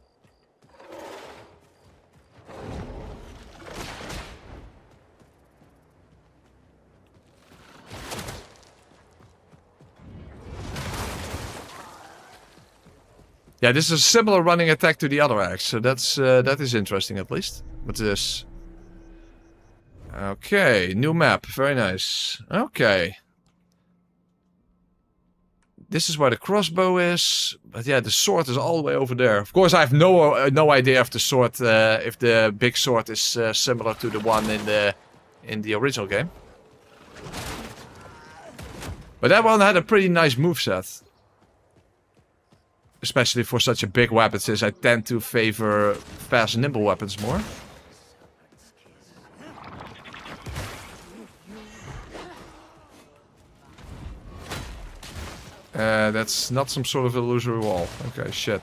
A: Yeah, this is a similar running attack to the other axe, so that is interesting at least. What's this? Okay, new map, very nice. Okay. This is where the crossbow is, but yeah, the sword is all the way over there. Of course, I have no idea if the sword, if the big sword is similar to the one in the original game. But that one had a pretty nice moveset. Especially for such a big weapon, since I tend to favor fast and nimble weapons more. That's not some sort of illusory wall. Okay, shit.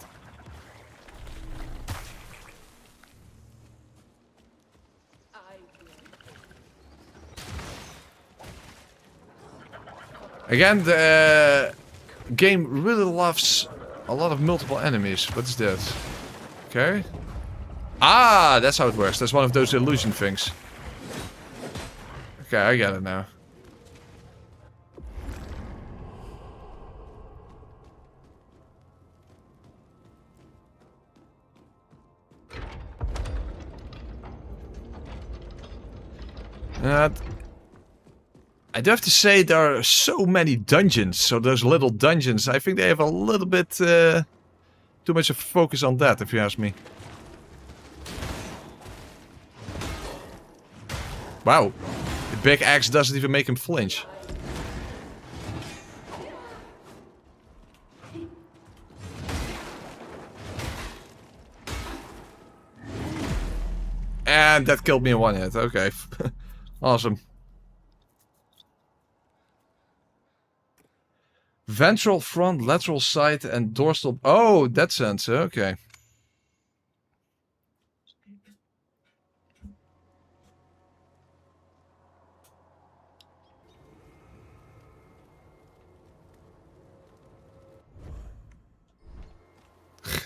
A: Again, the game really loves a lot of multiple enemies. What's that? Okay. Ah, that's how it works. That's one of those illusion things. Okay, I get it now. I do have to say there are so many dungeons. So those little dungeons, I think they have a little bit too much of focus on that, if you ask me. Wow, the big axe doesn't even make him flinch. And that killed me in one hit. Okay. Awesome. Ventral front, lateral side, and dorsal... Oh, that sense. Okay.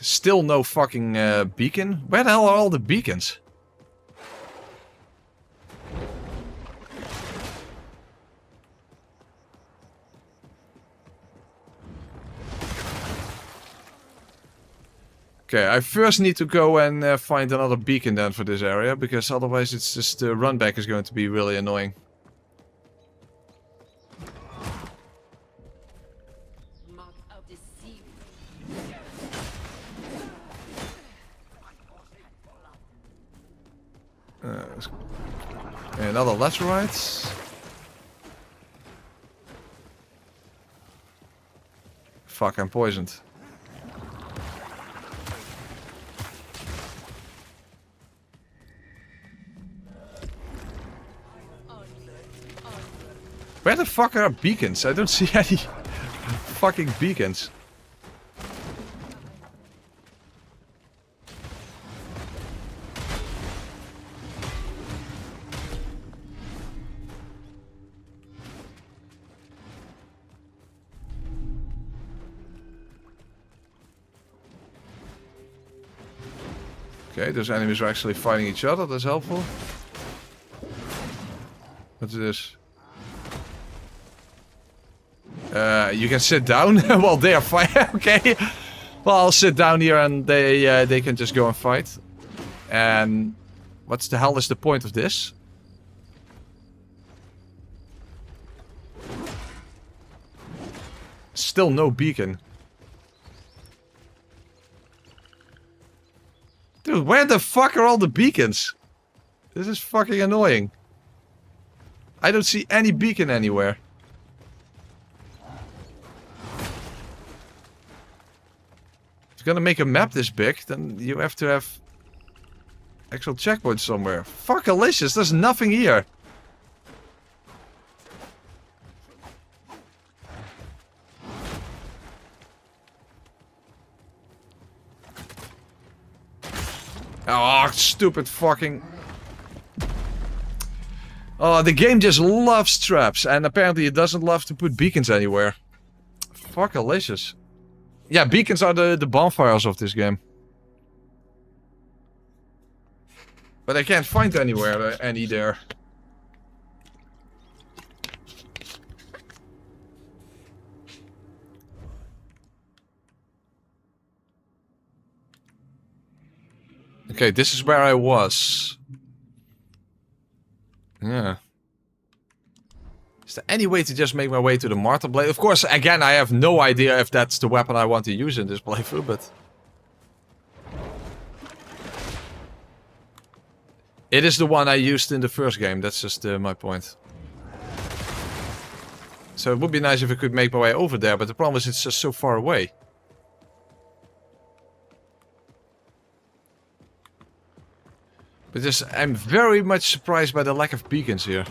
A: Still no fucking beacon? Where the hell are all the beacons? Okay, I first need to go and find another beacon then for this area, because otherwise it's just the run back is going to be really annoying. Another laterite. Fuck, I'm poisoned. Where the fuck are beacons? I don't see any fucking beacons. Okay, those enemies are actually fighting each other. That's helpful. What's this? You can sit down while they are fighting. Okay. Well, I'll sit down here and they can just go and fight. And what's the hell is the point of this? Still no beacon. Dude, where the fuck are all the beacons? This is fucking annoying. I don't see any beacon anywhere. If you're gonna make a map this big, then you have to have actual checkpoints somewhere. Fuckalicious, there's nothing here. Oh, stupid fucking... Oh, the game just loves traps, and apparently it doesn't love to put beacons anywhere. Fuckalicious. Yeah, beacons are the bonfires of this game. But I can't find any there. Okay, this is where I was. Yeah. Is there any way to just make my way to the Martyr Blade? Of course, again, I have no idea if that's the weapon I want to use in this playthrough, but... It is the one I used in the first game, that's just my point. So it would be nice if I could make my way over there, but the problem is it's just so far away. But just, I'm very much surprised by the lack of beacons here.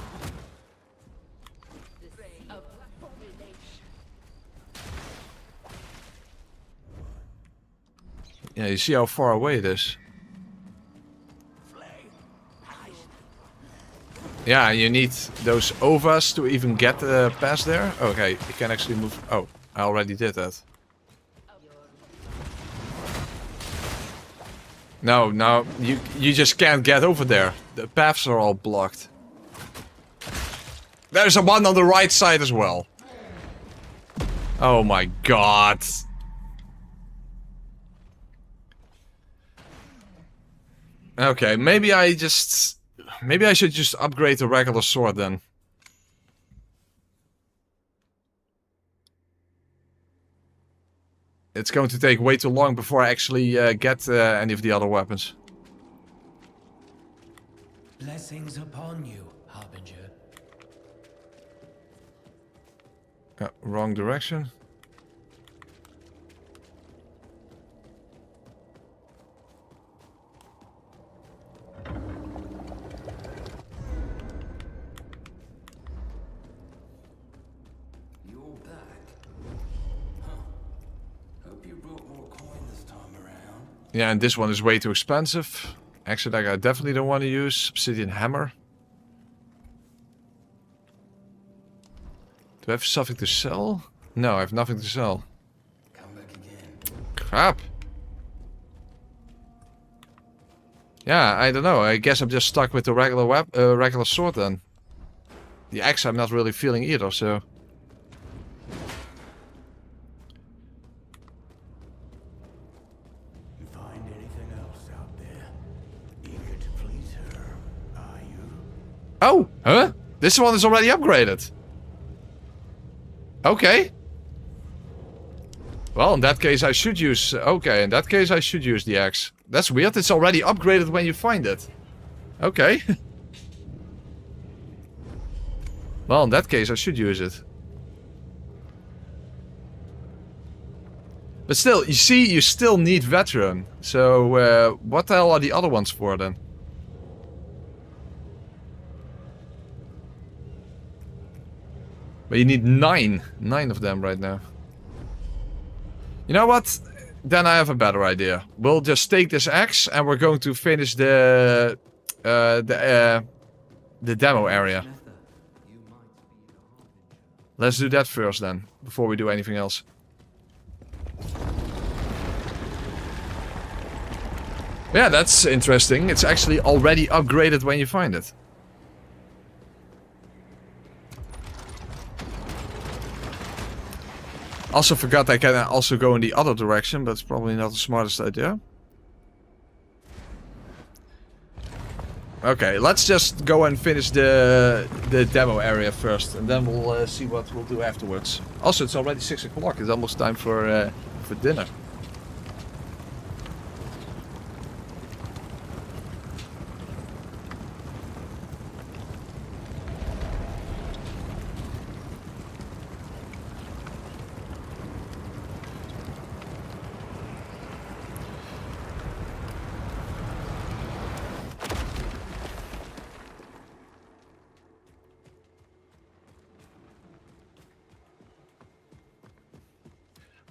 A: Yeah, you see how far away it is. Yeah, you need those ovas to even get past there. Okay, you can actually move. Oh, I already did that. No, no, you just can't get over there. The paths are all blocked. There's a one on the right side as well. Oh my god. Okay, maybe I should just upgrade the regular sword then. It's going to take way too long before I actually get any of the other weapons.
E: Blessings upon you, Harbinger.
A: Wrong direction. Yeah, and this one is way too expensive. Actually, like, I definitely don't want to use Obsidian Hammer. Do I have something to sell? No, I have nothing to sell.
E: Come back again.
A: Crap. Yeah, I don't know. I guess I'm just stuck with the regular sword then. The axe I'm not really feeling either, so... Oh, huh? This one is already upgraded. Okay. Well, in that case I should use... Okay, in that case I should use the axe. That's weird, it's already upgraded when you find it. Okay. Well, in that case I should use it. But still, you see, you still need veteran. So, what the hell are the other ones for then? But you need 9 of them right now. You know what? Then I have a better idea. We'll just take this axe and we're going to finish the demo area. Let's do that first then, before we do anything else. Yeah, that's interesting. It's actually already upgraded when you find it. Also forgot I can also go in the other direction, but it's probably not the smartest idea. Okay, let's just go and finish the demo area first, and then we'll see what we'll do afterwards. Also, it's already 6 o'clock. It's almost time for dinner.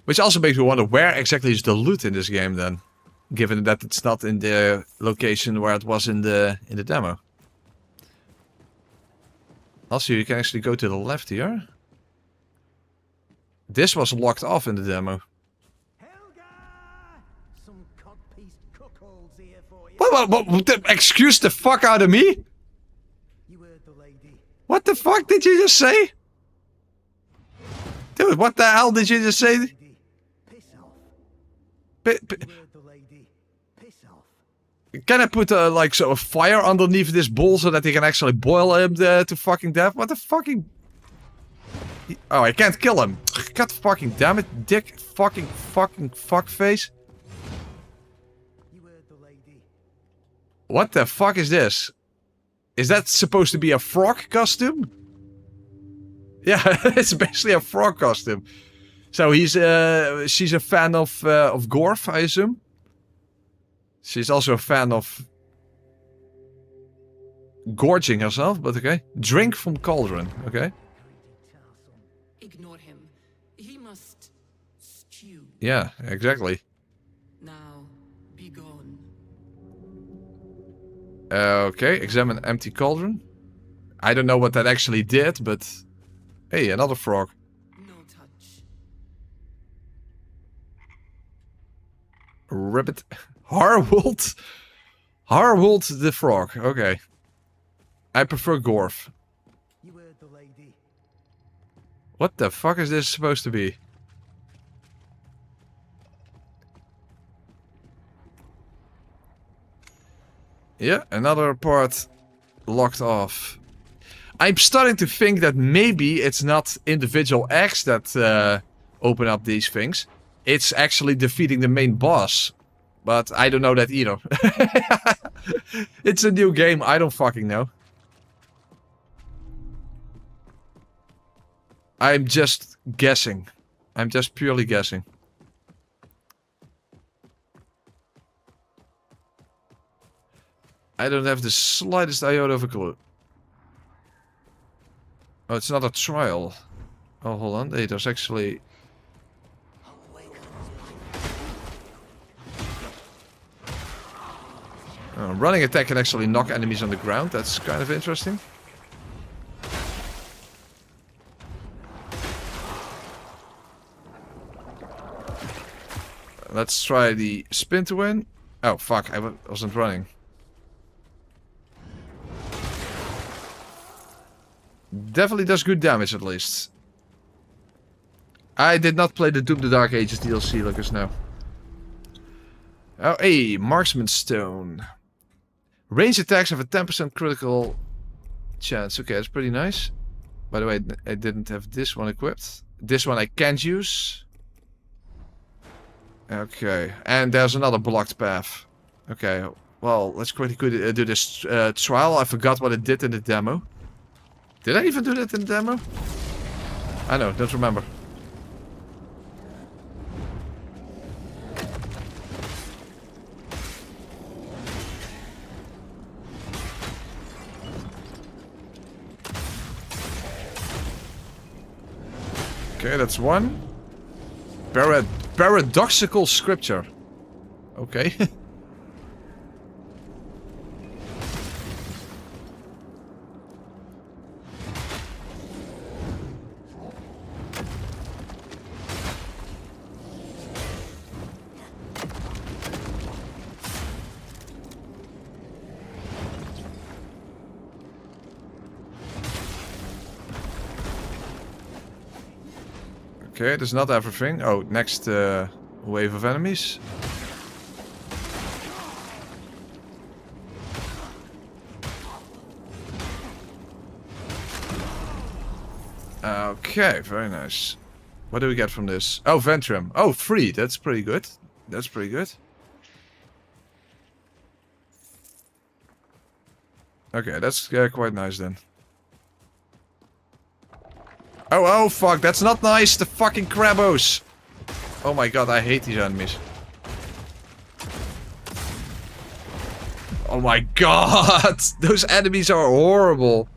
A: Which also makes me wonder, where exactly is the loot in this game then? Given that it's not in the location where it was in the demo. Also, you can actually go to the left here. This was locked off in the demo. What, excuse the fuck out of me? What the fuck did you just say? Dude, what the hell did you just say? Can I put like sort of fire underneath this bowl so that they can actually boil him to fucking death? What the fucking... Oh, I can't kill him. God fucking damn it, dick fucking fuckface.
F: You heard the lady.
A: What the fuck is this? Is that supposed to be a frog costume? Yeah, it's basically a frog costume. So she's a fan of Gorf, I assume. She's also a fan of gorging herself, but okay. Drink from cauldron, okay.
D: Ignore him. He must stew.
A: Yeah, exactly.
D: Now, be gone.
A: Okay, examine empty cauldron. I don't know what that actually did, but... Hey, another frog.
D: No touch.
A: Ribbit. Harwold? Harwold the frog, okay. I prefer Gorf.
F: You heard the lady.
A: What the fuck is this supposed to be? Yeah, another part locked off. I'm starting to think that maybe it's not individual acts that open up these things. It's actually defeating the main boss. But I don't know that either. It's a new game, I don't fucking know. I'm just guessing. I'm just purely guessing. I don't have the slightest iota of a clue. Oh, it's not a trial. Oh, hold on. Hey, there's actually... running attack can actually knock enemies on the ground. That's kind of interesting. Let's try the spin to win. Oh, fuck. I wasn't running. Definitely does good damage, at least. I did not play the Doom the Dark Ages DLC, look us know. Oh, hey, Marksman Stone. Range attacks have a 10% critical chance. Okay, that's pretty nice. By the way, I didn't have this one equipped. This one I can't use. Okay, and there's another blocked path. Okay, well, let's quickly do this trial. I forgot what it did in the demo. Did I even do that in the demo? I know, don't remember. Okay, that's one. Paradoxical scripture. Okay. Okay, that's not everything. Oh, next wave of enemies. Okay, very nice. What do we get from this? Oh, Ventrum. Oh, 3. That's pretty good. That's pretty good. Okay, that's quite nice then. Oh, fuck, that's not nice, the fucking Krabos! Oh my god, I hate these enemies. Oh my god! Those enemies are horrible!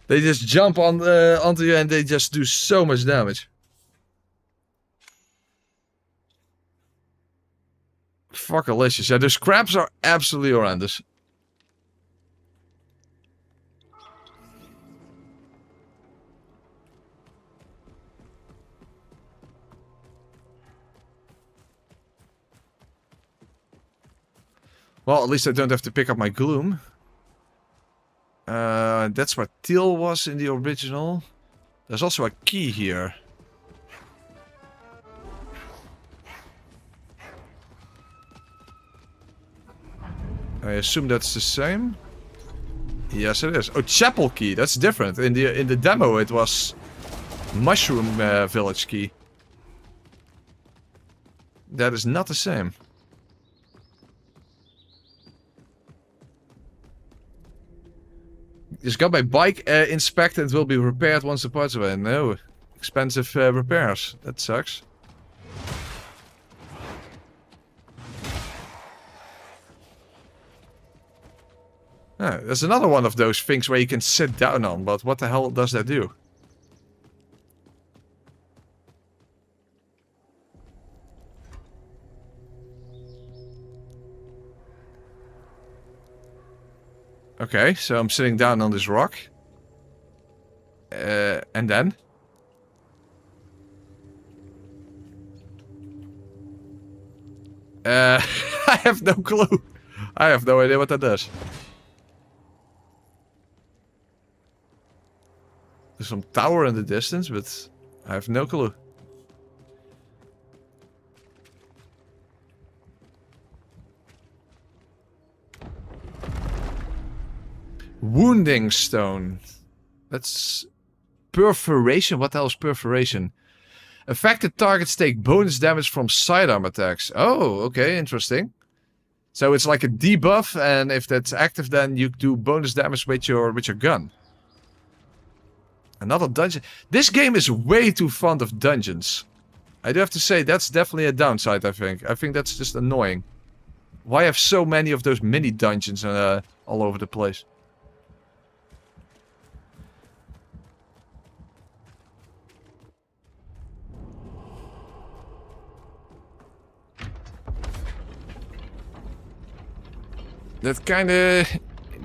A: They just jump on onto you and they just do so much damage. Fuckalicious. Yeah, those crabs are absolutely horrendous. Well, at least I don't have to pick up my gloom. That's what Teal was in the original. There's also a key here. I assume that's the same. Yes, it is. Oh, chapel key. That's different. In the demo, it was mushroom village key. That is not the same. Just got my bike inspected. It will be repaired once the parts are in. No, expensive repairs. That sucks. Ah, there's another one of those things where you can sit down on, but what the hell does that do? Okay, so I'm sitting down on this rock. And then? I have no clue. I have no idea what that does. There's some tower in the distance, but I have no clue. Wounding stone. That's perforation. What the hell is perforation? Affected targets take bonus damage from sidearm attacks. Oh, okay, interesting. So it's like a debuff, and if that's active, then you do bonus damage with your gun. Another dungeon. This game is way too fond of dungeons. I do have to say, that's definitely a downside, I think. I think that's just annoying. Why have so many of those mini dungeons all over the place? That kinda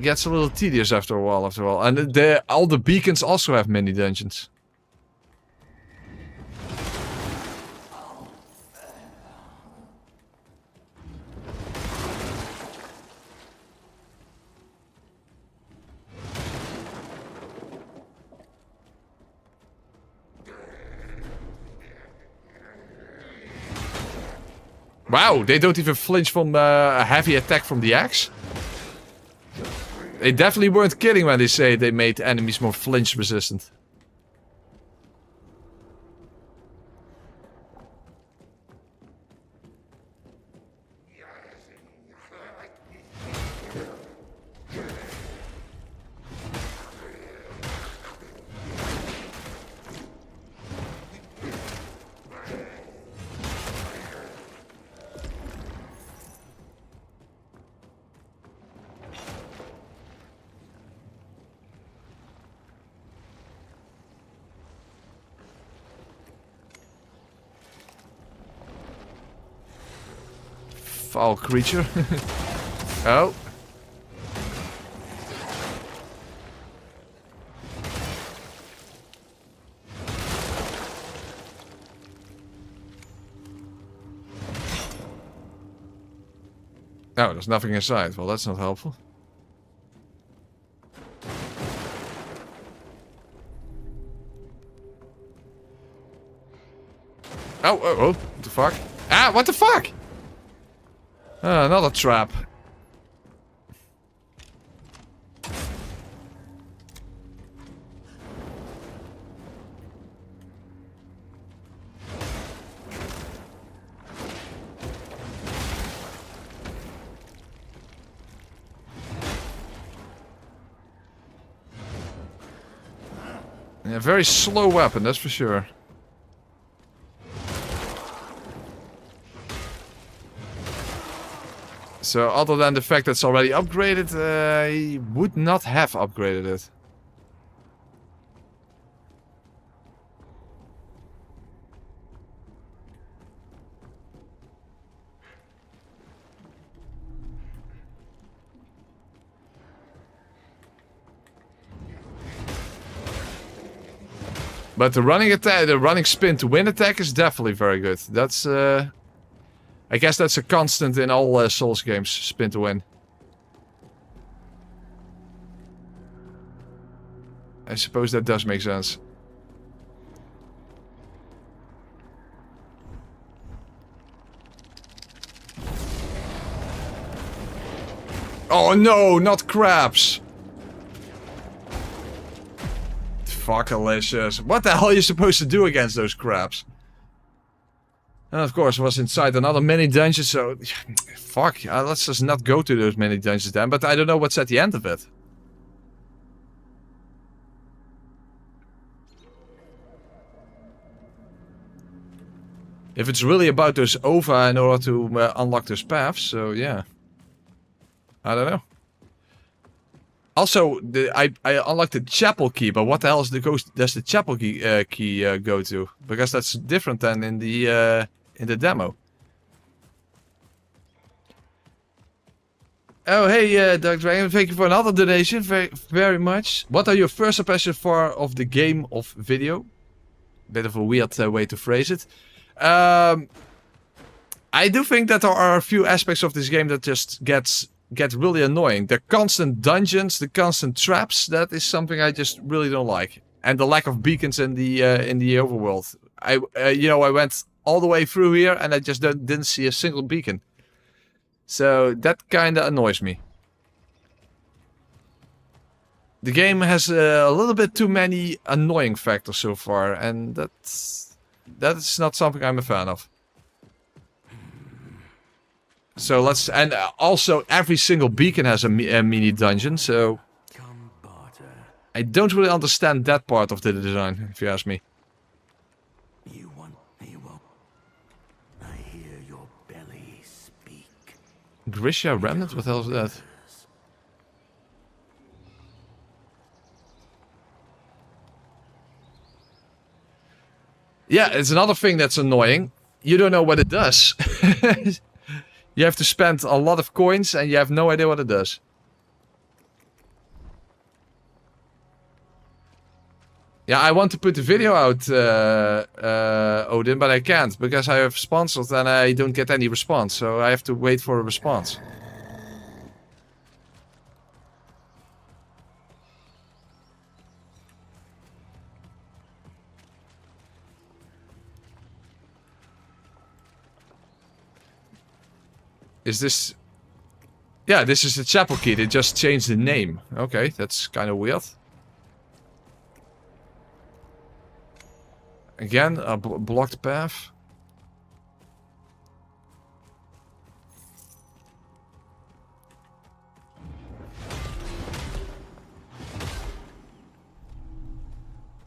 A: gets a little tedious after a while, And all the beacons also have mini dungeons. Wow, they don't even flinch from a heavy attack from the axe? They definitely weren't kidding when they say they made enemies more flinch resistant. Foul creature. Oh. Oh, there's nothing inside. Well, that's not helpful. Oh, what the fuck? Ah, what the fuck? Another trap. Yeah, very slow weapon, that's for sure. So other than the fact that it's already upgraded, I would not have upgraded it. But the running attack, the running spin to win attack is definitely very good. That's I guess that's a constant in all Souls games, spin to win. I suppose that does make sense. Oh no, not crabs. Fuckalicious. What the hell are you supposed to do against those crabs? And of course, I was inside another mini dungeon, so... Fuck, let's just not go to those mini dungeons then, but I don't know what's at the end of it. If it's really about those OVA in order to unlock those paths, so yeah. I don't know. Also, I unlocked the chapel key, but what the hell is does the chapel key go to? Because that's different than in the demo. Oh hey, Dark Dragon, thank you for another donation, very much. What are your first impressions of the game of video? Bit of a weird way to phrase it. I do think that there are a few aspects of this game that just get really annoying. The constant dungeons, the constant traps, that is something I just really don't like. And the lack of beacons in the overworld. I went all the way through here and I just didn't see a single beacon. So that kinda annoys me. The game has a little bit too many annoying factors so far, and that's not something I'm a fan of. So and also every single beacon has a mini dungeon, so I don't really understand that part of the design, if you ask me.
C: You want me, well, I hear your belly speak.
A: Grisha Remnant? What the hell is that? Yeah, it's another thing that's annoying. You don't know what it does. You have to spend a lot of coins and you have no idea what it does. Yeah, I want to put the video out, Odin, but I can't because I have sponsors and I don't get any response. So I have to wait for a response. Is this... Yeah, this is the chapel key. They just changed the name. Okay, that's kind of weird. Again, a blocked path.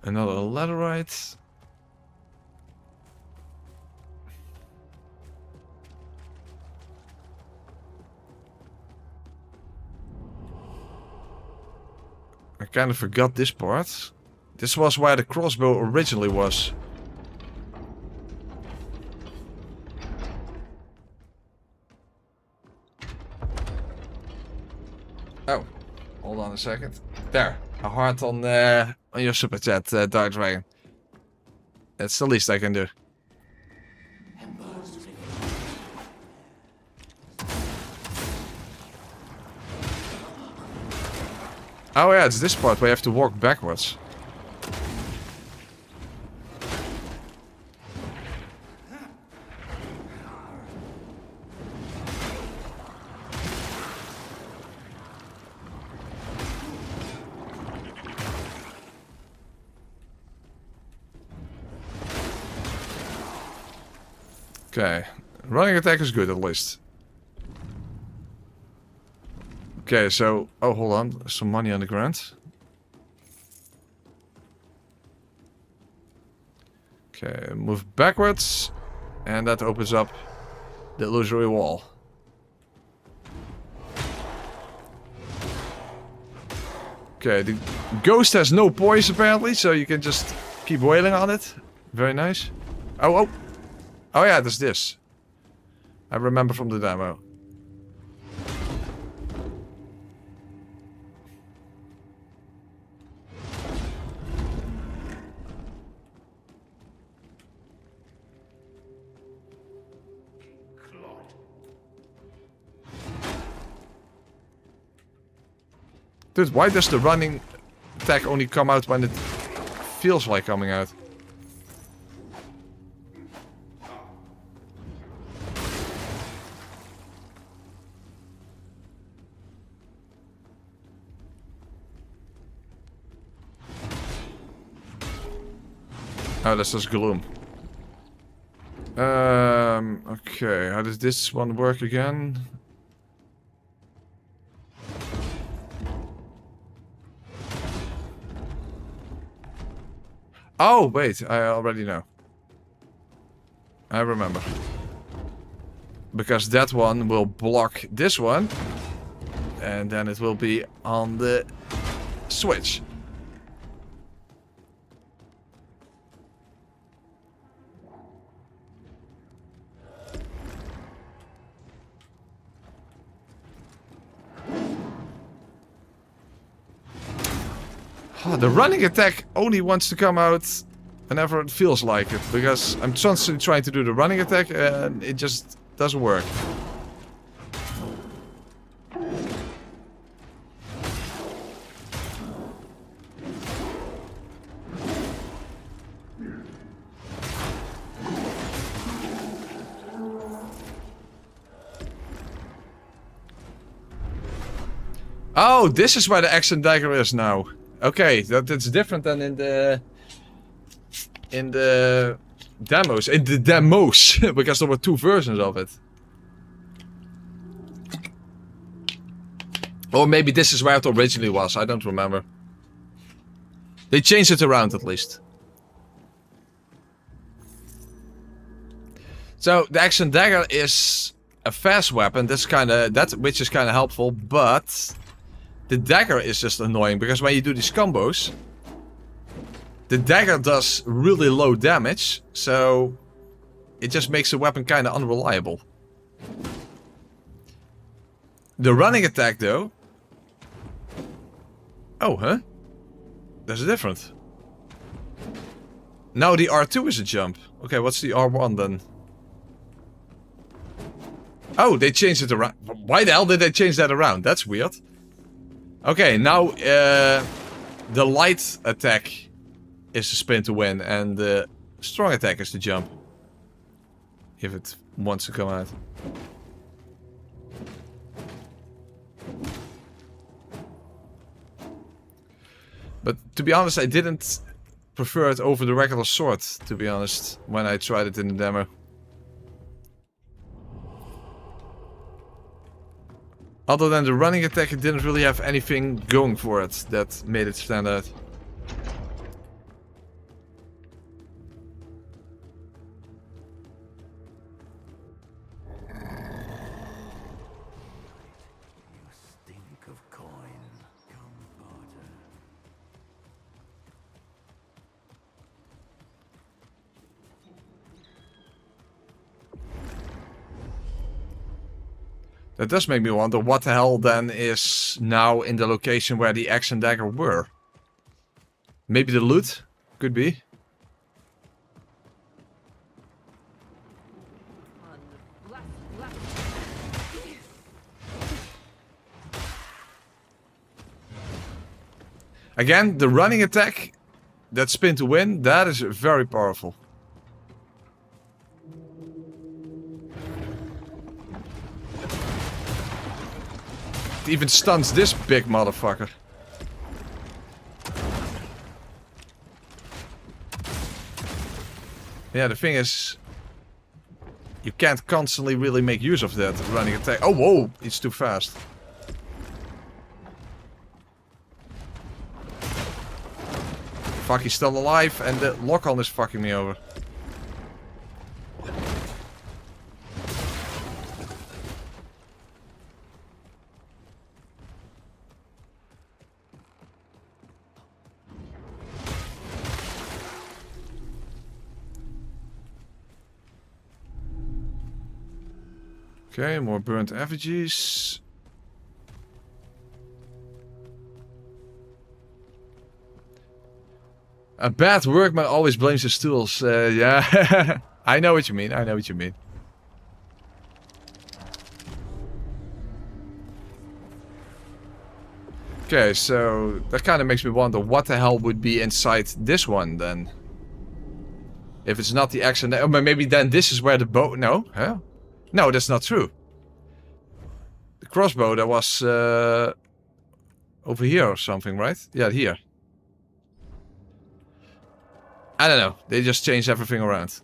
A: Another laterite. I kind of forgot this part. This was where the crossbow originally was. Oh, hold on a second. There, a heart on your super chat, Dark Dragon. That's the least I can do. Oh yeah, it's this part where you have to walk backwards. Okay, running attack is good at least. Okay, so... Oh, hold on. There's some money on the ground. Okay, move backwards. And that opens up the illusory wall. Okay, the ghost has no poise apparently, so you can just keep wailing on it. Very nice. Oh, oh! Oh yeah, there's this. I remember from the demo. Dude, why does the running attack only come out when it feels like coming out? Oh, that's just gloom. Okay, how does this one work again? Oh, wait, I already know. I remember. Because that one will block this one. And then it will be on the switch. Oh, the running attack only wants to come out whenever it feels like it. Because I'm constantly trying to do the running attack and it just doesn't work. Oh, this is where the axe and dagger is now. Okay, that's different than in the demos. In the demos, because there were two versions of it. Or maybe this is where it originally was. I don't remember. They changed it around at least. So the axe and dagger is a fast weapon. That's which is kind of helpful, but the dagger is just annoying because when you do these combos, the dagger does really low damage, so it just makes the weapon kind of unreliable. The running attack though... Oh, huh? That's different. Now the R2 is a jump. Okay, what's the R1 then? Oh, they changed it around. Why the hell did they change that around? That's weird. Okay, now the light attack is the spin to win and the strong attack is the jump. If it wants to come out. But to be honest, I didn't prefer it over the regular sword, to be honest, when I tried it in the demo. Other than the running attack, it didn't really have anything going for it that made it stand out.
C: You stink of coin. Come, barter.
A: That does make me wonder what the hell then is now in the location where the axe and dagger were. Maybe the loot? Could be. Again, the running attack, that spin to win, that is very powerful. It even stuns this big motherfucker. Yeah, the thing is, you can't constantly really make use of that running attack. Oh, whoa, it's too fast. Fuck, he's still alive and the lock-on is fucking me over. Okay, more burnt effigies. A bad workman always blames his tools. Yeah, I know what you mean. I know what you mean. Okay, so that kind of makes me wonder what the hell would be inside this one then. If it's not the axe and... Oh, maybe then this is where the bow... No? Huh? No, that's not true. The crossbow, that was over here or something, right? Yeah, here. I don't know. They just changed everything around.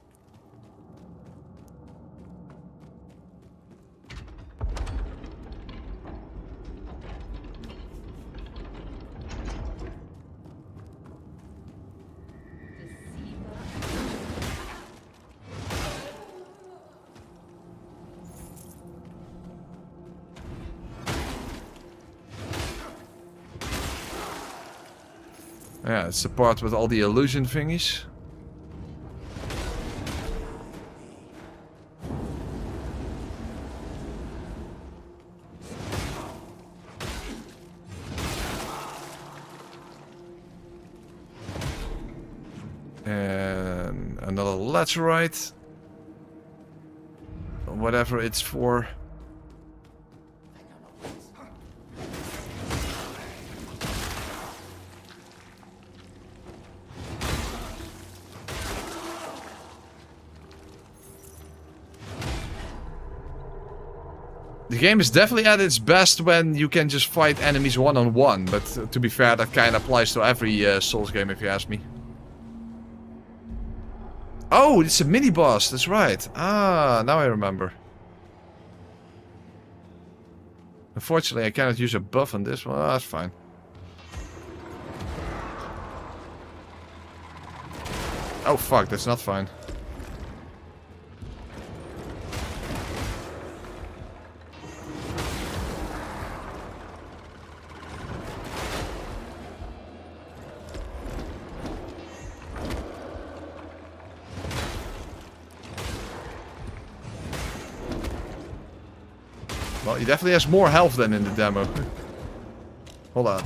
A: Yeah, it's the part with all the illusion thingies. And another laterite. Whatever it's for. The game is definitely at its best when you can just fight enemies one-on-one, but to be fair, that kind of applies to every Souls game if you ask me. Oh, it's a mini-boss, that's right. Ah, now I remember. Unfortunately, I cannot use a buff on this one. Oh, that's fine. Oh fuck, that's not fine. Well, he definitely has more health than in the demo. Hold on.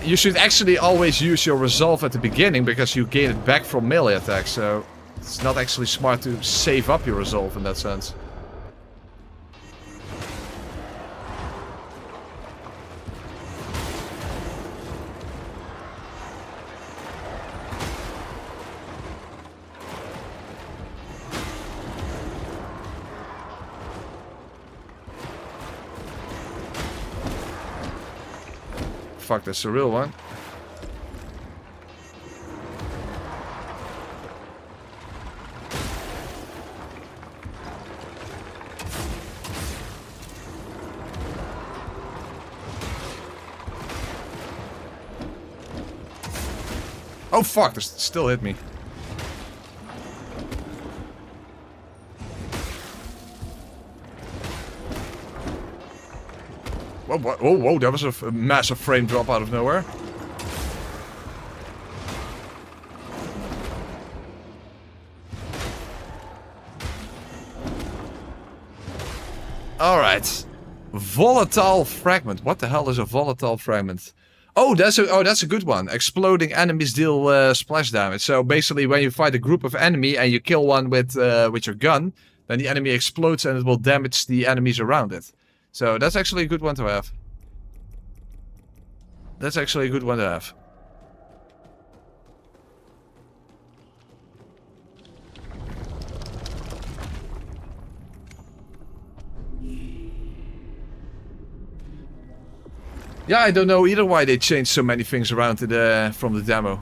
A: You should actually always use your resolve at the beginning because you gain it back from melee attacks, so it's not actually smart to save up your resolve in that sense. Fuck, that's a real one. Oh fuck, this still hit me. Whoa, whoa, whoa, whoa, that was a massive frame drop out of nowhere. Alright. Volatile fragment. What the hell is a volatile fragment? Oh, that's a good one. Exploding enemies deal splash damage. So basically when you fight a group of enemy and you kill one with your gun, then the enemy explodes and it will damage the enemies around it. So that's actually a good one to have. That's actually a good one to have. Yeah, I don't know either why they changed so many things around from the demo.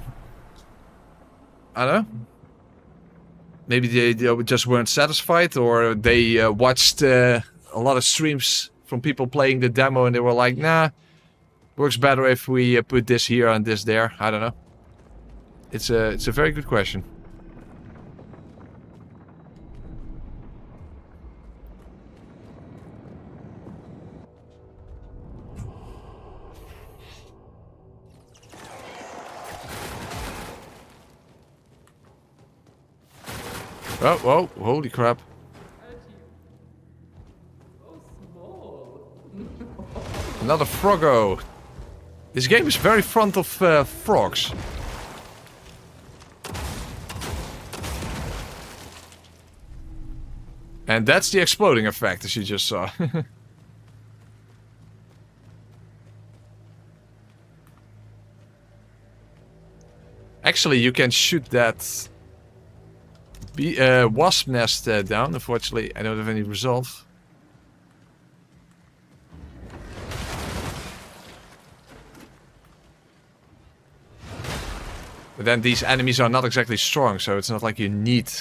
A: I don't know. Maybe they just weren't satisfied, or they watched a lot of streams from people playing the demo and they were like, nah, works better if we put this here and this there. I don't know. It's a very good question. Oh, whoa, holy crap. Another froggo. This game is very fond of frogs. And that's the exploding effect, as you just saw. Actually, you can shoot that wasp nest down. Unfortunately, I don't have any resolve. But then these enemies are not exactly strong, so it's not like you need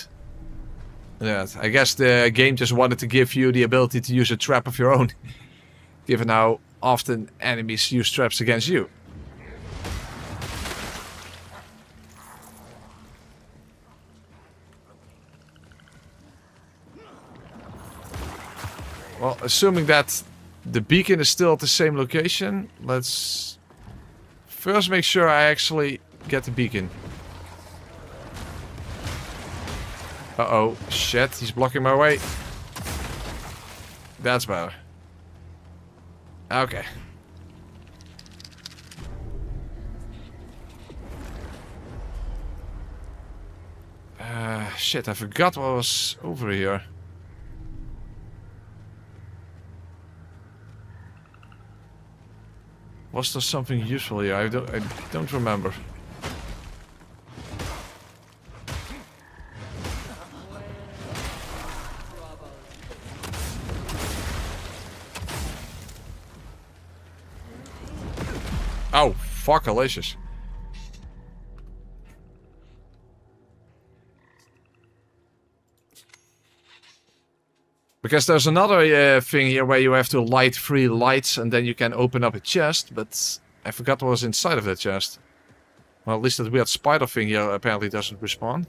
A: that. I guess the game just wanted to give you the ability to use a trap of your own. Given how often enemies use traps against you. Well, assuming that the beacon is still at the same location, let's first make sure I actually get the beacon. Uh-oh, shit, he's blocking my way. That's better. Okay. Shit, I forgot what was over here. Was there something useful here? I don't remember. Oh, fuck, delicious. Because there's another thing here where you have to light 3 lights and then you can open up a chest, but I forgot what was inside of that chest. Well, at least that weird spider thing here apparently doesn't respawn.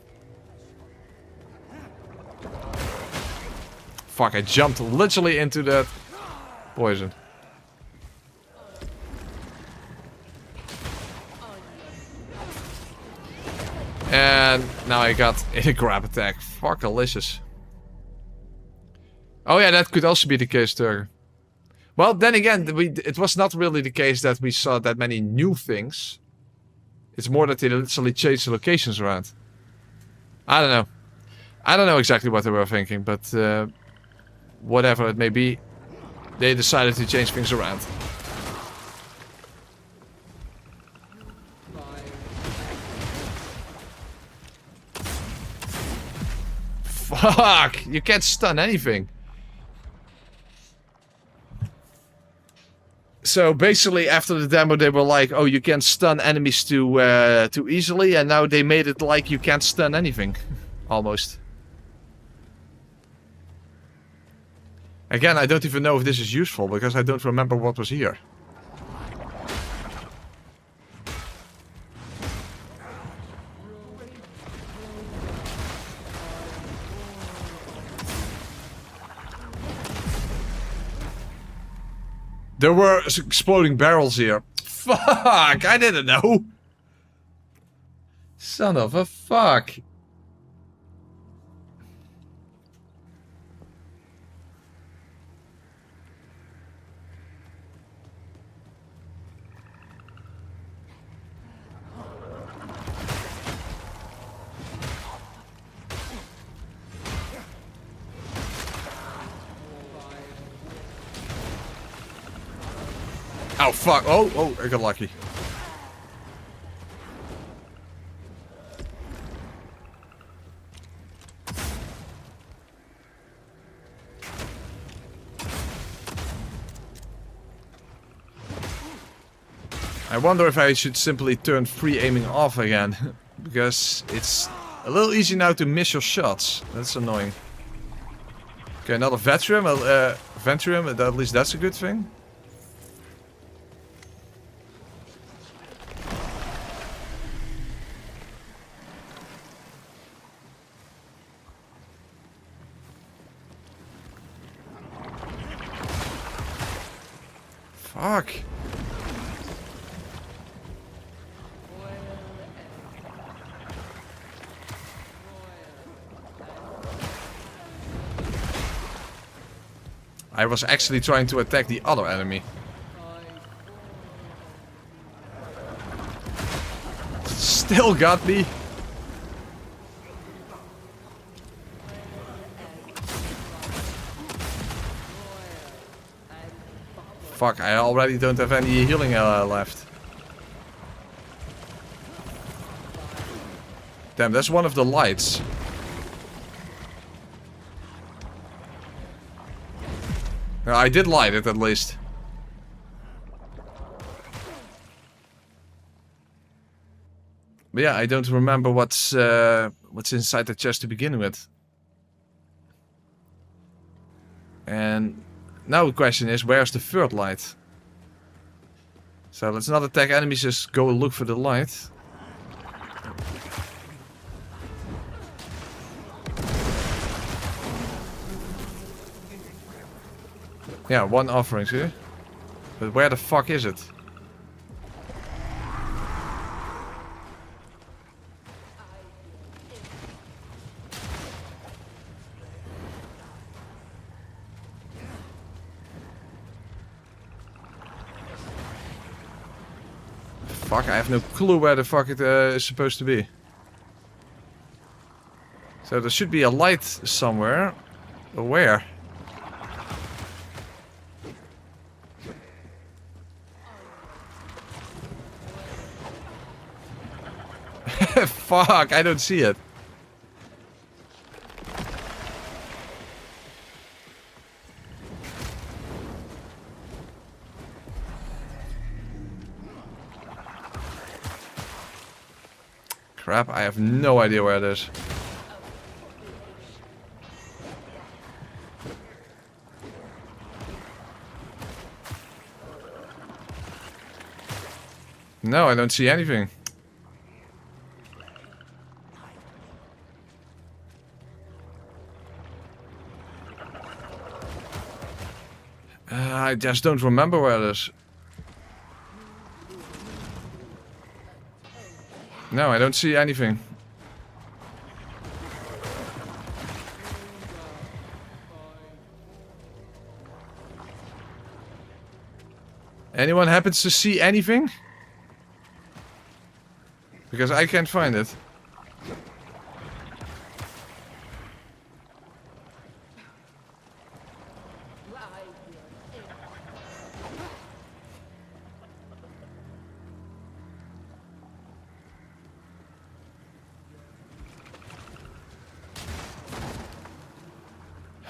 A: Fuck, I jumped literally into that poison. And now I got a grab attack. Fuck, delicious. Oh yeah, that could also be the case there. Well, then again, it was not really the case that we saw that many new things. It's more that they literally changed the locations around. I don't know. I don't know exactly what they were thinking, but whatever it may be, they decided to change things around. Fuck! You can't stun anything. So basically, after the demo, they were like, "Oh, you can't stun enemies too easily," and now they made it like you can't stun anything, almost. Again, I don't even know if this is useful because I don't remember what was here. There were exploding barrels here. Fuck! I didn't know. Son of a fuck. Oh fuck, oh, I got lucky. I wonder if I should simply turn free aiming off again. Because it's a little easy now to miss your shots. That's annoying. Okay, another Ventrium. Ventrium, at least that's a good thing. Fuck. I was actually trying to attack the other enemy. Still got me. Fuck, I already don't have any healing left. Damn, that's one of the lights. No, I did light it at least. But yeah, I don't remember what's inside the chest to begin with. And now the question is, where's the third light? So let's not attack enemies, just go look for the light. Yeah, one offering here. But where the fuck is it? Fuck, I have no clue where the fuck it is supposed to be. So there should be a light somewhere. But where? Fuck, I don't see it. Crap, I have no idea where it is. No, I don't see anything. I just don't remember where it is. No, I don't see anything. Anyone happens to see anything? Because I can't find it.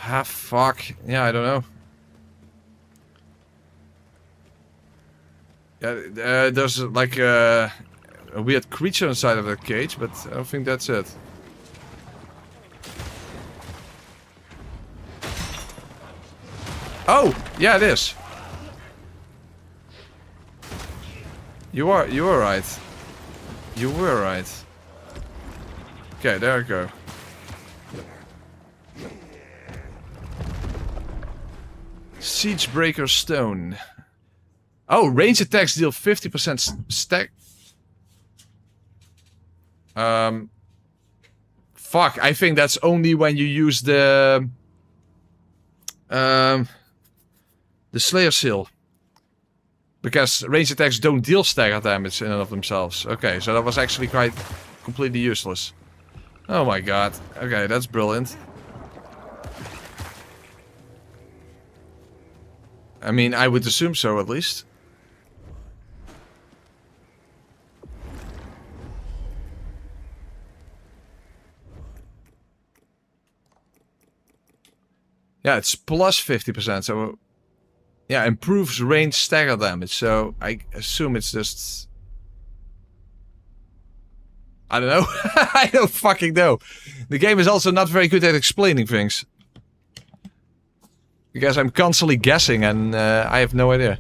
A: Ah, fuck. Yeah, I don't know. Yeah, there's like a weird creature inside of that cage, but I don't think that's it. Oh, yeah, it is. You were right. You were right. Okay, there we go. Siegebreaker Stone. Oh, range attacks deal 50% stack. Fuck, I think that's only when you use the Slayer Seal. Because range attacks don't deal stagger damage in and of themselves. Okay, so that was actually quite completely useless. Oh my god. Okay, that's brilliant. I mean, I would assume so, at least. Yeah, it's plus 50%, so... Yeah, improves range stagger damage, so I assume it's just... I don't know. I don't fucking know. The game is also not very good at explaining things. Because I'm constantly guessing and I have no idea.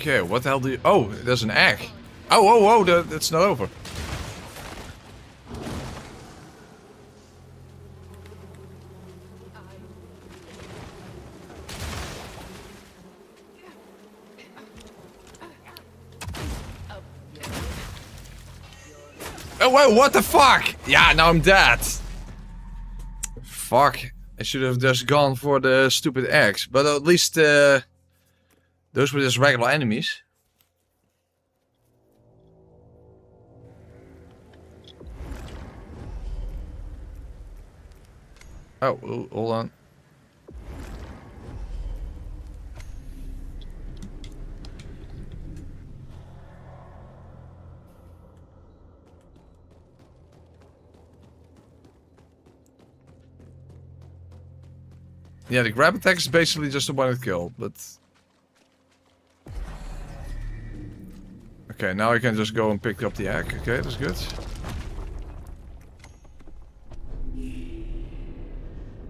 A: Okay, what the hell do you... Oh, there's an egg. Oh, that's not over. Oh, wait, what the fuck? Yeah, now I'm dead. Fuck. I should have just gone for the stupid eggs. But at least, those were just regular enemies. Oh, hold on. Yeah, the grab attack is basically just a one-hit kill, but... Okay, now I can just go and pick up the egg. Okay, that's good.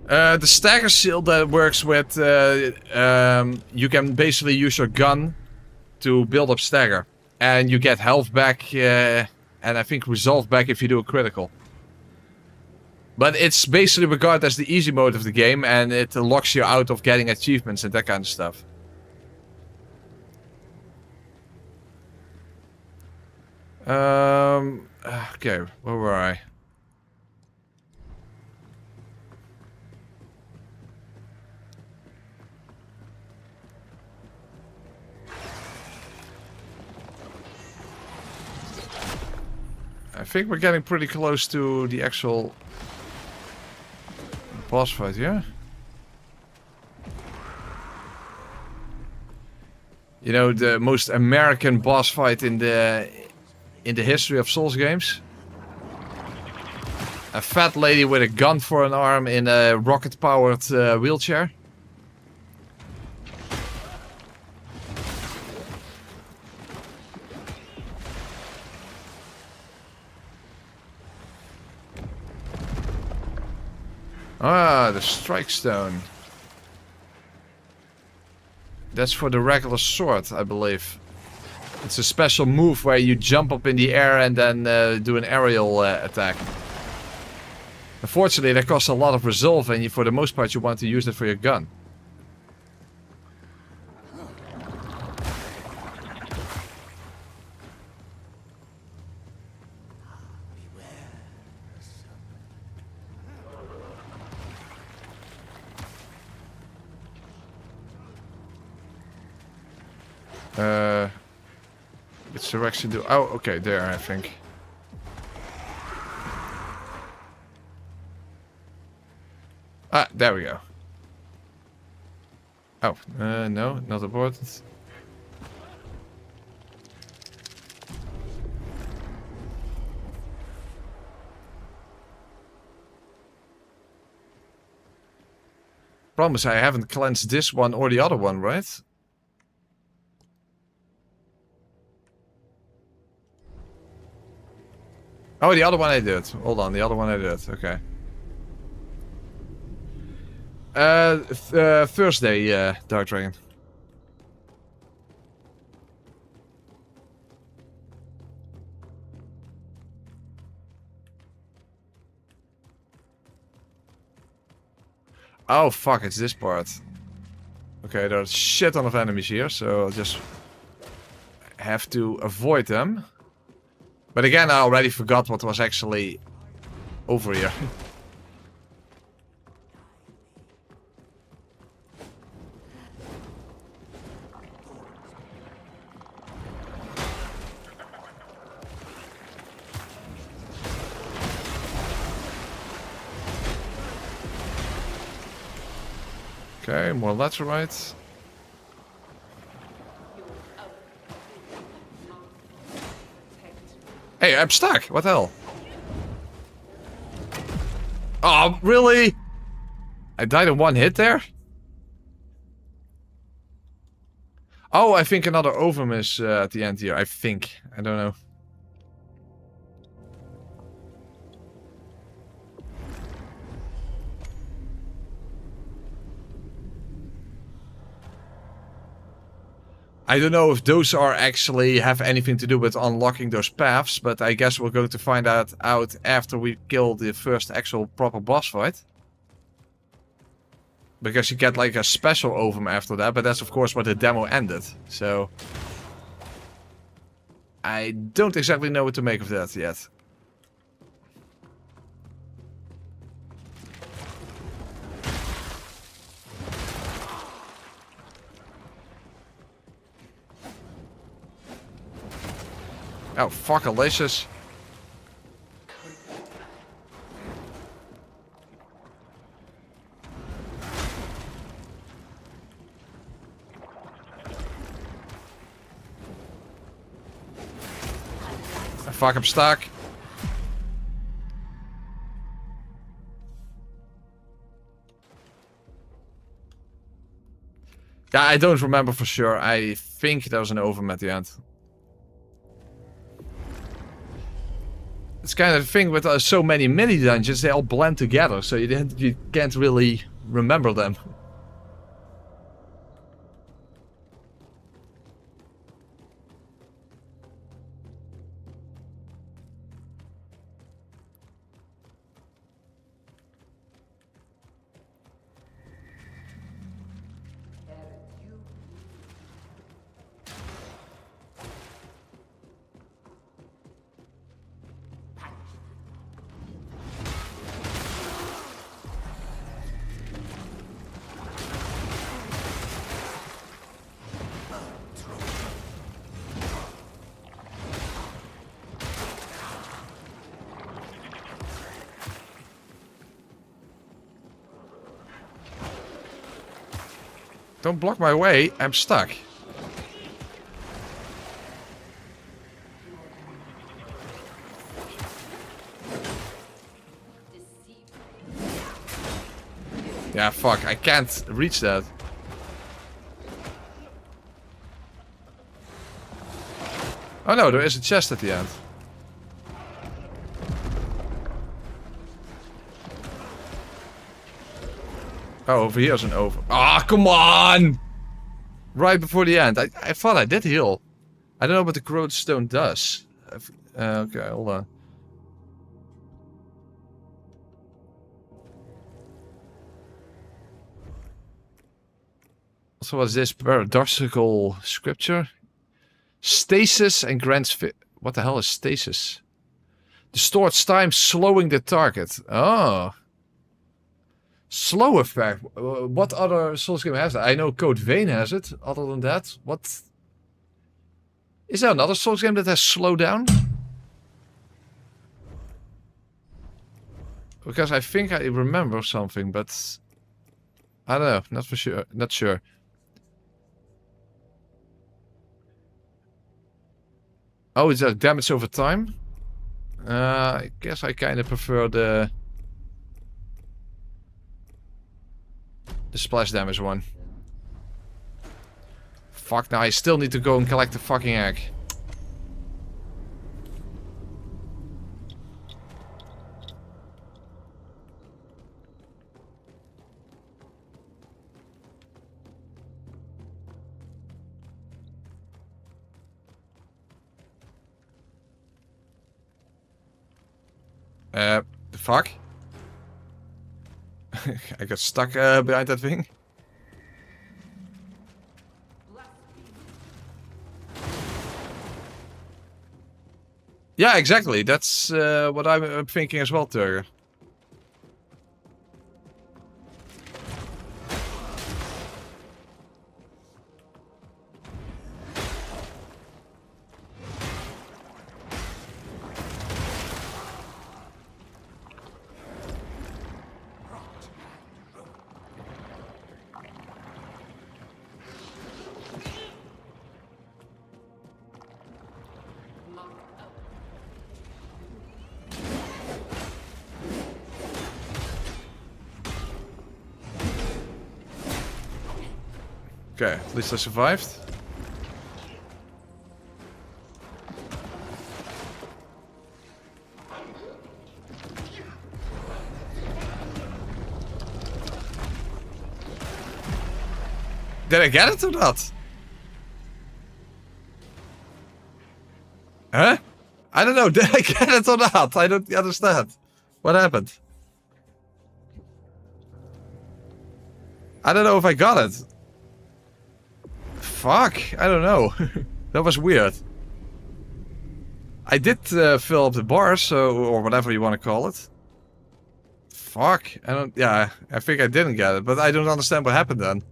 A: The stagger shield that works with... you can basically use your gun to build up stagger. And you get health back, and I think resolve back if you do a critical. But it's basically regarded as the easy mode of the game, and it locks you out of getting achievements and that kind of stuff. Okay, where were I? I think we're getting pretty close to the actual boss fight, yeah? You know, the most American boss fight in the history of Souls games? A fat lady with a gun for an arm in a rocket-powered wheelchair. Ah, the strike stone. That's for the regular sword, I believe. It's a special move where you jump up in the air and then do an aerial attack. Unfortunately, that costs a lot of resolve, and for the most part you want to use it for your gun. Which direction do... Oh, okay, there, I think. Ah, there we go. Oh, no, not important. Problem is I haven't cleansed this one or the other one, right? Oh, the other one I did. Hold on, the other one I did. Okay. Thursday, Dark Dragon. Oh, fuck, it's this part. Okay, there's shit ton of enemies here, so I'll just have to avoid them. But again, I already forgot what was actually over here. Okay, more laterite. Hey, I'm stuck. What the hell? Oh, really? I died in one hit there? Oh, I think another ovum is at the end here. I think. I don't know. I don't know if those are actually have anything to do with unlocking those paths, but I guess we're going to find out after we kill the first actual proper boss fight. Because you get like a special ovum after that, but that's of course where the demo ended. So I don't exactly know what to make of that yet. Oh, fuck, Alicious. Fuck, I'm stuck. Yeah, I don't remember for sure. I think there was an ovum at the end. It's kind of the thing with so many mini dungeons, they all blend together, so you can't really remember them. Don't block my way, I'm stuck. Yeah, fuck, I can't reach that. Oh no, there is a chest at the end. Oh, over here is an over. Ah, come on! Right before the end. I thought I did heal. I don't know what the corroded stone does. Okay, hold on. So what's this paradoxical scripture? Stasis and grants fit. What the hell is stasis? Distorts time, slowing the target. Oh. Slow effect. What other Souls game has that? I know Code Vein has it. Other than that, what? Is there another Souls game that has slow down? Because I think I remember something, but I don't know. Not for sure. Not sure. Oh, is that damage over time? I guess I kind of prefer the splash damage one. Fuck, now I still need to go and collect the fucking egg. The fuck? I got stuck behind that thing. Yeah, exactly. That's what I'm thinking as well, Turger. Okay, at least I survived. Did I get it or not? Huh? I don't know. Did I get it or not? I don't understand. What happened? I don't know if I got it. Fuck. I don't know. That was weird. I did fill up the bar, so, or whatever you want to call it. Fuck. I don't. Yeah, I think I didn't get it, but I don't understand what happened then.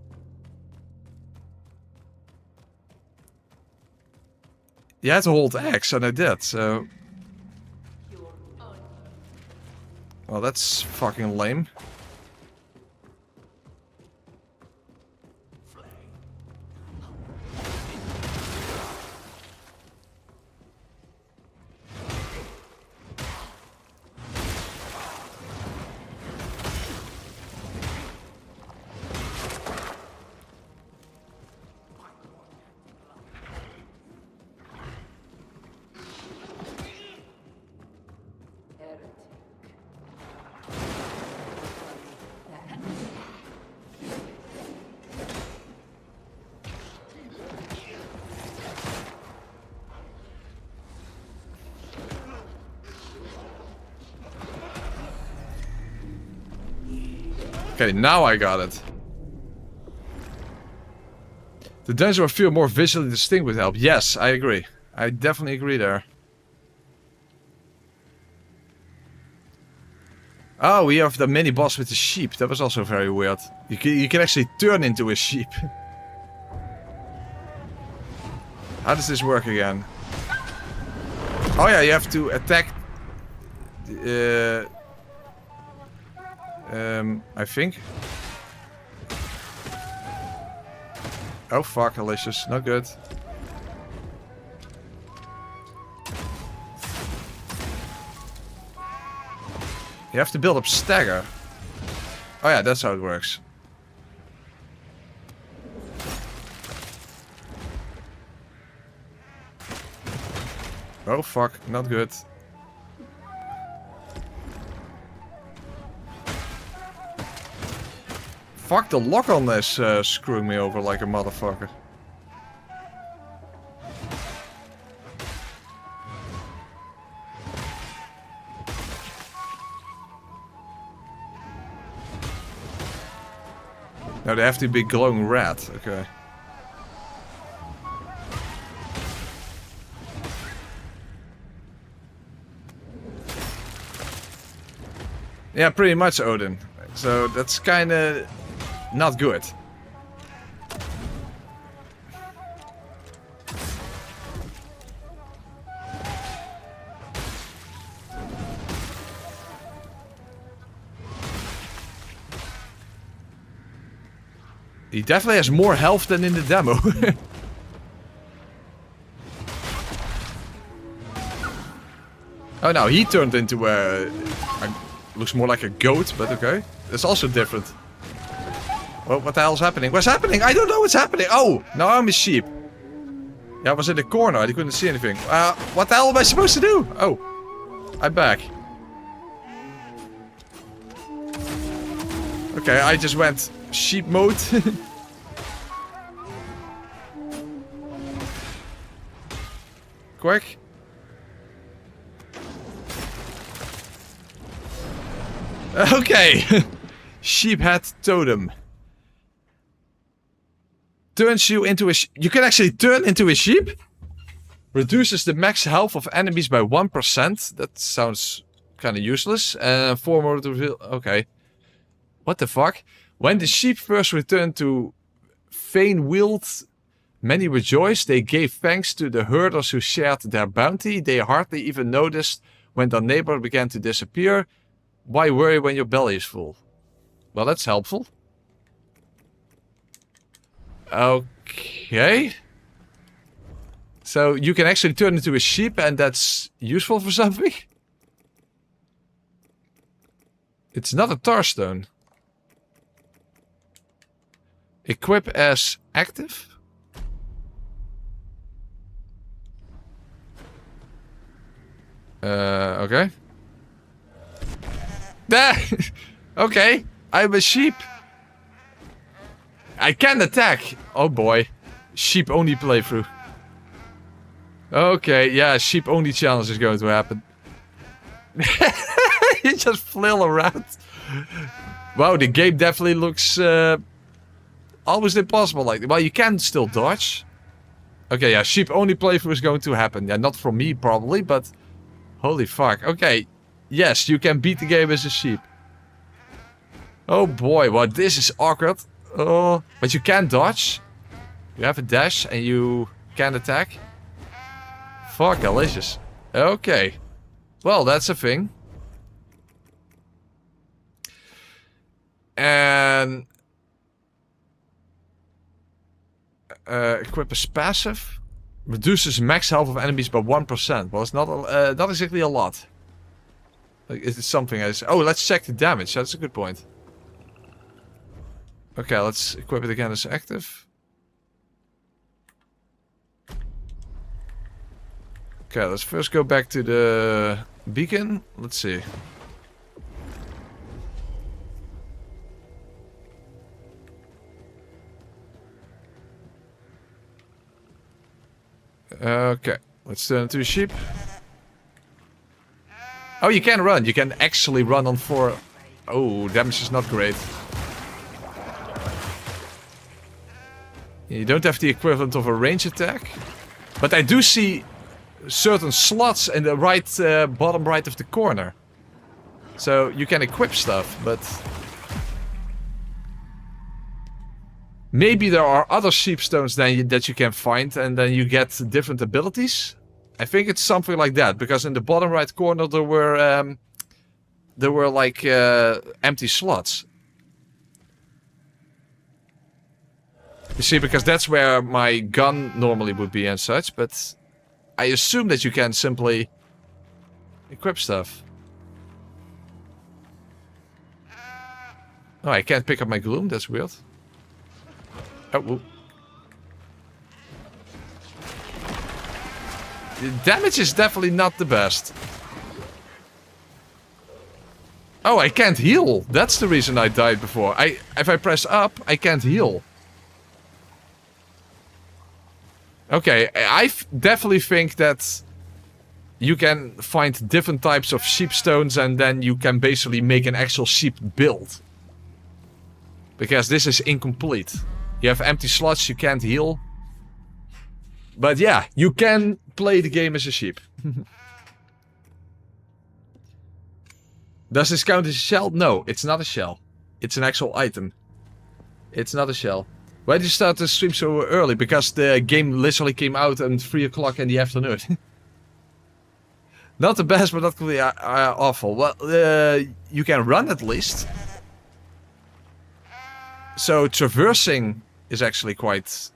A: You had to hold X, and I did, so... Well, that's fucking lame. Okay, now I got it. The dungeon will feel more visually distinct with help. Yes, I agree. I definitely agree there. Oh, we have the mini boss with the sheep. That was also very weird. You can actually turn into a sheep. How does this work again? Oh yeah, you have to attack... I think. Oh fuck, Alicious. Not good. You have to build up stagger. Oh yeah, that's how it works. Oh fuck, not good. Fuck, the lock on this screwing me over like a motherfucker. No, they have to be glowing red. Okay. Yeah, pretty much Odin. So that's kinda... not good. He definitely has more health than in the demo. Oh no, he turned into a... looks more like a goat, but okay. That's also different. Well, what the hell's happening? What's happening? I don't know what's happening. Oh, now I'm a sheep. Yeah, I was in the corner. I couldn't see anything. What the hell am I supposed to do? Oh, I'm back. Okay, I just went sheep mode. Quick. Okay. Sheep head totem. Turns you into a you can actually turn into a sheep? Reduces the max health of enemies by 1%. That sounds kind of useless. 4 more to reveal. Okay. What the fuck? When the sheep first returned to Fanewild, many rejoiced. They gave thanks to the herders who shared their bounty. They hardly even noticed when their neighbor began to disappear. Why worry when your belly is full? Well, that's helpful. Okay. So you can actually turn into a sheep and that's useful for something? It's not a tar stone. Equip as active? Okay. Okay, I'm a sheep. I can attack. Oh boy. Sheep only playthrough. Okay, yeah, sheep only challenge is going to happen. You just flail around. Wow, the game definitely looks almost impossible. Like, well, you can still dodge. Okay, yeah, sheep only playthrough is going to happen. Yeah, not from me probably, but holy fuck. Okay, yes, you can beat the game as a sheep. Oh boy, well, this is awkward. Oh, but you can dodge. You have a dash and you can attack. Fuck, delicious. Okay. Well, that's a thing. And... equip is passive. Reduces max health of enemies by 1%. Well, it's not exactly a lot. Like, is it something else? Oh, let's check the damage. That's a good point. Okay, let's equip it again as active. Okay, let's first go back to the beacon. Let's see. Okay, let's turn into a sheep. Oh, you can run. You can actually run on 4. Oh, damage is not great. You don't have the equivalent of a range attack. But I do see certain slots in the right, bottom right of the corner. So you can equip stuff, but... Maybe there are other sheepstones that you can find and then you get different abilities. I think it's something like that, because in the bottom right corner there were like empty slots. You see, because that's where my gun normally would be and such, but I assume that you can simply equip stuff. Oh, I can't pick up my gloom, that's weird. Oh, whoop. The damage is definitely not the best. Oh, I can't heal. That's the reason I died before. If I press up, I can't heal. Okay, I definitely think that you can find different types of sheepstones and then you can basically make an actual sheep build. Because this is incomplete. You have empty slots, you can't heal. But yeah, you can play the game as a sheep. Does this count as a shell? No, it's not a shell. It's an actual item. It's not a shell. Why did you start the stream so early? Because the game literally came out at 3 o'clock in the afternoon. Not the best, but not completely awful. Well, you can run at least. So traversing is actually quite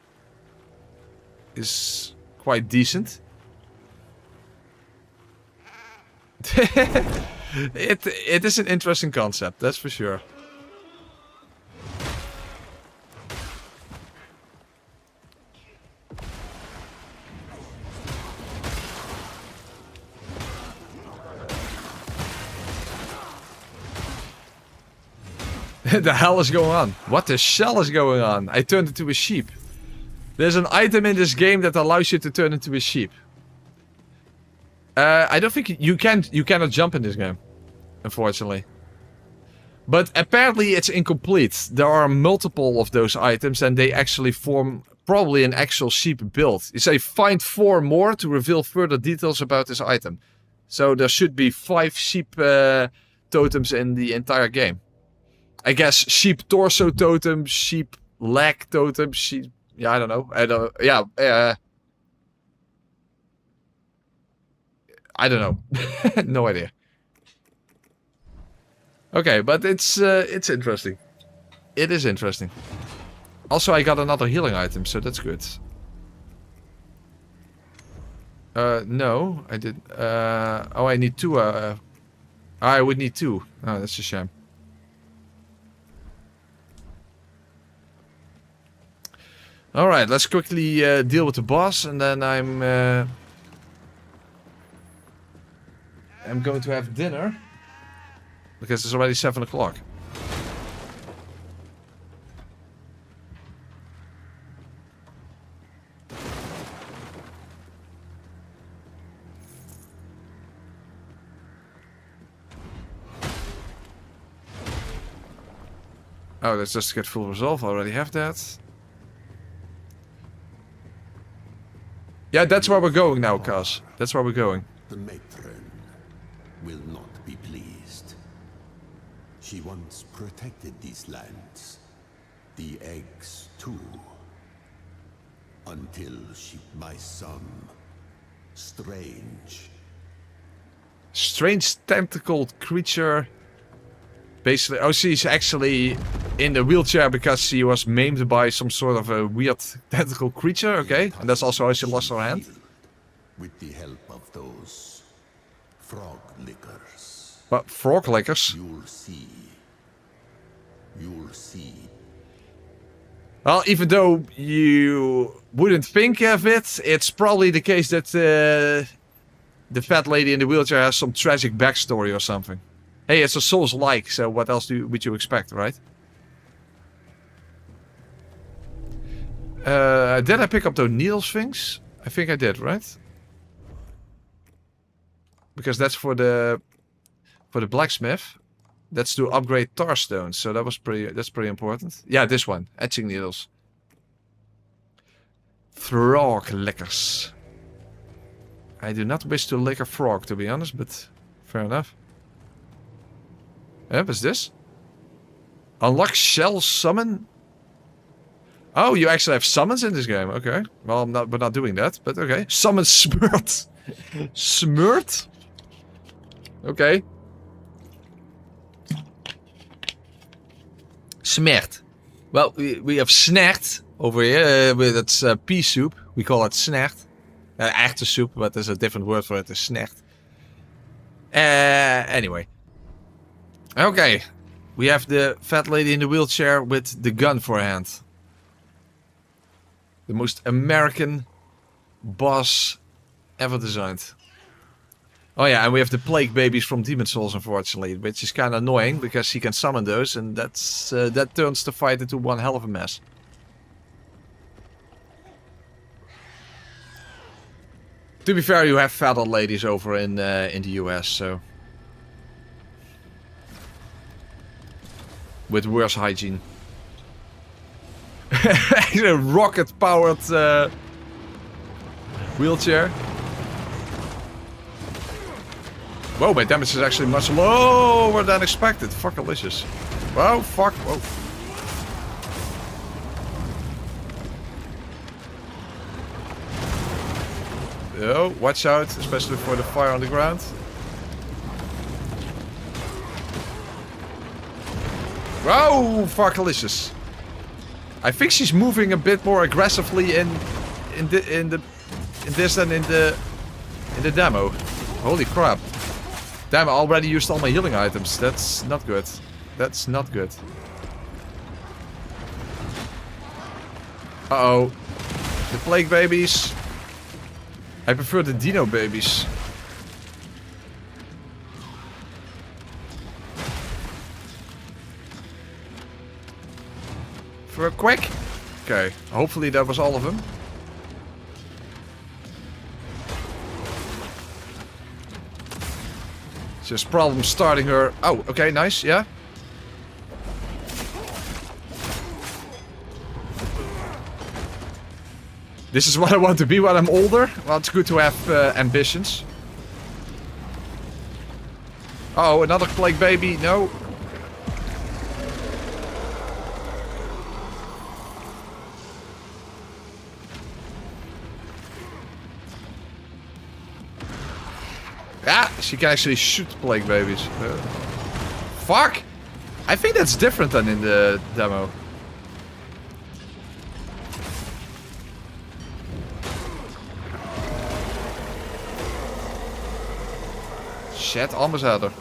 A: decent. It is an interesting concept, that's for sure. The hell is going on? What the shell is going on? I turned into a sheep. There's an item in this game that allows you to turn into a sheep. I don't think you cannot jump in this game, unfortunately. But apparently it's incomplete. There are multiple of those items and they actually form probably an actual sheep build. You say find 4 more to reveal further details about this item. So there should be 5 sheep totems in the entire game. I guess sheep torso totem, sheep leg totem, sheep... Yeah, I don't know. Yeah, I don't know. No idea. Okay, but it's interesting. It is interesting. Also, I got another healing item, so that's good. No, I did. Oh, I need 2. I would need 2. Oh, that's a shame. Alright, let's quickly deal with the boss, and then I'm going to have dinner. Because it's already 7 o'clock. Oh, let's just get full resolve. I already have that. Yeah, that's where we're going now, Kaz. That's where we're going.
F: The matron will not be pleased. She once protected these lands. The eggs, too. Until she, by some strange
A: Tentacled creature. Basically, oh, she's actually in the wheelchair because she was maimed by some sort of a weird tentacle creature. Okay, and that's also how she lost her hand.
F: with the help of those frog lickers.
A: But frog lickers?
F: You'll see. You'll see.
A: Well, even though you wouldn't think of it, it's probably the case that the fat lady in the wheelchair has some tragic backstory or something. Hey, it's a Souls-like, so what else would you expect, right? Did I pick up those needles things? I think I did, right? Because that's for the blacksmith. That's to upgrade tar stones, so that's pretty important. Yeah, this one, etching needles. Frog lickers. I do not wish to lick a frog, to be honest, but fair enough. What's this? Unlock shell summon. Oh, you actually have summons in this game. Okay. Well, we're not doing that, but okay. Summon Smirt. Smirt? Okay. Smert. Well, we have snert over here. That's pea soup. We call it snert. Echte soup, but there's a different word for it. It's snert. Anyway. Okay. We have the fat lady in the wheelchair with the gun for a hand. The most American boss ever designed. Oh yeah, and we have the plague babies from Demon Souls, unfortunately, which is kind of annoying because he can summon those, and that turns the fight into one hell of a mess. To be fair, you have fat old ladies over in the US, so with worse hygiene. A rocket-powered wheelchair. Whoa, my damage is actually much lower than expected. Fuckalicious. Whoa, fuck. Whoa. Oh, watch out, especially for the fire on the ground. Whoa, fuckalicious. I think she's moving a bit more aggressively in this than in the demo. Holy crap. Damn, I already used all my healing items. That's not good. That's not good. Uh-oh. The plague babies. I prefer the dino babies. For a quick. Okay, hopefully that was all of them. Just problem starting her. Oh, okay, nice, yeah. This is what I want to be when I'm older. Well, it's good to have ambitions. Oh, another plague baby. No. Ah, she can actually shoot plague babies. Fuck! I think that's different than in the demo. Shit, almost had her.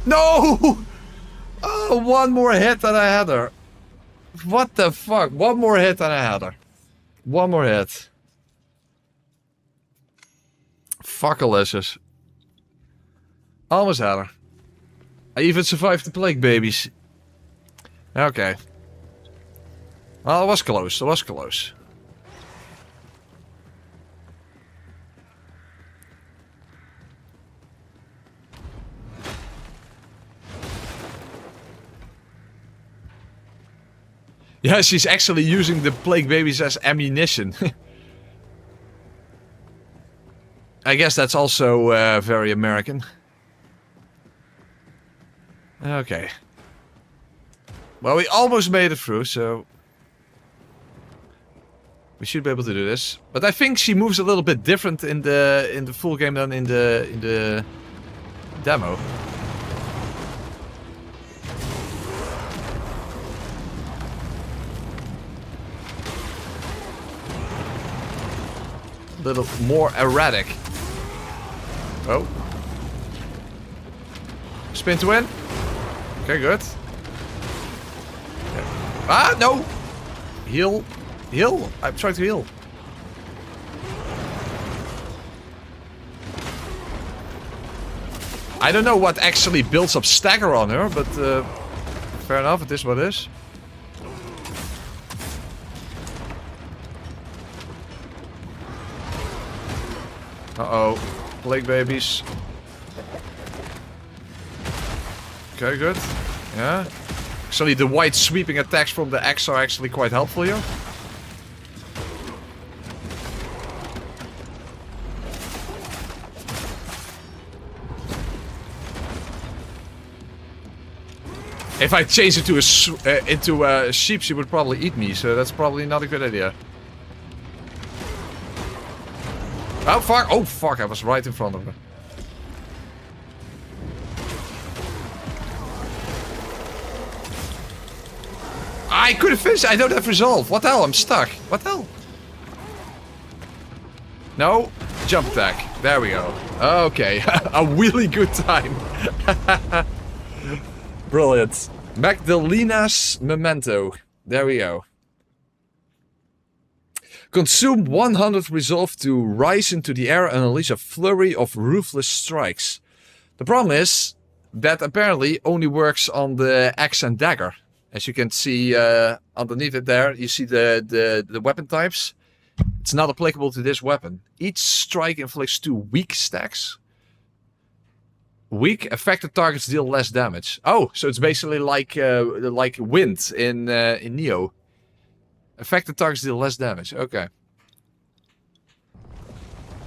A: No! Oh, one more hit than I had her. What the fuck? One more hit than I had her. One more hit. Fuckalicious. Almost had her. I even survived the plague babies. Okay. Well, it was close. It was close. Yeah, she's actually using the plague babies as ammunition. I guess that's also very American. Okay. Well, we almost made it through, so we should be able to do this. But I think she moves a little bit different in the full game than in the demo. A little more erratic. Oh. Spin to win. Okay, good. Okay. Ah, no! Heal. Heal. I'm trying to heal. I don't know what actually builds up stagger on her, but fair enough, it is what it is. Uh-oh. Plague babies. Okay, good. Yeah. Actually, the white sweeping attacks from the axe are actually quite helpful here. If I change it to into a sheep, she would probably eat me, so that's probably not a good idea. Oh fuck! Oh fuck! I was right in front of her. I could have finished. I don't have resolve. What the hell? I'm stuck. What the hell? No. Jump attack. There we go. Okay. A really good time. Brilliant. Magdalena's Memento. There we go. Consume 100 resolve to rise into the air and unleash a flurry of ruthless strikes. The problem is that apparently only works on the axe and dagger. As you can see underneath it there, you see the weapon types. It's not applicable to this weapon. Each strike inflicts 2 weak stacks. Weak affected targets deal less damage. Oh, so it's basically like wind in Neo. Affected targets deal less damage. Okay.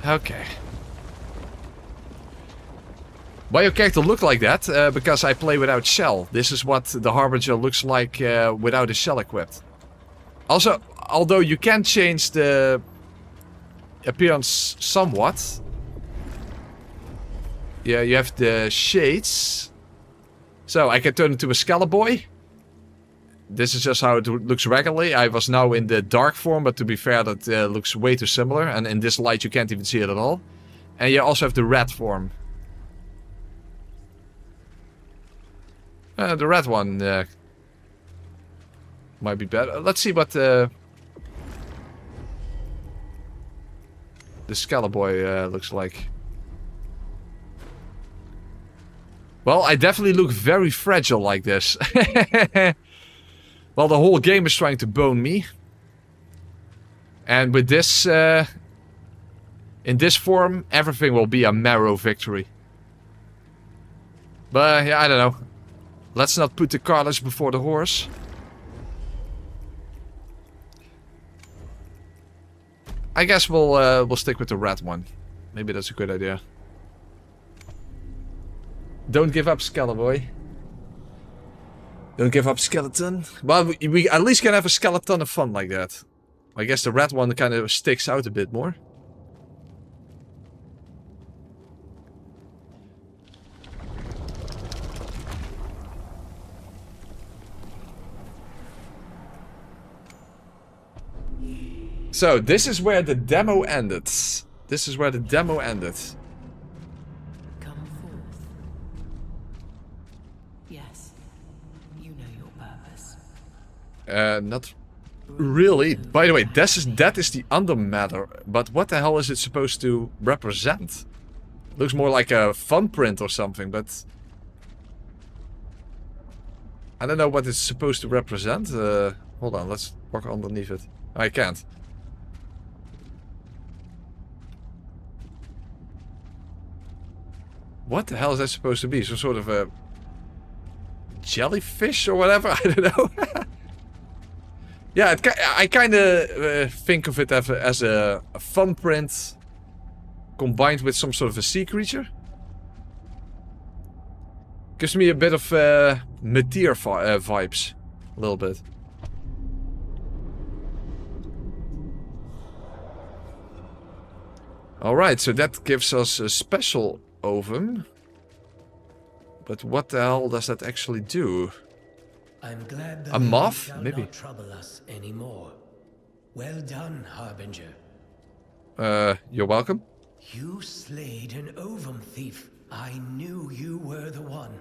A: Okay. Why your character look like that? Because I play without shell. This is what the Harbinger looks like without a shell equipped. Also, although you can change the appearance somewhat. Yeah, you have the shades. So I can turn into a Skeleboy. This is just how it looks regularly. I was now in the dark form, but to be fair, that looks way too similar. And in this light, you can't even see it at all. And you also have the red form. The red one might be better. Let's see what the Skeleboy looks like. Well, I definitely look very fragile like this. Well, the whole game is trying to bone me. And with this, in this form, everything will be a marrow victory. But, yeah, I don't know. Let's not put the cartilage before the horse. I guess we'll stick with the red one. Maybe that's a good idea. Don't give up, Skeleboy. Don't give up, skeleton. Well, we at least can have a skeleton of fun like that. I guess the red one kind of sticks out a bit more. So, this is where the demo ended. This is where the demo ended.
D: Come forth. Yes, you know your purpose.
A: Not really. By the way, that is the undermatter. But what the hell is it supposed to represent? Looks more like a thumbprint or something, but... I don't know what it's supposed to represent. Hold on, let's walk underneath it. I can't. What the hell is that supposed to be? Some sort of a jellyfish or whatever? I don't know. Yeah, I kind of think of it as a thumbprint combined with some sort of a sea creature. Gives me a bit of Meteor vibes. A little bit. Alright, so that gives us a special ovum. But what the hell does that actually do?
E: I'm glad that
A: A moth?
E: shall
A: Maybe.
E: not trouble us anymore. Well done, Harbinger.
A: You're welcome.
E: You slayed an ovum thief. I knew you were the one.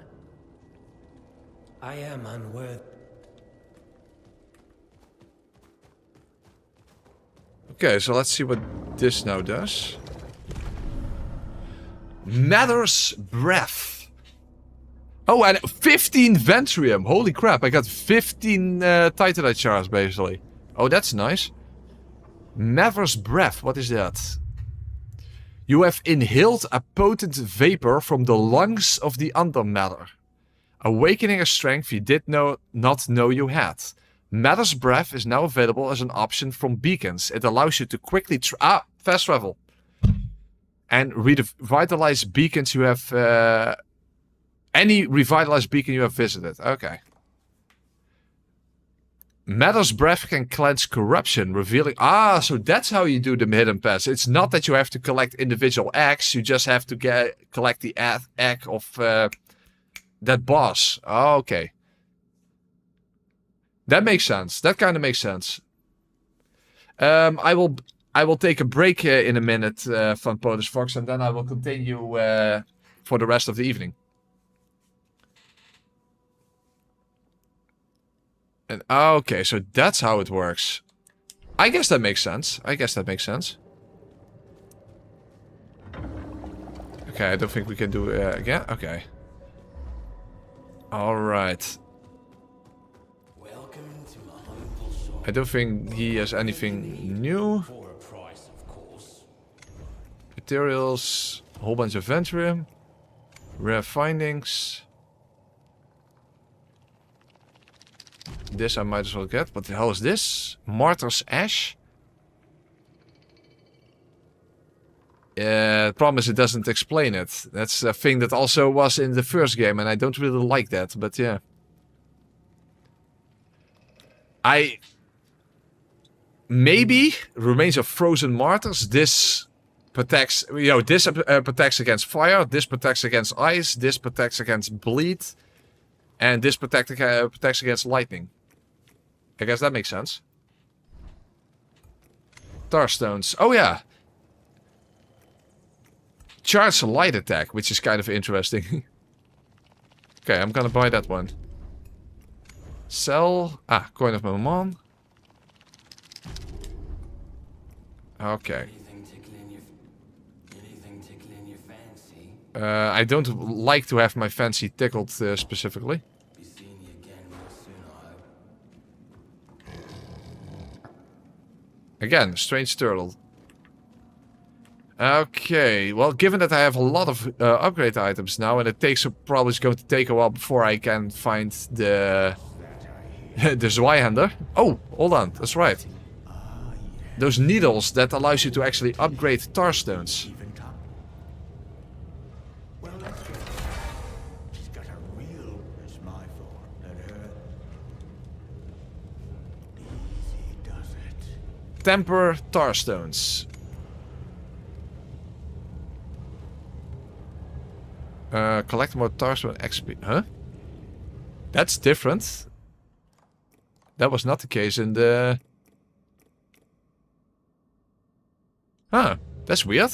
E: I am unworthy.
A: Okay, so let's see what this now does. Matter's Breath. Oh, and 15 Ventrium. Holy crap, I got 15 Titanite shards, basically. Oh, that's nice. Matter's Breath, what is that? You have inhaled a potent vapor from the lungs of the undermatter, awakening a strength you did not know you had. Matter's Breath is now available as an option from beacons. It allows you to quickly fast travel and revitalize beacons you have. Any revitalized beacon you have visited. Okay. Matter's Breath can cleanse corruption, revealing... Ah, so that's how you do the hidden pass. It's not that you have to collect individual eggs. You just have to collect the egg of that boss. Oh, okay. That makes sense. That kind of makes sense. I will take a break in a minute from Polish Fox, and then I will continue for the rest of the evening. And okay, so that's how it works. I guess that makes sense. Okay, I don't think we can do it again. Okay. Alright.
E: Welcome to my humble shop.
A: I don't think he has anything new.
E: For a price, of course.
A: Materials, a whole bunch of Ventrium. Rare findings. This I might as well get. What the hell is this? Martyr's Ash? The problem is it doesn't explain it. That's a thing that also was in the first game, and I don't really like that, but yeah. Maybe Remains of Frozen Martyrs. This protects, this protects against fire, this protects against ice, this protects against bleed, and this protects against lightning. I guess that makes sense. Starstones. Oh yeah. Charge light attack, which is kind of interesting. Okay, I'm gonna buy that one. Sell. Ah, coin of Mammon. Okay.
E: Anything tickling your fancy?
A: I don't like to have my fancy tickled specifically.
E: Be seeing you again real soon, I hope.
A: Again, strange turtle. Okay, well, given that I have a lot of upgrade items now, and it takes probably is going to take a while before I can find the the Zweihander. Oh, hold on, that's right. Those needles that allows you to actually upgrade tar stones.
F: Well, let's go. She's got a real smile for her. Easy does it.
A: Temper tar stones. Collect more tar stone XP. Huh? That's different. That was not the case in the... Huh, that's weird.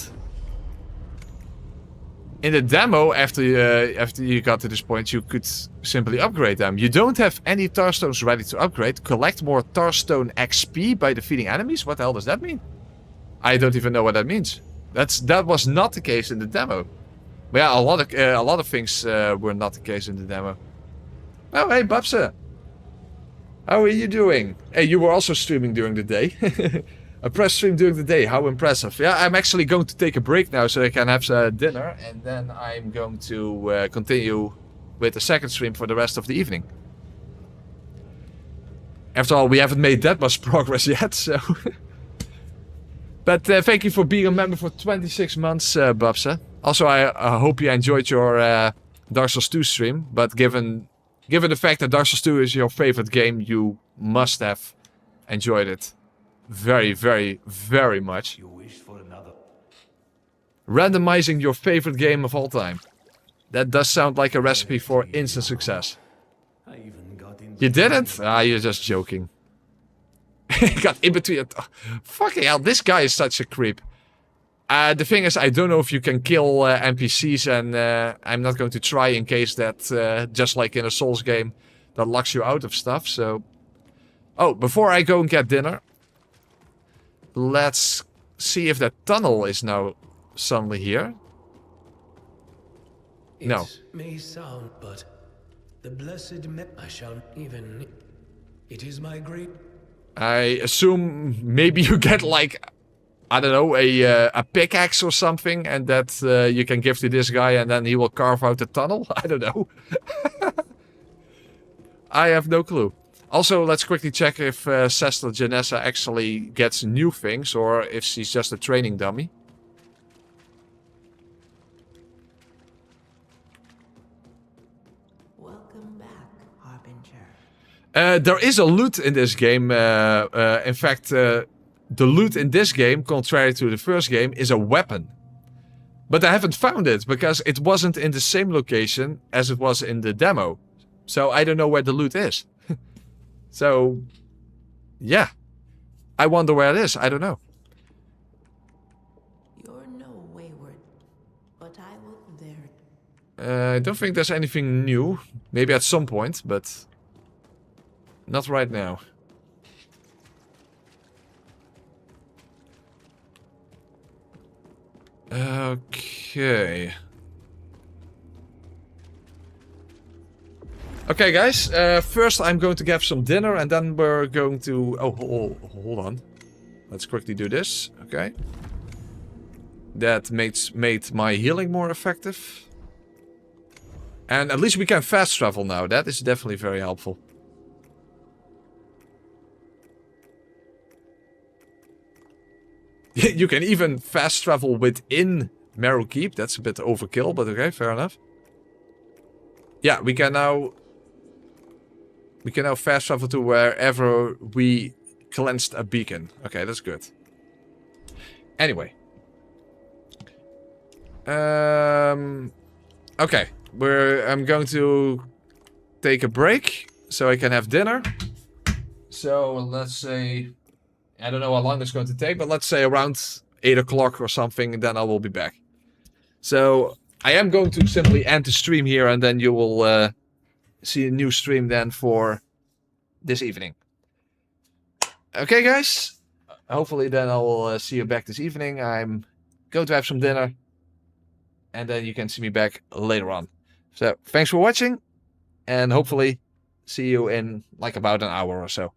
A: In the demo, after you got to this point, you could simply upgrade them. You don't have any tar stones ready to upgrade. Collect more tar stone XP by defeating enemies? What the hell does that mean? I don't even know what that means. That was not the case in the demo. But yeah, a lot of things were not the case in the demo. Oh, hey, Babse. How are you doing? Hey, you were also streaming during the day. A press stream during the day. How impressive. Yeah, I'm actually going to take a break now so I can have dinner. And then I'm going to continue with the second stream for the rest of the evening. After all, we haven't made that much progress yet, so... But thank you for being a member for 26 months, Babse. Also, I hope you enjoyed your Dark Souls 2 stream. But given the fact that Dark Souls 2 is your favorite game, you must have enjoyed it very, very, very much.
C: You wish for another.
A: Randomizing your favorite game of all time. That does sound like a recipe for instant success.
C: I even got in.
A: You did it? Ah, you're just joking. Got in between. Fucking hell, this guy is such a creep. The thing is, I don't know if you can kill NPCs, and I'm not going to try in case that, just like in a Souls game, that locks you out of stuff, so... Oh, before I go and get dinner, let's see if that tunnel is now suddenly here. No.
G: It may sound, but the blessed I shall even... It is my great...
A: I assume maybe you get like, I don't know, a pickaxe or something, and that you can give to this guy and then he will carve out the tunnel? I don't know. I have no clue. Also, let's quickly check if Sester Janessa actually gets new things or if she's just a training dummy.
B: Welcome back, Harbinger.
A: There is a loot in this game. In fact, the loot in this game, contrary to the first game, is a weapon. But I haven't found it because it wasn't in the same location as it was in the demo. So I don't know where the loot is. So, yeah. I wonder where it is. I don't know.
B: You're no wayward, but I will there.
A: I don't think there's anything new. Maybe at some point, but... not right now. Okay. Okay, guys. First, I'm going to get some dinner, and then we're going to... Oh, hold on. Let's quickly do this. Okay. That made my healing more effective. And at least we can fast travel now. That is definitely very helpful. You can even fast travel within Marrow Keep. That's a bit overkill, but okay, fair enough. Yeah, we can now fast travel to wherever we cleansed a beacon. Okay, that's good. Anyway. Okay, I'm going to take a break so I can have dinner. So let's say, I don't know how long it's going to take, but let's say around 8 o'clock or something, then I will be back. So I am going to simply end the stream here, and then you will see a new stream then for this evening. Okay, guys. Hopefully then I will see you back this evening. I'm going to have some dinner, and then you can see me back later on. So thanks for watching, and hopefully see you in like about an hour or so.